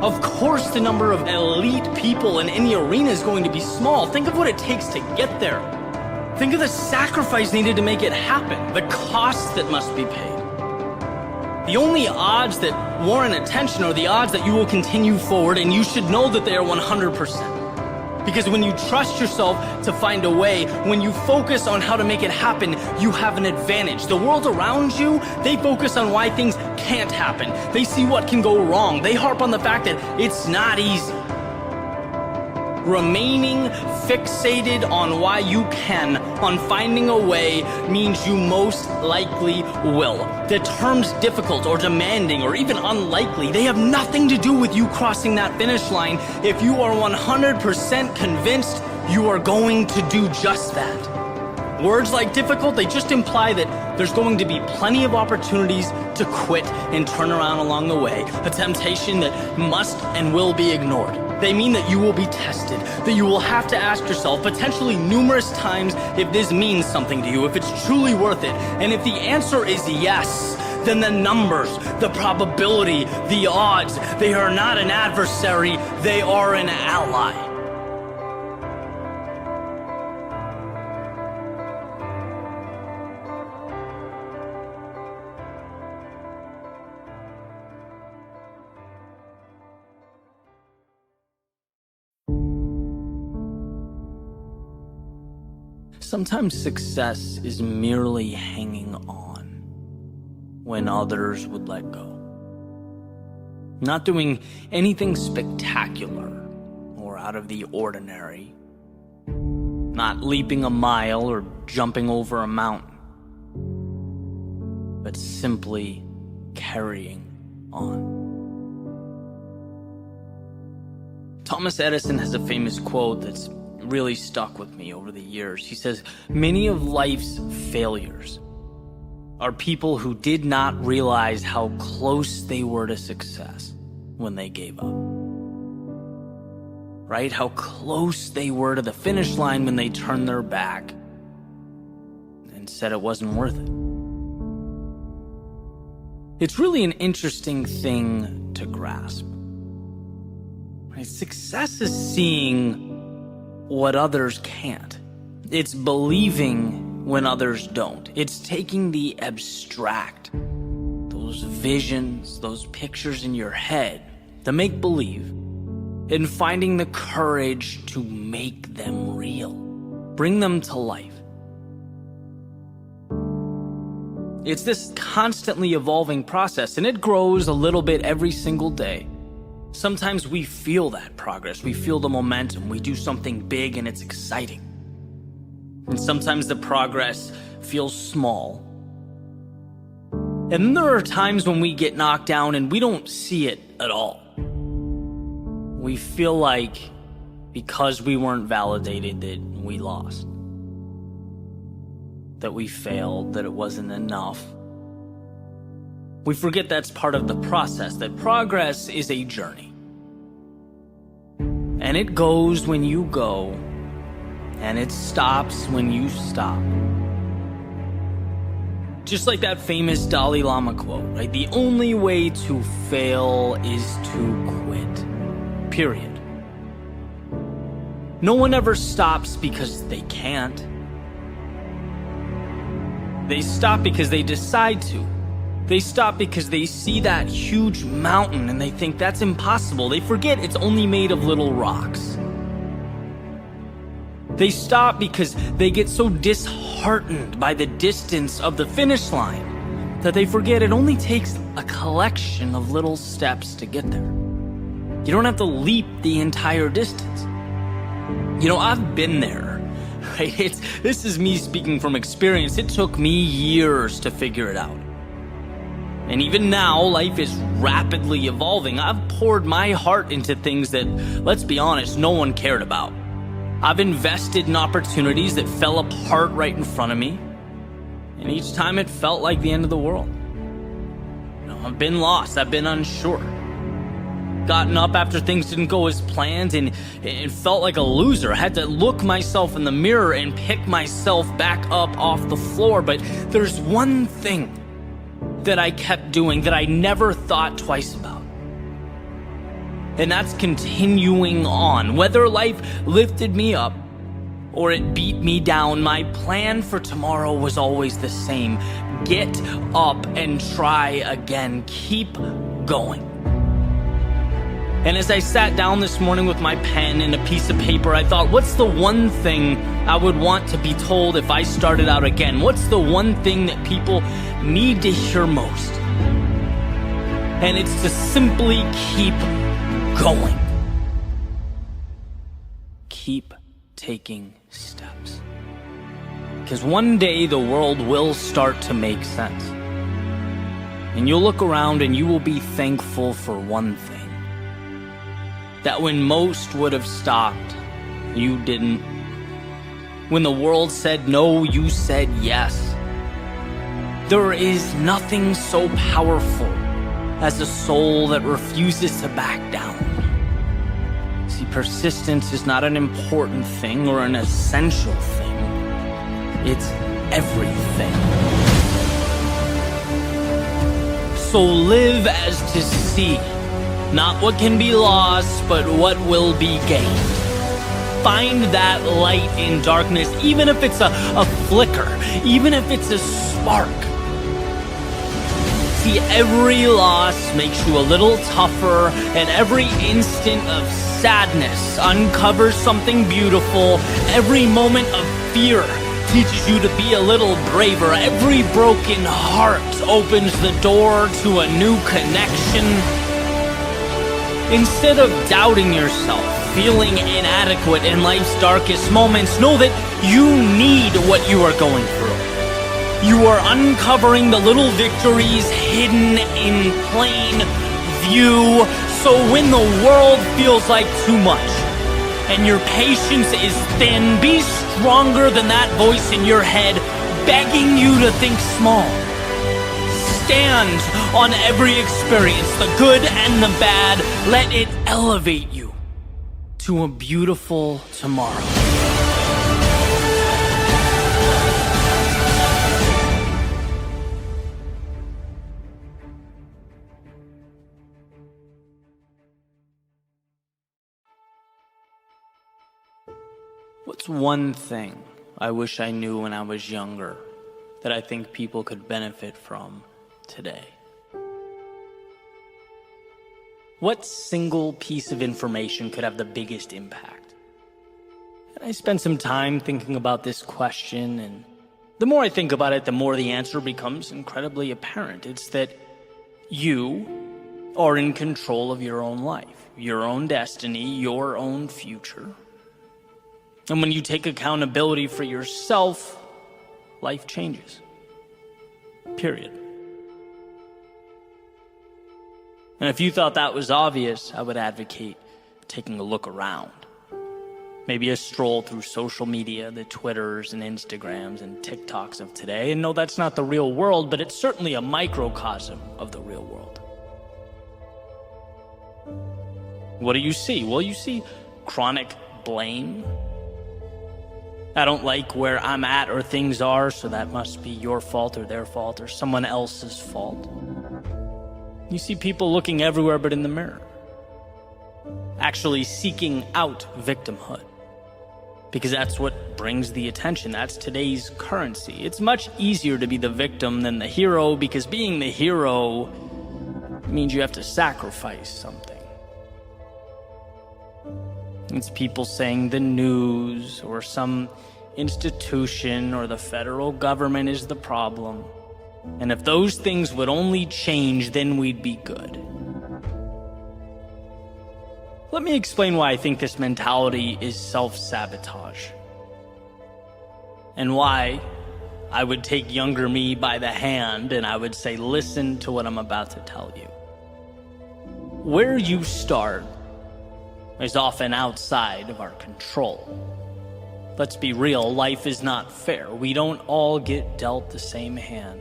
Of course, the number of elite people in any arena is going to be small. Think of what it takes to get there. Think of the sacrifice needed to make it happen, the cost that must be paid. The only odds that warrant attention are the odds that you will continue forward, and you should know that they are 100%. Because when you trust yourself to find a way, when you focus on how to make it happen, you have an advantage. The world around you, they focus on why things can't happen. They see what can go wrong. They harp on the fact that it's not easy. Remaining fixated on why you can, on finding a way, means you most likely will. The terms difficult or demanding or even unlikely, they have nothing to do with you crossing that finish line if you are 100% convinced you are going to do just that. Words like difficult, they just imply that there's going to be plenty of opportunities to quit and turn around along the way, a temptation that must and will be ignored. They mean that you will be tested, that you will have to ask yourself potentially numerous times if this means something to you, if it's truly worth it. And if the answer is yes, then the numbers, the probability, the odds, they are not an adversary, they are an ally. Sometimes success is merely hanging on when others would let go. Not doing anything spectacular or out of the ordinary. Not leaping a mile or jumping over a mountain. But simply carrying on. Thomas Edison has a famous quote that's really stuck with me over the years. He says, "Many of life's failures are people who did not realize how close they were to success when they gave up." Right? How close they were to the finish line when they turned their back and said it wasn't worth it. It's really an interesting thing to grasp. Right? Success is seeing what others can't. It's believing when others don't. It's taking the abstract, those visions, those pictures in your head, the make-believe, and finding the courage to make them real, bring them to life. It's this constantly evolving process, and it grows a little bit every single day. Sometimes we feel that progress, we feel the momentum, we do something big and it's exciting. And sometimes the progress feels small. And then there are times when we get knocked down and we don't see it at all. We feel like because we weren't validated that we lost, that we failed, that it wasn't enough. We forget that's part of the process, that progress is a journey. And it goes when you go, and it stops when you stop. Just like that famous Dalai Lama quote, right? The only way to fail is to quit. Period. No one ever stops because they can't. They stop because they decide to. They stop because they see that huge mountain and they think that's impossible. They forget it's only made of little rocks. They stop because they get so disheartened by the distance of the finish line that they forget it only takes a collection of little steps to get there. You don't have to leap the entire distance. You know, I've been there, right? This is me speaking from experience. It took me years to figure it out. And even now, life is rapidly evolving. I've poured my heart into things that, let's be honest, no one cared about. I've invested in opportunities that fell apart right in front of me. And each time it felt like the end of the world. You know, I've been lost. I've been unsure. Gotten up after things didn't go as planned, and it felt like a loser. I had to look myself in the mirror and pick myself back up off the floor. But there's one thing that I kept doing that I never thought twice about. And that's continuing on. Whether life lifted me up or it beat me down, my plan for tomorrow was always the same. Get up and try again. Keep going. And as I sat down this morning with my pen and a piece of paper, I thought, what's the one thing I would want to be told if I started out again? What's the one thing that people need to hear most? And it's to simply keep going. Keep taking steps. Because one day the world will start to make sense. And you'll look around and you will be thankful for one thing. That when most would have stopped, you didn't. When the world said no, you said yes. There is nothing so powerful as a soul that refuses to back down. See, persistence is not an important thing or an essential thing. It's everything. So live as to see. Not what can be lost, but what will be gained. Find that light in darkness, even if it's a flicker, even if it's a spark. See, every loss makes you a little tougher, and every instant of sadness uncovers something beautiful. Every moment of fear teaches you to be a little braver. Every broken heart opens the door to a new connection. Instead of doubting yourself, feeling inadequate in life's darkest moments, know that you need what you are going through. You are uncovering the little victories hidden in plain view. So when the world feels like too much and your patience is thin, be stronger than that voice in your head begging you to think small. Stand on every experience, the good and the bad. Let it elevate you to a beautiful tomorrow. What's one thing I wish I knew when I was younger that I think people could benefit from today? What single piece of information could have the biggest impact? And I spent some time thinking about this question, and the more I think about it, the more the answer becomes incredibly apparent. It's that you are in control of your own life, your own destiny, your own future. And when you take accountability for yourself, life changes. Period. And if you thought that was obvious, I would advocate taking a look around. Maybe a stroll through social media, the Twitters and Instagrams and TikToks of today. And no, that's not the real world, but it's certainly a microcosm of the real world. What do you see? Well, you see chronic blame. I don't like where I'm at or things are, so that must be your fault or their fault or someone else's fault. You see people looking everywhere but in the mirror, actually seeking out victimhood, because that's what brings the attention. That's today's currency. It's much easier to be the victim than the hero, because being the hero means you have to sacrifice something. It's people saying the news or some institution or the federal government is the problem. And if those things would only change, then we'd be good. Let me explain why I think this mentality is self-sabotage. And why I would take younger me by the hand and I would say, listen to what I'm about to tell you. Where you start is often outside of our control. Let's be real, life is not fair. We don't all get dealt the same hand.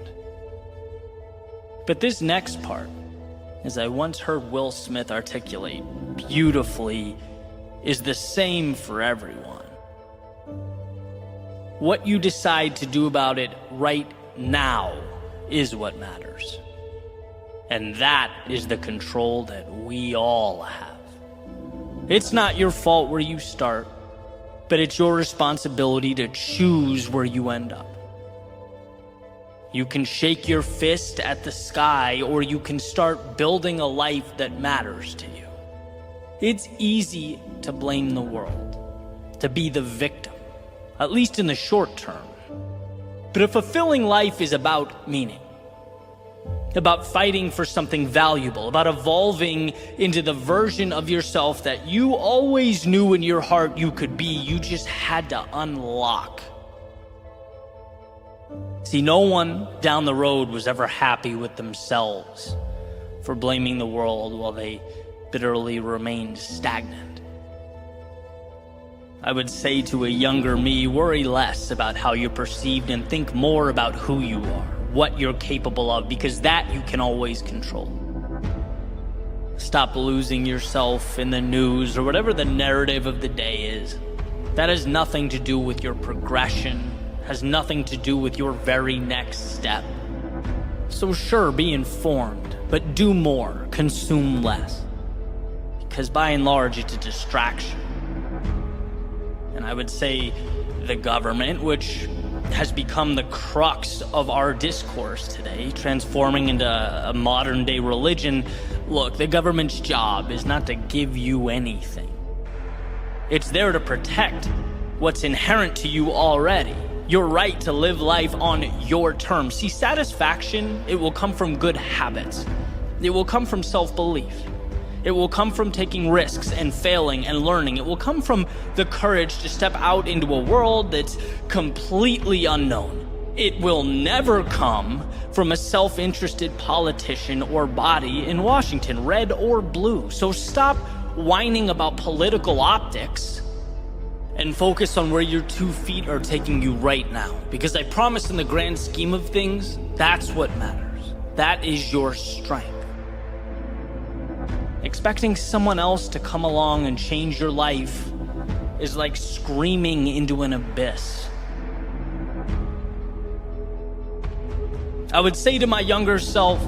But this next part, as I once heard Will Smith articulate beautifully, is the same for everyone. What you decide to do about it right now is what matters. And that is the control that we all have. It's not your fault where you start, but it's your responsibility to choose where you end up. You can shake your fist at the sky, or you can start building a life that matters to you. It's easy to blame the world, to be the victim, at least in the short term. But a fulfilling life is about meaning, about fighting for something valuable, about evolving into the version of yourself that you always knew in your heart you could be. You just had to unlock. See, no one down the road was ever happy with themselves for blaming the world while they bitterly remained stagnant. I would say to a younger me, worry less about how you're perceived and think more about who you are, what you're capable of, because that you can always control. Stop losing yourself in the news or whatever the narrative of the day is. That has nothing to do with your progression, has nothing to do with your very next step. So sure, be informed, but do more, consume less. Because by and large, it's a distraction. And I would say the government, which has become the crux of our discourse today, transforming into a modern-day religion. Look, the government's job is not to give you anything. It's there to protect what's inherent to you already. Your right to live life on your terms. See, satisfaction, it will come from good habits. It will come from self-belief. It will come from taking risks and failing and learning. It will come from the courage to step out into a world that's completely unknown. It will never come from a self-interested politician or body in Washington, red or blue. So stop whining about political optics and focus on where your 2 feet are taking you right now. Because I promise, in the grand scheme of things, that's what matters. That is your strength. Expecting someone else to come along and change your life is like screaming into an abyss. I would say to my younger self,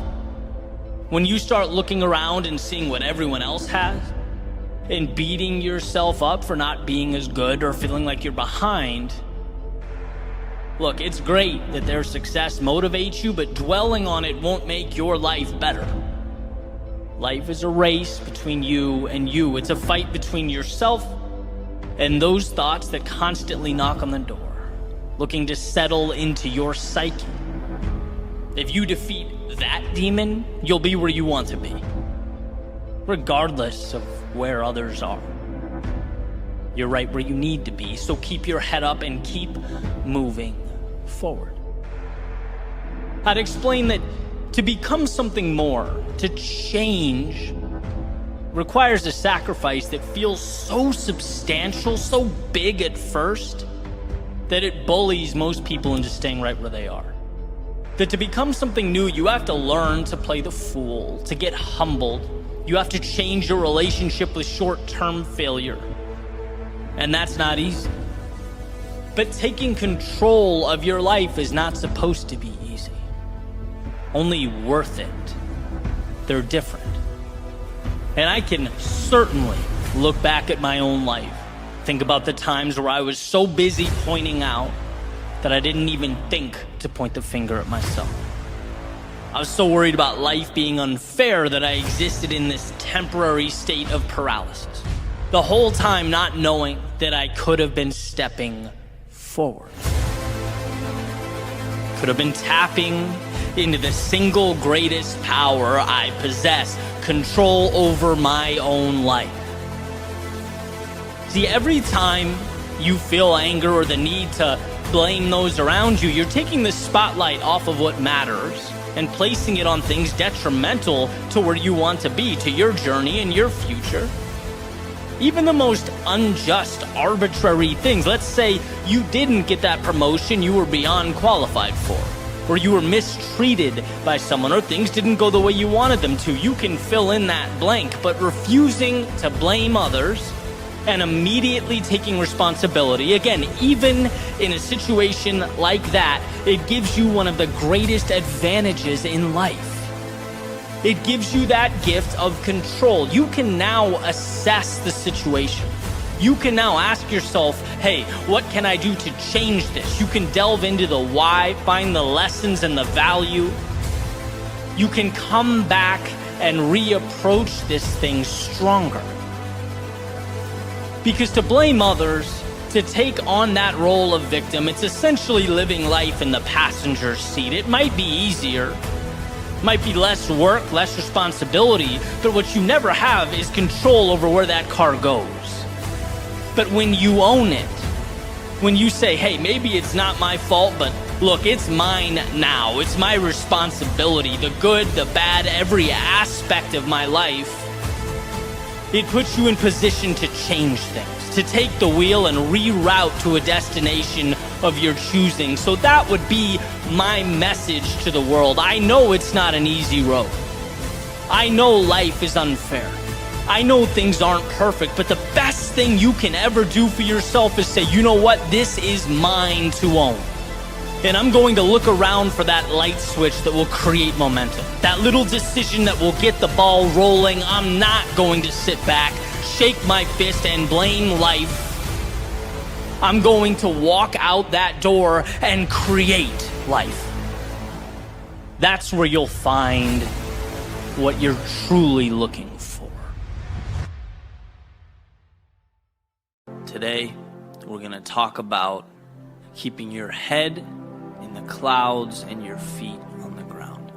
when you start looking around and seeing what everyone else has, and beating yourself up for not being as good or feeling like you're behind, look, it's great that their success motivates you, but dwelling on it won't make your life better. Life is a race between you and you. It's a fight between yourself and those thoughts that constantly knock on the door, looking to settle into your psyche. If you defeat that demon, you'll be where you want to be, regardless of where others are. You're right where you need to be, so keep your head up and keep moving forward. I'd explain that to become something more, to change, requires a sacrifice that feels so substantial, so big at first, that it bullies most people into staying right where they are. That to become something new, you have to learn to play the fool, to get humbled. You have to change your relationship with short-term failure. And that's not easy. But taking control of your life is not supposed to be easy. Only worth it. They're different. And I can certainly look back at my own life, think about the times where I was so busy pointing out that I didn't even think to point the finger at myself. I was so worried about life being unfair that I existed in this temporary state of paralysis, the whole time not knowing that I could have been stepping forward. Could have been tapping into the single greatest power I possess, control over my own life. See, every time you feel anger or the need to blame those around you, you're taking the spotlight off of what matters and placing it on things detrimental to where you want to be, to your journey and your future. Even the most unjust, arbitrary things. Let's say you didn't get that promotion you were beyond qualified for, or you were mistreated by someone, or things didn't go the way you wanted them to. You can fill in that blank, but refusing to blame others and immediately taking responsibility, again, even in a situation like that, it gives you one of the greatest advantages in life. It gives you that gift of control. You can now assess the situation. You can now ask yourself, hey, what can I do to change this? You can delve into the why, find the lessons and the value. You can come back and reapproach this thing stronger. Because to blame others, to take on that role of victim, it's essentially living life in the passenger seat. It might be easier, might be less work, less responsibility, but what you never have is control over where that car goes. But when you own it, when you say, hey, maybe it's not my fault, but look, it's mine now. It's my responsibility, the good, the bad, every aspect of my life. It puts you in position to change things, to take the wheel and reroute to a destination of your choosing. So that would be my message to the world. I know it's not an easy road. I know life is unfair. I know things aren't perfect, but the best thing you can ever do for yourself is say, you know what? This is mine to own. And I'm going to look around for that light switch that will create momentum. That little decision that will get the ball rolling. I'm not going to sit back, shake my fist, and blame life. I'm going to walk out that door and create life. That's where you'll find what you're truly looking for. Today, we're going to talk about keeping your head in the clouds and your feet on the ground.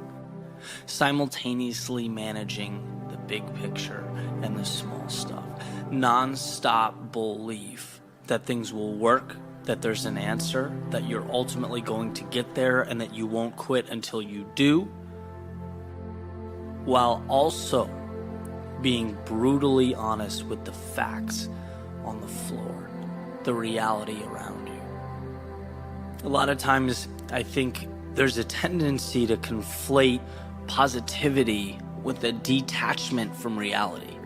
Simultaneously managing the big picture and the small stuff. Non-stop belief that things will work, that there's an answer, that you're ultimately going to get there, and that you won't quit until you do, while also being brutally honest with the facts on the floor, the reality around you. A lot of times, I think there's a tendency to conflate positivity with a detachment from reality.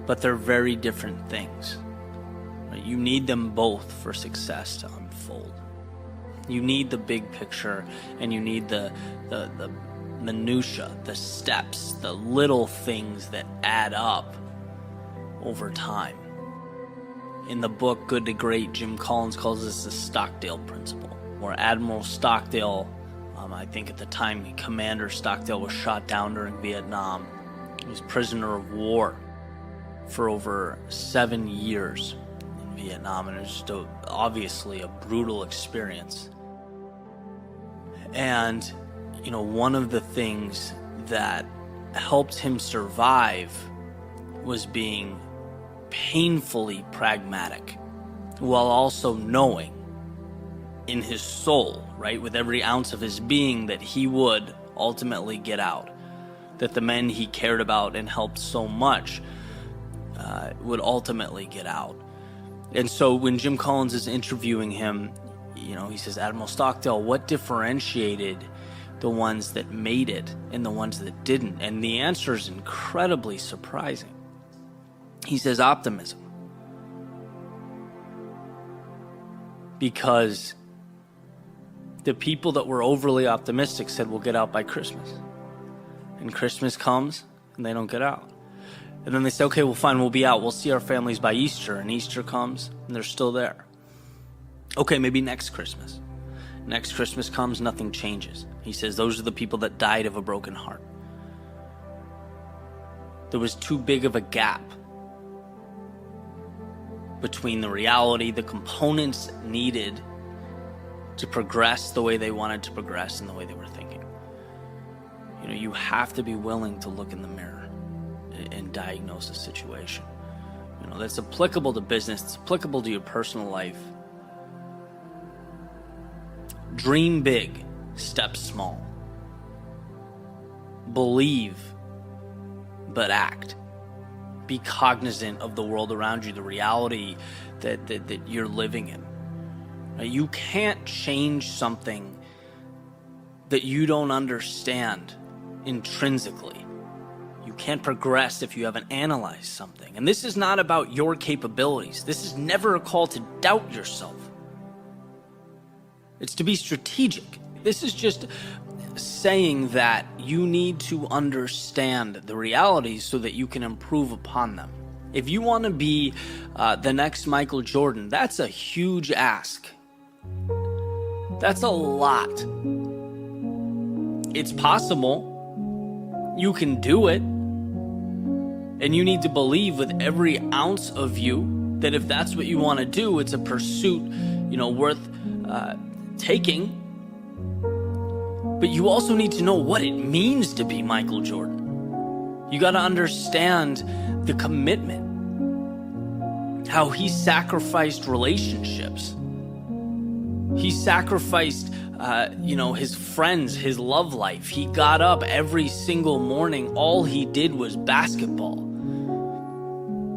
But they're very different things. You need them both for success to unfold. You need the big picture, and you need the minutia, the steps, the little things that add up over time. In the book Good to Great, Jim Collins calls this the Stockdale Principle, where Admiral Stockdale, I think at the time Commander Stockdale was shot down during Vietnam. He was prisoner of war for over 7 years in Vietnam, and it was just obviously a brutal experience. And, one of the things that helped him survive was being painfully pragmatic, while also knowing in his soul, right, with every ounce of his being, that he would ultimately get out, that the men he cared about and helped so much would ultimately get out. And so when Jim Collins is interviewing him, he says, Admiral Stockdale, what differentiated the ones that made it and the ones that didn't? And the answer is incredibly surprising. He says optimism. Because the people that were overly optimistic said we'll get out by Christmas. And Christmas comes and they don't get out. And then they say, okay, well fine, we'll be out. We'll see our families by Easter. And Easter comes and they're still there. Okay, maybe next Christmas. Next Christmas comes, nothing changes. He says those are the people that died of a broken heart. There was too big of a gap between the reality, the components needed to progress the way they wanted to progress and the way they were thinking. You have to be willing to look in the mirror and diagnose a situation. That's applicable to business, it's applicable to your personal life. Dream big, step small. Believe, but act. Be cognizant of the world around you, the reality that you're living in. You can't change something that you don't understand intrinsically. You can't progress if you haven't analyzed something. And this is not about your capabilities. This is never a call to doubt yourself. It's to be strategic. This is just saying that you need to understand the realities so that you can improve upon them. If you want to be the next Michael Jordan, that's a huge ask. That's a lot. It's possible. You can do it. And you need to believe with every ounce of you that if that's what you want to do, it's a pursuit, worth taking. But you also need to know what it means to be Michael Jordan. You got to understand the commitment, how he sacrificed relationships. He sacrificed, his friends, his love life. He got up every single morning. All he did was basketball.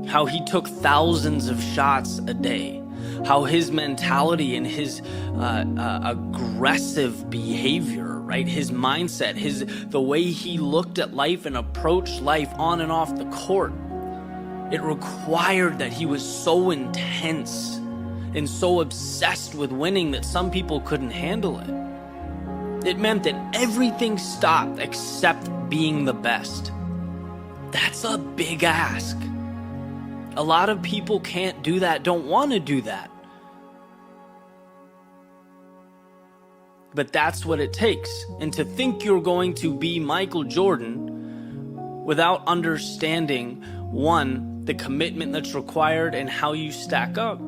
How he took thousands of shots a day. How his mentality and his aggressive behavior, right? His mindset, the way he looked at life and approached life on and off the court. It required that he was so intense and so obsessed with winning that some people couldn't handle it. It meant that everything stopped except being the best. That's a big ask. A lot of people can't do that, don't want to do that. But that's what it takes. And to think you're going to be Michael Jordan without understanding, one, the commitment that's required and how you stack up,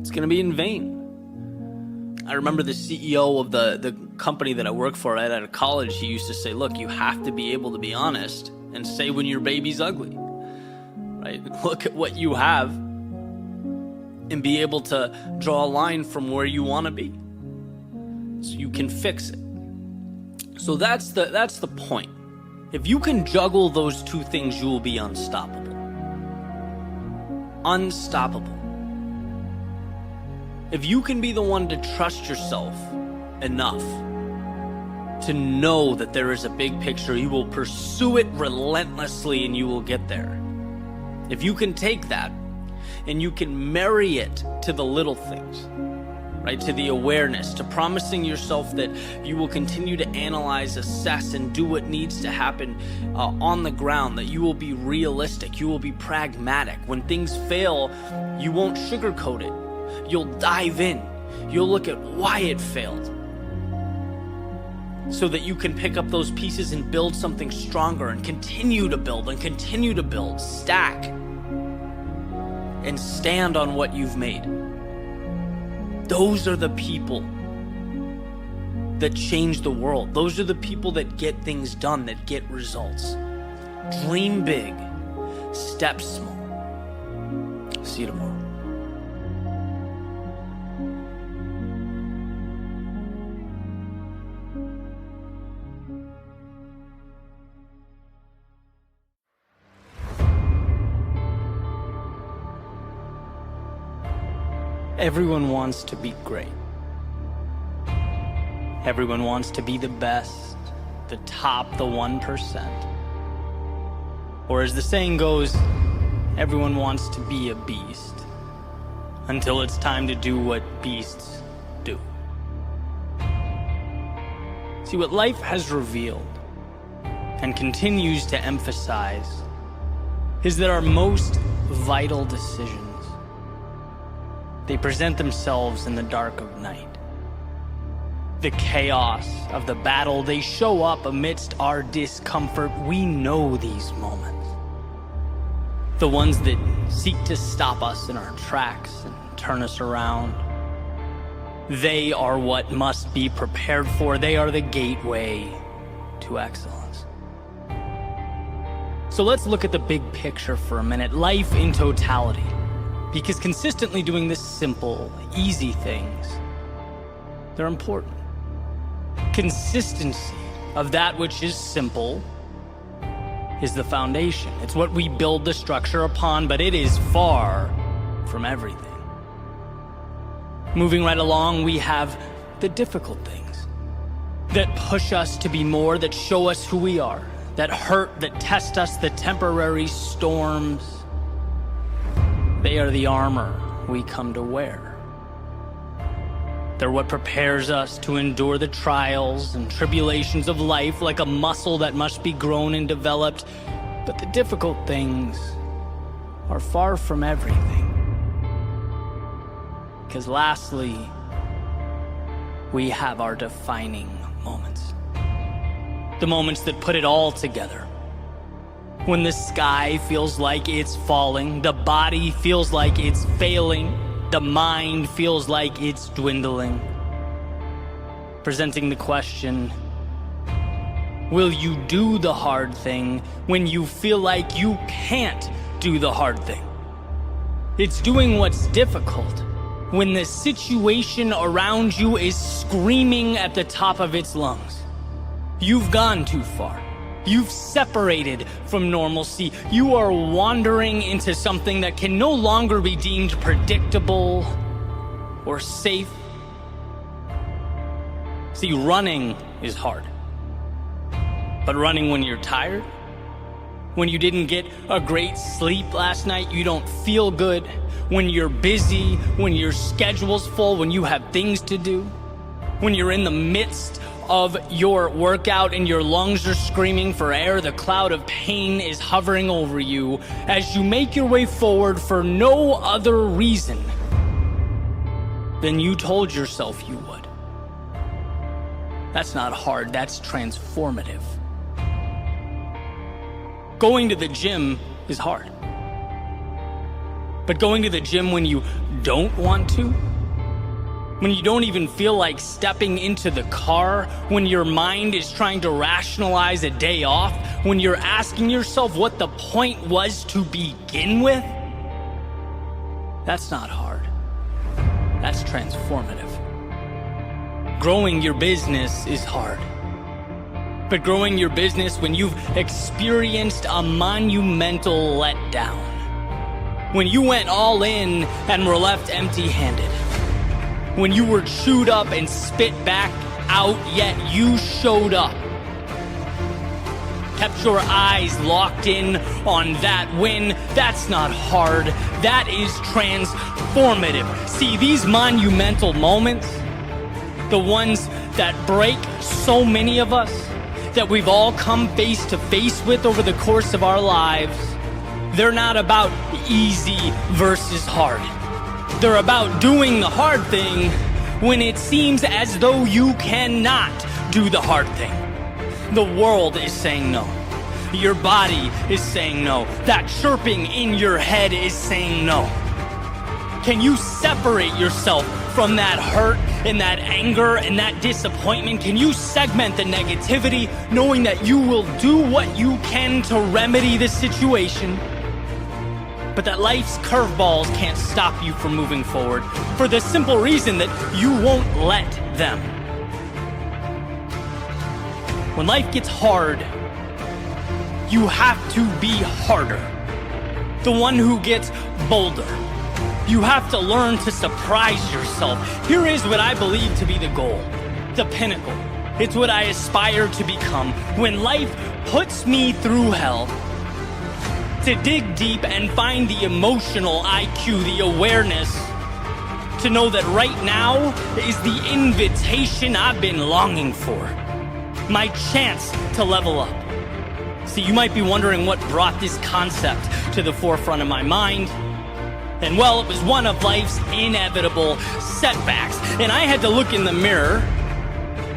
it's going to be in vain. I remember the CEO of the company that I worked for right out of college, he used to say, look, you have to be able to be honest and say when your baby's ugly. Right? Look at what you have and be able to draw a line from where you want to be so you can fix it. So that's the point. If you can juggle those two things, you will be unstoppable. Unstoppable. If you can be the one to trust yourself enough to know that there is a big picture, you will pursue it relentlessly and you will get there. If you can take that and you can marry it to the little things, right, to the awareness, to promising yourself that you will continue to analyze, assess, and do what needs to happen on the ground, that you will be realistic, you will be pragmatic. When things fail, you won't sugarcoat it. You'll dive in. You'll look at why it failed so that you can pick up those pieces and build something stronger and continue to build and continue to build, stack, and stand on what you've made. Those are the people that change the world. Those are the people that get things done, that get results. Dream big, step small. See you tomorrow. Everyone wants to be great. Everyone wants to be the best, the top, the 1%. Or as the saying goes, everyone wants to be a beast until it's time to do what beasts do. See, what life has revealed and continues to emphasize is that our most vital decisions, they present themselves in the dark of night. The chaos of the battle, they show up amidst our discomfort. We know these moments. The ones that seek to stop us in our tracks and turn us around. They are what must be prepared for. They are the gateway to excellence. So let's look at the big picture for a minute. Life in totality. Because consistently doing this simple, easy things, they're important. Consistency of that which is simple is the foundation. It's what we build the structure upon, but it is far from everything. Moving right along, we have the difficult things that push us to be more, that show us who we are, that hurt, that test us, the temporary storms. They are the armor we come to wear. They're what prepares us to endure the trials and tribulations of life like a muscle that must be grown and developed. But the difficult things are far from everything. Because lastly, we have our defining moments. The moments that put it all together. When the sky feels like it's falling, the body feels like it's failing, the mind feels like it's dwindling. Presenting the question, will you do the hard thing when you feel like you can't do the hard thing? It's doing what's difficult when the situation around you is screaming at the top of its lungs. You've gone too far. You've separated from normalcy. You are wandering into something that can no longer be deemed predictable or safe. See, running is hard. But running when you're tired, when you didn't get a great sleep last night, you don't feel good, when you're busy, when your schedule's full, when you have things to do, when you're in the midst of your workout and your lungs are screaming for air, the cloud of pain is hovering over you as you make your way forward for no other reason than you told yourself you would. That's not hard, that's transformative. Going to the gym is hard. But going to the gym when you don't want to, when you don't even feel like stepping into the car, when your mind is trying to rationalize a day off, when you're asking yourself what the point was to begin with, that's not hard. That's transformative. Growing your business is hard. But growing your business when you've experienced a monumental letdown, when you went all in and were left empty-handed, when you were chewed up and spit back out, yet you showed up, kept your eyes locked in on that win, that's not hard, that is transformative. See, these monumental moments, the ones that break so many of us, that we've all come face to face with over the course of our lives, they're not about easy versus hard. They're about doing the hard thing when it seems as though you cannot do the hard thing. The world is saying no. Your body is saying no. That chirping in your head is saying no. Can you separate yourself from that hurt and that anger and that disappointment? Can you segment the negativity, knowing that you will do what you can to remedy the situation? But that life's curveballs can't stop you from moving forward for the simple reason that you won't let them. When life gets hard, you have to be harder. The one who gets bolder. You have to learn to surprise yourself. Here is what I believe to be the goal, the pinnacle. It's what I aspire to become. When life puts me through hell, to dig deep and find the emotional IQ, the awareness, to know that right now is the invitation I've been longing for. My chance to level up. See, you might be wondering what brought this concept to the forefront of my mind. And well, it was one of life's inevitable setbacks. And I had to look in the mirror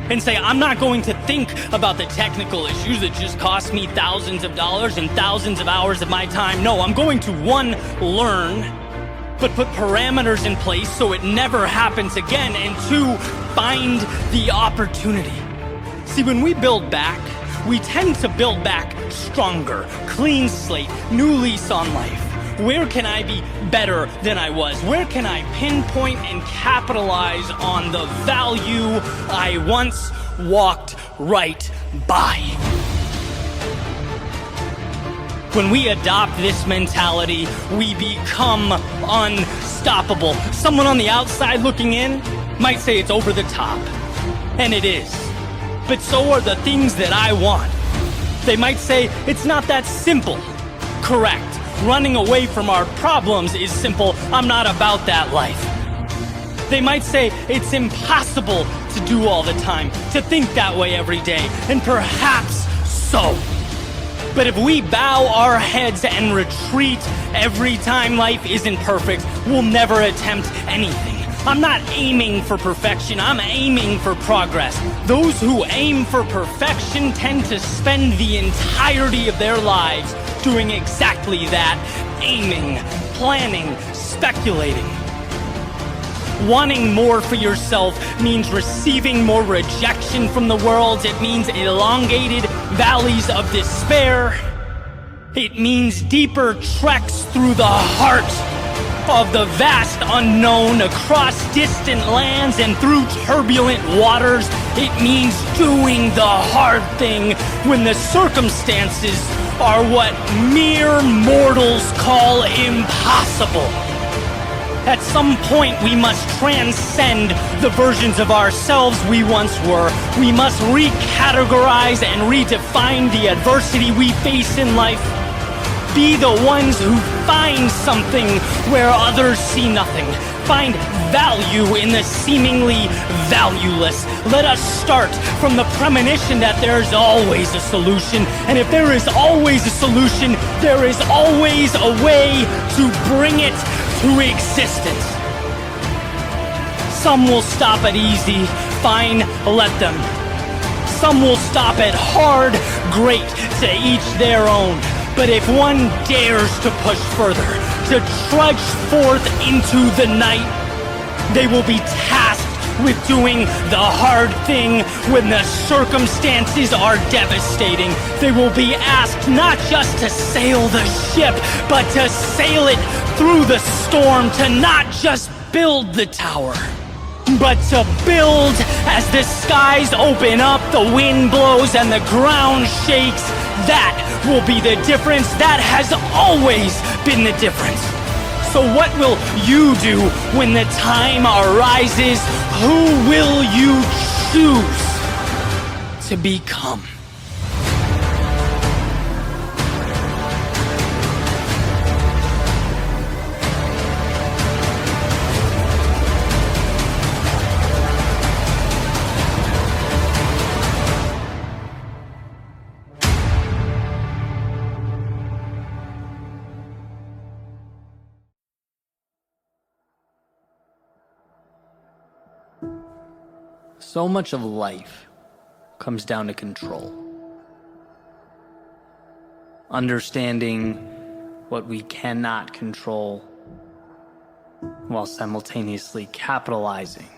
and say, I'm not going to think about the technical issues that just cost me thousands of dollars and thousands of hours of my time. No, I'm going to, one, learn, but put parameters in place so it never happens again, and two, find the opportunity. See, when we build back, we tend to build back stronger, clean slate, new lease on life. Where can I be better than I was? Where can I pinpoint and capitalize on the value I once walked right by? When we adopt this mentality, we become unstoppable. Someone on the outside looking in might say it's over the top, and it is. But so are the things that I want. They might say it's not that simple. Correct. Running away from our problems is simple. I'm not about that life. They might say it's impossible to do all the time, to think that way every day, and perhaps so. But if we bow our heads and retreat every time life isn't perfect, we'll never attempt anything. I'm not aiming for perfection, I'm aiming for progress. Those who aim for perfection tend to spend the entirety of their lives doing exactly that, aiming, planning, speculating. Wanting more for yourself means receiving more rejection from the world. It means elongated valleys of despair. It means deeper treks through the heart of the vast unknown, across distant lands and through turbulent waters. It means doing the hard thing when the circumstances are what mere mortals call impossible. At some point, we must transcend the versions of ourselves we once were. We must recategorize and redefine the adversity we face in life. Be the ones who find something where others see nothing. Find value in the seemingly valueless. Let us start from the premonition that there's always a solution. And if there is always a solution, there is always a way to bring it to existence. Some will stop at easy. Fine, let them. Some will stop at hard. Great, to each their own. But if one dares to push further, to trudge forth into the night, they will be tasked with doing the hard thing when the circumstances are devastating. They will be asked not just to sail the ship, but to sail it through the storm, to not just build the tower, but to build as the skies open up, the wind blows, and the ground shakes. That will be the difference. That has always been the difference. So what will you do when the time arises? Who will you choose to become? So much of life comes down to control. Understanding what we cannot control while simultaneously capitalizing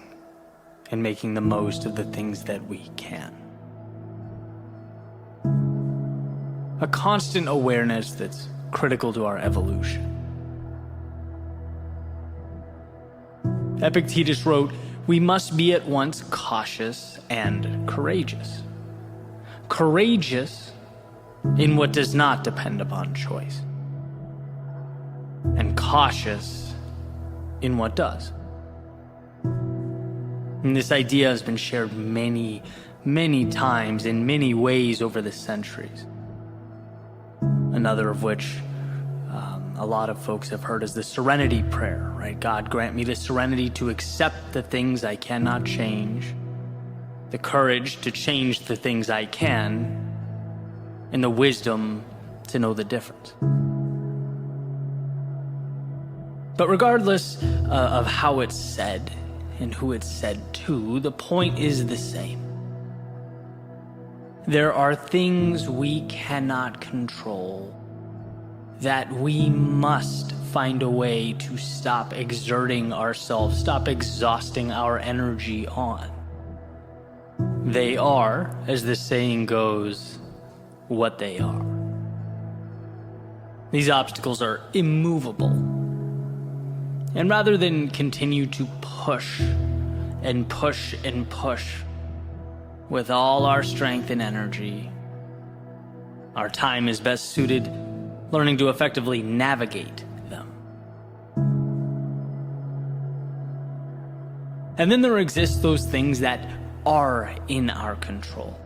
and making the most of the things that we can. A constant awareness that's critical to our evolution. Epictetus wrote, "We must be at once cautious and courageous. Courageous in what does not depend upon choice, and cautious in what does." And this idea has been shared many, many times in many ways over the centuries. Another of which a lot of folks have heard is the serenity prayer, right? God, grant me the serenity to accept the things I cannot change, the courage to change the things I can, and the wisdom to know the difference. But regardless of how it's said and who it's said to, the point is the same. There are things we cannot control that we must find a way to stop exerting ourselves, stop exhausting our energy on. They are, as the saying goes, what they are. These obstacles are immovable. And rather than continue to push and push and push with all our strength and energy, our time is best suited learning to effectively navigate them. And then there exist those things that are in our control.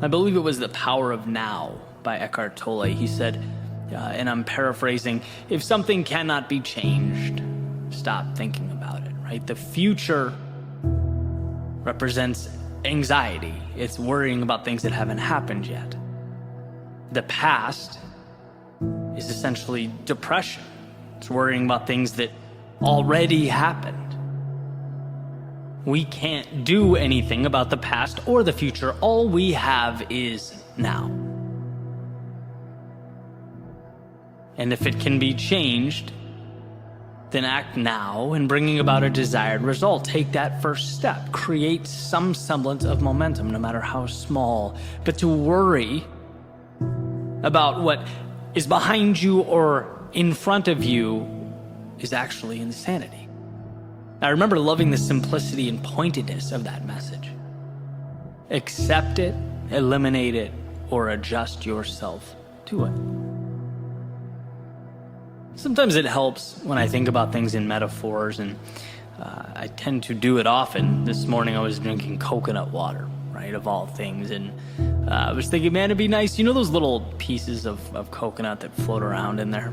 I believe it was The Power of Now by Eckhart Tolle. He said, and I'm paraphrasing, if something cannot be changed, stop thinking about it, right? The future represents anxiety. It's worrying about things that haven't happened yet. The past is essentially depression. It's worrying about things that already happened. We can't do anything about the past or the future. All we have is now. And if it can be changed, then act now in bringing about a desired result. Take that first step. Create some semblance of momentum, no matter how small. But to worry about what is behind you or in front of you is actually insanity. I remember loving the simplicity and pointedness of that message. Accept it, eliminate it, or adjust yourself to it. Sometimes it helps when I think about things in metaphors, and I tend to do it often. This morning I was drinking coconut water, right, of all things, and I was thinking, man, it'd be nice, you know those little pieces of coconut that float around in there?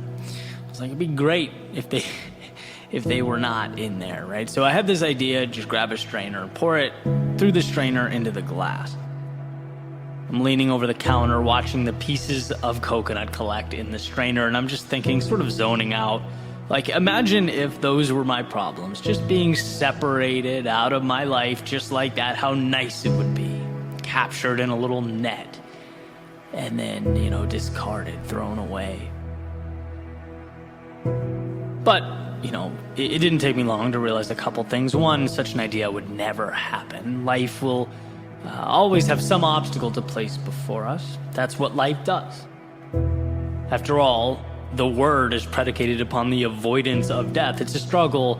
I was like, it'd be great if they were not in there, right? So I had this idea, just grab a strainer, pour it through the strainer into the glass. I'm leaning over the counter, watching the pieces of coconut collect in the strainer, and I'm just thinking, sort of zoning out. Like, imagine if those were my problems, just being separated out of my life just like that, how nice it would be. Captured in a little net, and then, discarded, thrown away. But, it didn't take me long to realize a couple things. One, such an idea would never happen. Life will always have some obstacle to place before us. That's what life does. After all, the word is predicated upon the avoidance of death. It's a struggle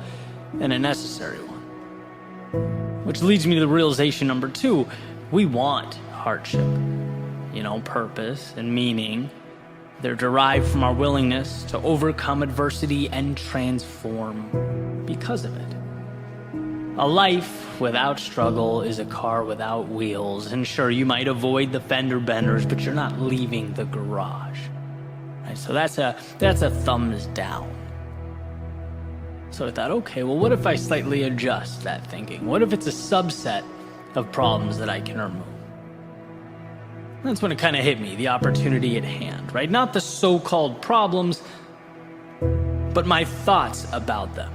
and a necessary one. Which leads me to the realization number 2. We want hardship, purpose and meaning. They're derived from our willingness to overcome adversity and transform because of it. A life without struggle is a car without wheels. And sure, you might avoid the fender benders, but you're not leaving the garage. Right? So that's a thumbs down. So I thought, okay, well, what if I slightly adjust that thinking? What if it's a subset of problems that I can remove? That's when it kind of hit me, the opportunity at hand, right? Not the so-called problems, but my thoughts about them.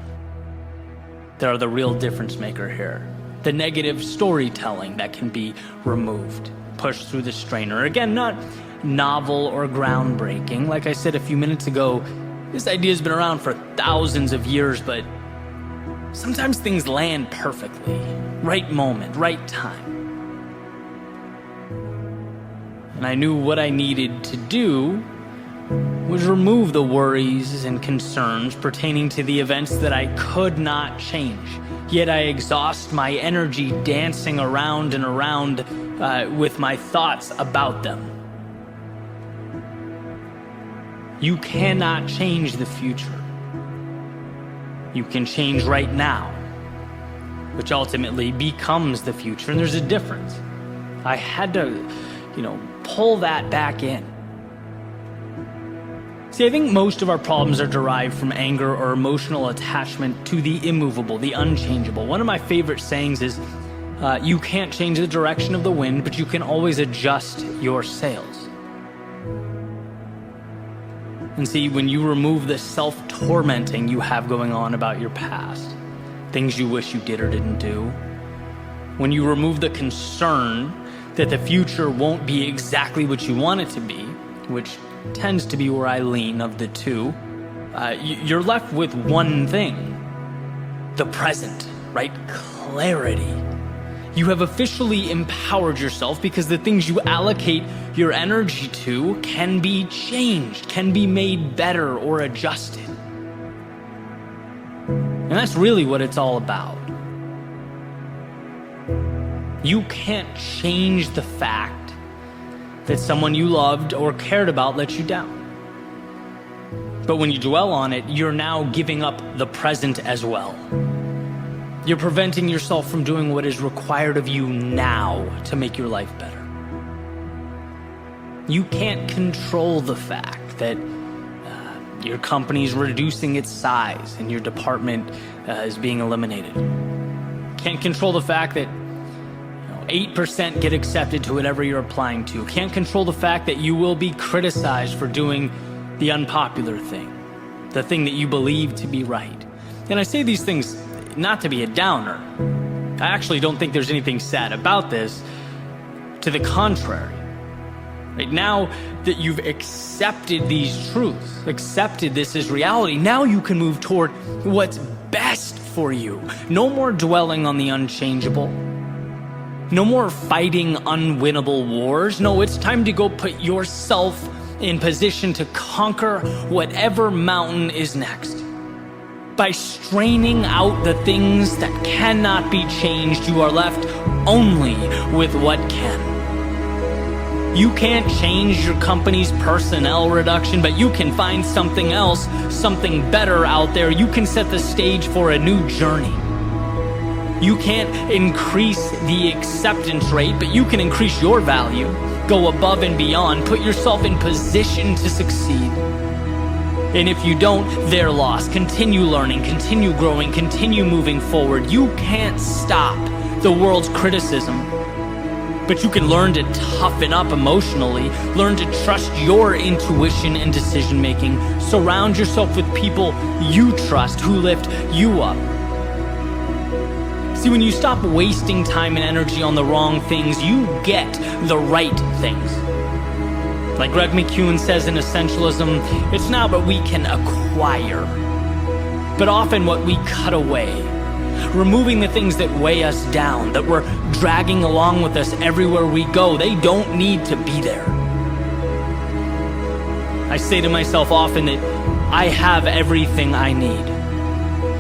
They're the real difference maker here. The negative storytelling that can be removed, pushed through the strainer. Again, not novel or groundbreaking. Like I said a few minutes ago, this idea has been around for thousands of years, but sometimes things land perfectly. Right moment, right time. And I knew what I needed to do was remove the worries and concerns pertaining to the events that I could not change. Yet I exhaust my energy dancing around and around with my thoughts about them. You cannot change the future. You can change right now, which ultimately becomes the future. And there's a difference. I had to, pull that back in. See, I think most of our problems are derived from anger or emotional attachment to the immovable, the unchangeable. One of my favorite sayings is, you can't change the direction of the wind, but you can always adjust your sails. And see, when you remove the self-tormenting you have going on about your past, things you wish you did or didn't do, when you remove the concern that the future won't be exactly what you want it to be, which tends to be where I lean of the two, you're left with one thing: the present, right? Clarity. You have officially empowered yourself because the things you allocate your energy to can be changed, can be made better or adjusted. And that's really what it's all about. You can't change the fact that someone you loved or cared about let you down. But when you dwell on it, you're now giving up the present as well. You're preventing yourself from doing what is required of you now to make your life better. You can't control the fact that your company's reducing its size and your department is being eliminated. Can't control the fact that 8% get accepted to whatever you're applying to. Can't control the fact that you will be criticized for doing the unpopular thing, the thing that you believe to be right. And I say these things not to be a downer. I actually don't think there's anything sad about this. To the contrary, Right now that you've accepted these truths, accepted this as reality, now you can move toward what's best for you. No more dwelling on the unchangeable. No more fighting unwinnable wars. No, it's time to go put yourself in position to conquer whatever mountain is next. By straining out the things that cannot be changed, you are left only with what can. You can't change your company's personnel reduction, but you can find something else, something better out there. You can set the stage for a new journey. You can't increase the acceptance rate, but you can increase your value. Go above and beyond. Put yourself in position to succeed. And if you don't, they're lost. Continue learning, continue growing, continue moving forward. You can't stop the world's criticism, but you can learn to toughen up emotionally, learn to trust your intuition and decision making. Surround yourself with people you trust who lift you up. See, when you stop wasting time and energy on the wrong things, you get the right things. Like Greg McKeown says in Essentialism, it's not what we can acquire, but often what we cut away. Removing the things that weigh us down, that we're dragging along with us everywhere we go. They don't need to be there. I say to myself often that I have everything I need.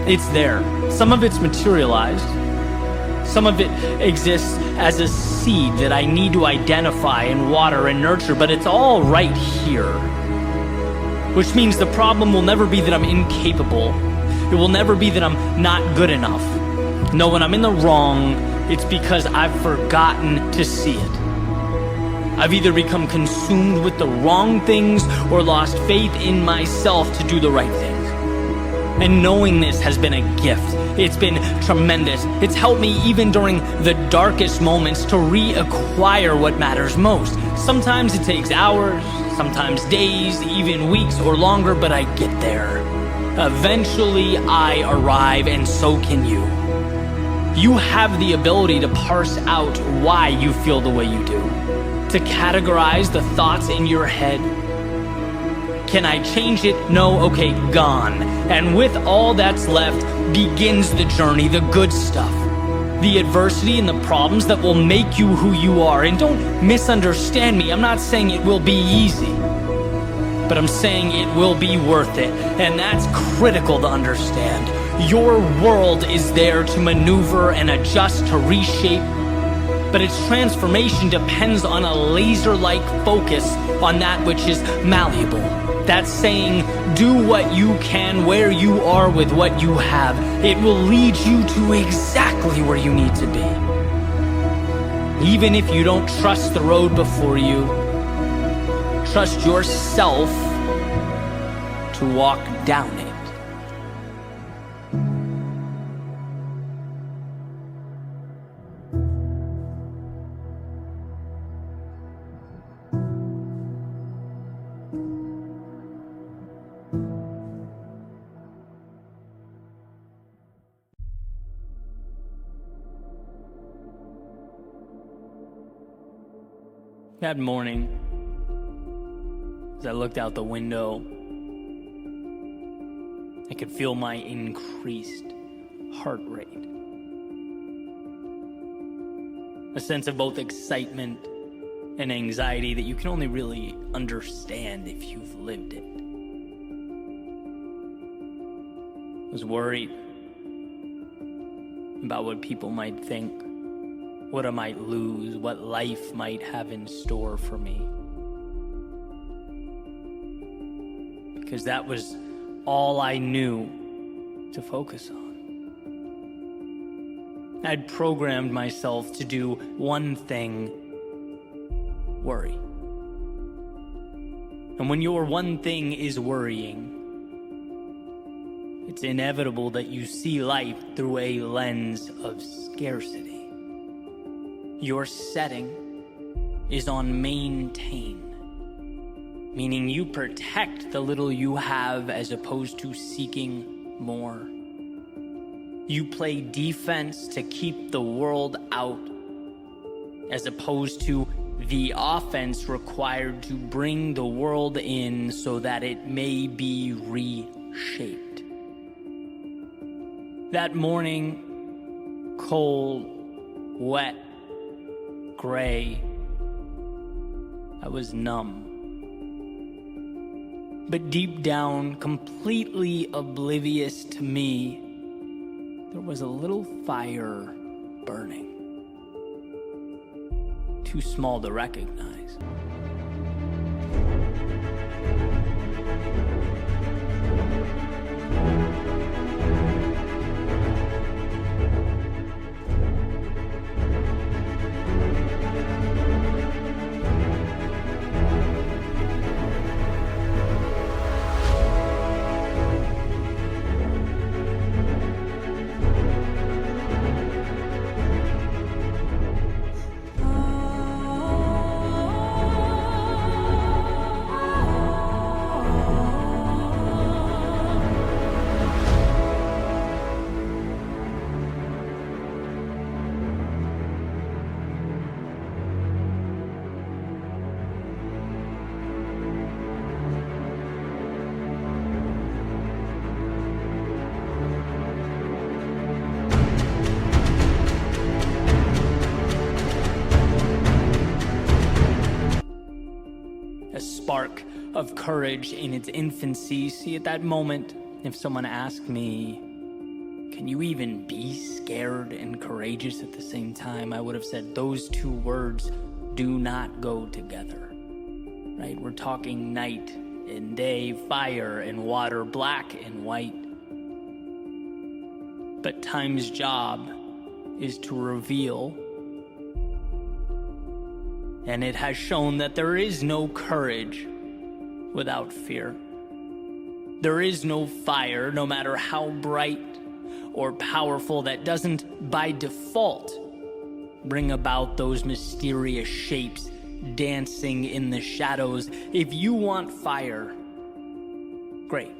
It's there. Some of it's materialized. Some of it exists as a seed that I need to identify and water and nurture, but it's all right here. Which means the problem will never be that I'm incapable. It will never be that I'm not good enough. No, when I'm in the wrong, it's because I've forgotten to see it. I've either become consumed with the wrong things or lost faith in myself to do the right things. And knowing this has been a gift. It's been tremendous. It's helped me even during the darkest moments to reacquire what matters most. Sometimes it takes hours, sometimes days, even weeks or longer, but I get there. Eventually I arrive, and so can you. You have the ability to parse out why you feel the way you do, to categorize the thoughts in your head. Can I change it? No? Okay, gone. And with all that's left begins the journey, the good stuff. The adversity and the problems that will make you who you are. And don't misunderstand me. I'm not saying it will be easy, but I'm saying it will be worth it. And that's critical to understand. Your world is there to maneuver and adjust, to reshape, but its transformation depends on a laser-like focus on that which is malleable. That's saying, do what you can where you are with what you have. It will lead you to exactly where you need to be. Even if you don't trust the road before you, trust yourself to walk down it. That morning, as I looked out the window, I could feel my increased heart rate. A sense of both excitement and anxiety that you can only really understand if you've lived it. I was worried about what people might think, what I might lose, what life might have in store for me. Because that was all I knew to focus on. I'd programmed myself to do one thing: worry. And when your one thing is worrying, it's inevitable that you see life through a lens of scarcity. Your setting is on maintain, meaning you protect the little you have as opposed to seeking more. You play defense to keep the world out as opposed to the offense required to bring the world in so that it may be reshaped. That morning, cold, wet, gray, I was numb. But deep down, completely oblivious to me, there was a little fire burning. Too small to recognize. Spark of courage in its infancy. See, at that moment, if someone asked me, can you even be scared and courageous at the same time? I would have said those two words do not go together, right? We're talking night and day, fire and water, black and white. But time's job is to reveal, and it has shown that there is no courage without fear. There is no fire, no matter how bright or powerful, that doesn't by default bring about those mysterious shapes dancing in the shadows. If you want fire, great.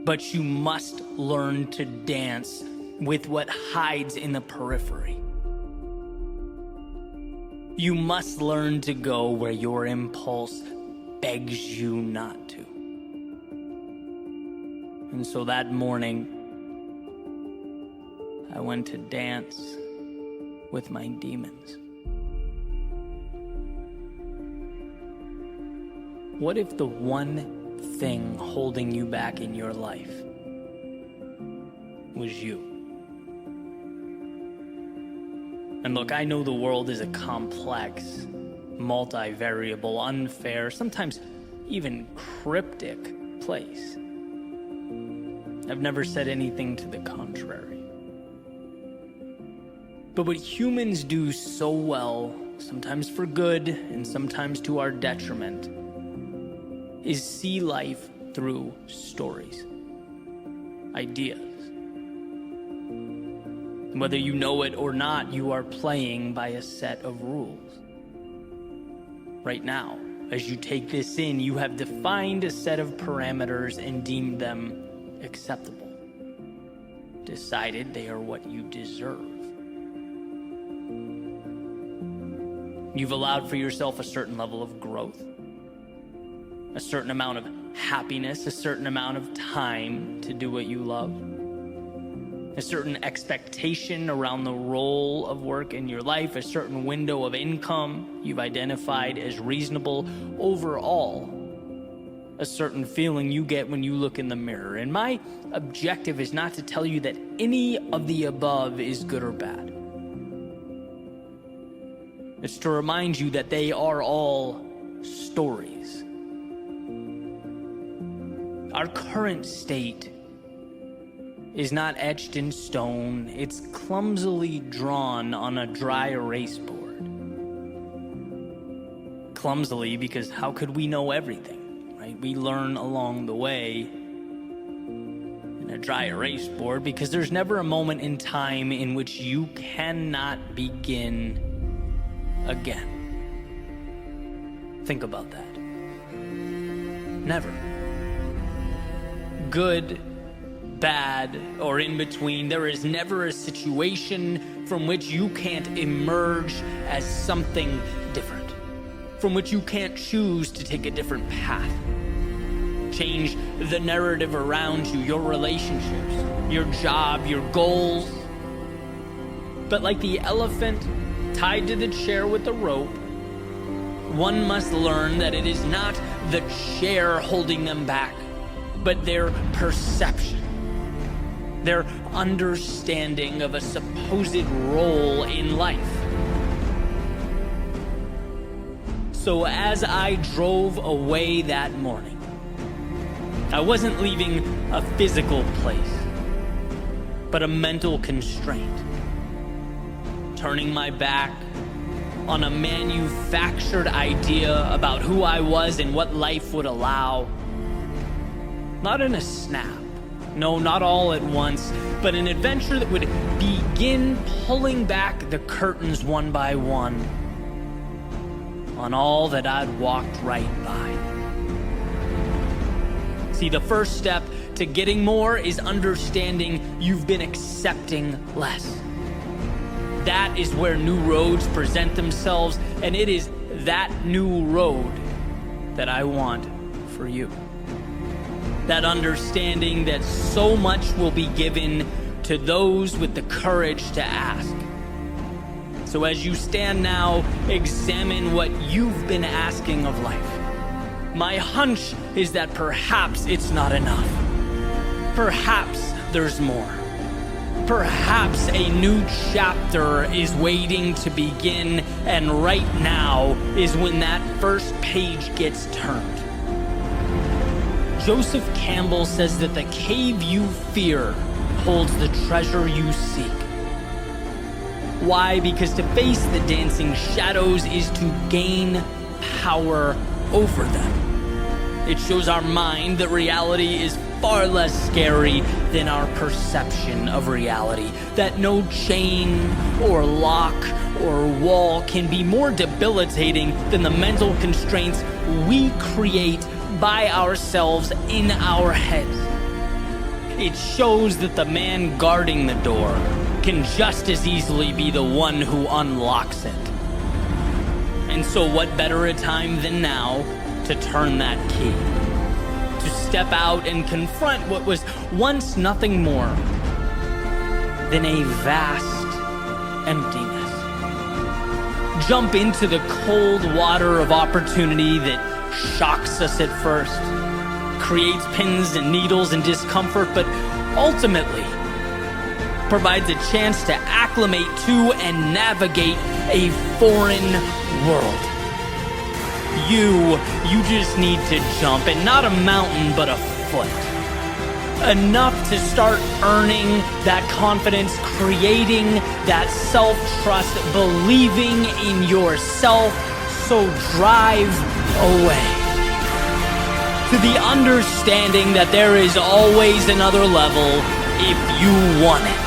But you must learn to dance with what hides in the periphery. You must learn to go where your impulse begs you not to. And so that morning, I went to dance with my demons. What if the one thing holding you back in your life was you? And look, I know the world is a complex, multivariable, unfair, sometimes even cryptic place. I've never said anything to the contrary. But what humans do so well, sometimes for good and sometimes to our detriment, is see life through stories, ideas. Whether you know it or not, you are playing by a set of rules. Right now, as you take this in, you have defined a set of parameters and deemed them acceptable. Decided they are what you deserve. You've allowed for yourself a certain level of growth, a certain amount of happiness, a certain amount of time to do what you love, a certain expectation around the role of work in your life, a certain window of income you've identified as reasonable. Overall, a certain feeling you get when you look in the mirror. And my objective is not to tell you that any of the above is good or bad. It's to remind you that they are all stories. Our current state is not etched in stone. It's clumsily drawn on a dry erase board. Clumsily, because how could we know everything, right? We learn along the way in a dry erase board, because there's never a moment in time in which you cannot begin again. Think about that. Never. Good, bad, or in between. There is never a situation from which you can't emerge as something different, from which you can't choose to take a different path. Change the narrative around you, your relationships, your job, your goals. But like the elephant tied to the chair with the rope, one must learn that it is not the chair holding them back, but their perception, their understanding of a supposed role in life. So as I drove away that morning, I wasn't leaving a physical place, but a mental constraint. Turning my back on a manufactured idea about who I was and what life would allow. Not in a snap, no, not all at once, but an adventure that would begin pulling back the curtains one by one on all that I'd walked right by. See, the first step to getting more is understanding you've been accepting less. That is where new roads present themselves, and it is that new road that I want for you. That understanding that so much will be given to those with the courage to ask. So as you stand now, examine what you've been asking of life. My hunch is that perhaps it's not enough. Perhaps there's more. Perhaps a new chapter is waiting to begin, and right now is when that first page gets turned. Joseph Campbell says that the cave you fear holds the treasure you seek. Why? Because to face the dancing shadows is to gain power over them. It shows our mind that reality is far less scary than our perception of reality. That no chain or lock or wall can be more debilitating than the mental constraints we create by ourselves in our heads. It shows that the man guarding the door can just as easily be the one who unlocks it. And so what better a time than now to turn that key, to step out and confront what was once nothing more than a vast emptiness. Jump into the cold water of opportunity that shocks us at first, creates pins and needles and discomfort, but ultimately provides a chance to acclimate to and navigate a foreign world. You just need to jump, and not a mountain, but a foot. Enough to start earning that confidence, creating that self-trust, believing in yourself, so drive away. To the understanding that there is always another level if you want it.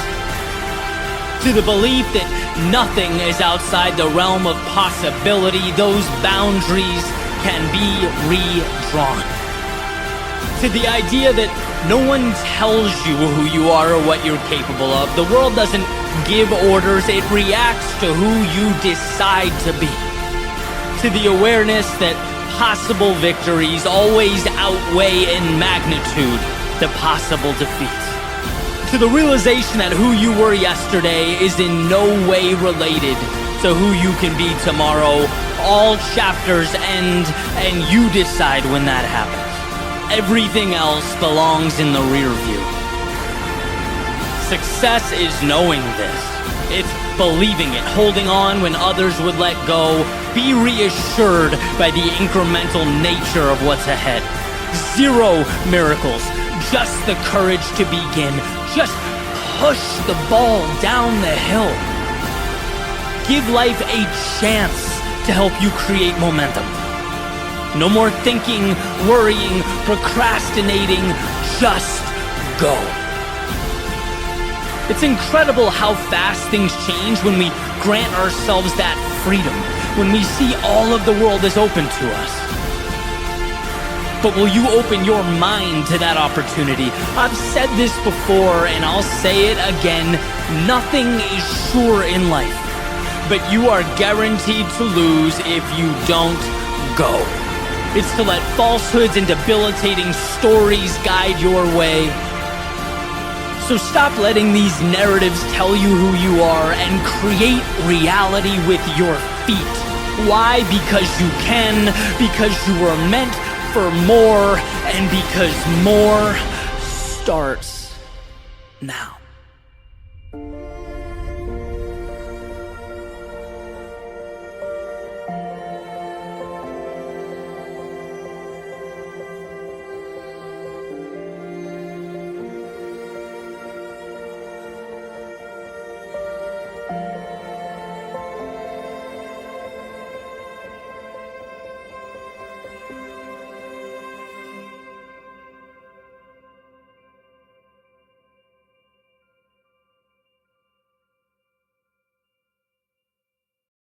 To the belief that nothing is outside the realm of possibility. Those boundaries can be redrawn. To the idea that no one tells you who you are or what you're capable of. The world doesn't give orders, it reacts to who you decide to be. To the awareness that possible victories always outweigh in magnitude the possible defeats. To the realization that who you were yesterday is in no way related to who you can be tomorrow. All chapters end, and you decide when that happens. Everything else belongs in the rear view. Success is knowing this. It's believing it, holding on when others would let go. Be reassured by the incremental nature of what's ahead. Zero miracles, just the courage to begin. Just push the ball down the hill. Give life a chance to help you create momentum. No more thinking, worrying, procrastinating. Just go. It's incredible how fast things change when we grant ourselves that freedom, when we see all of the world is open to us. but will you open your mind to that opportunity? I've said this before and I'll say it again. Nothing is sure in life, but you are guaranteed to lose if you don't go. It's to let falsehoods and debilitating stories guide your way. So stop letting these narratives tell you who you are and create reality with your feet. Why? Because you can, because you were meant for more, and because more starts now.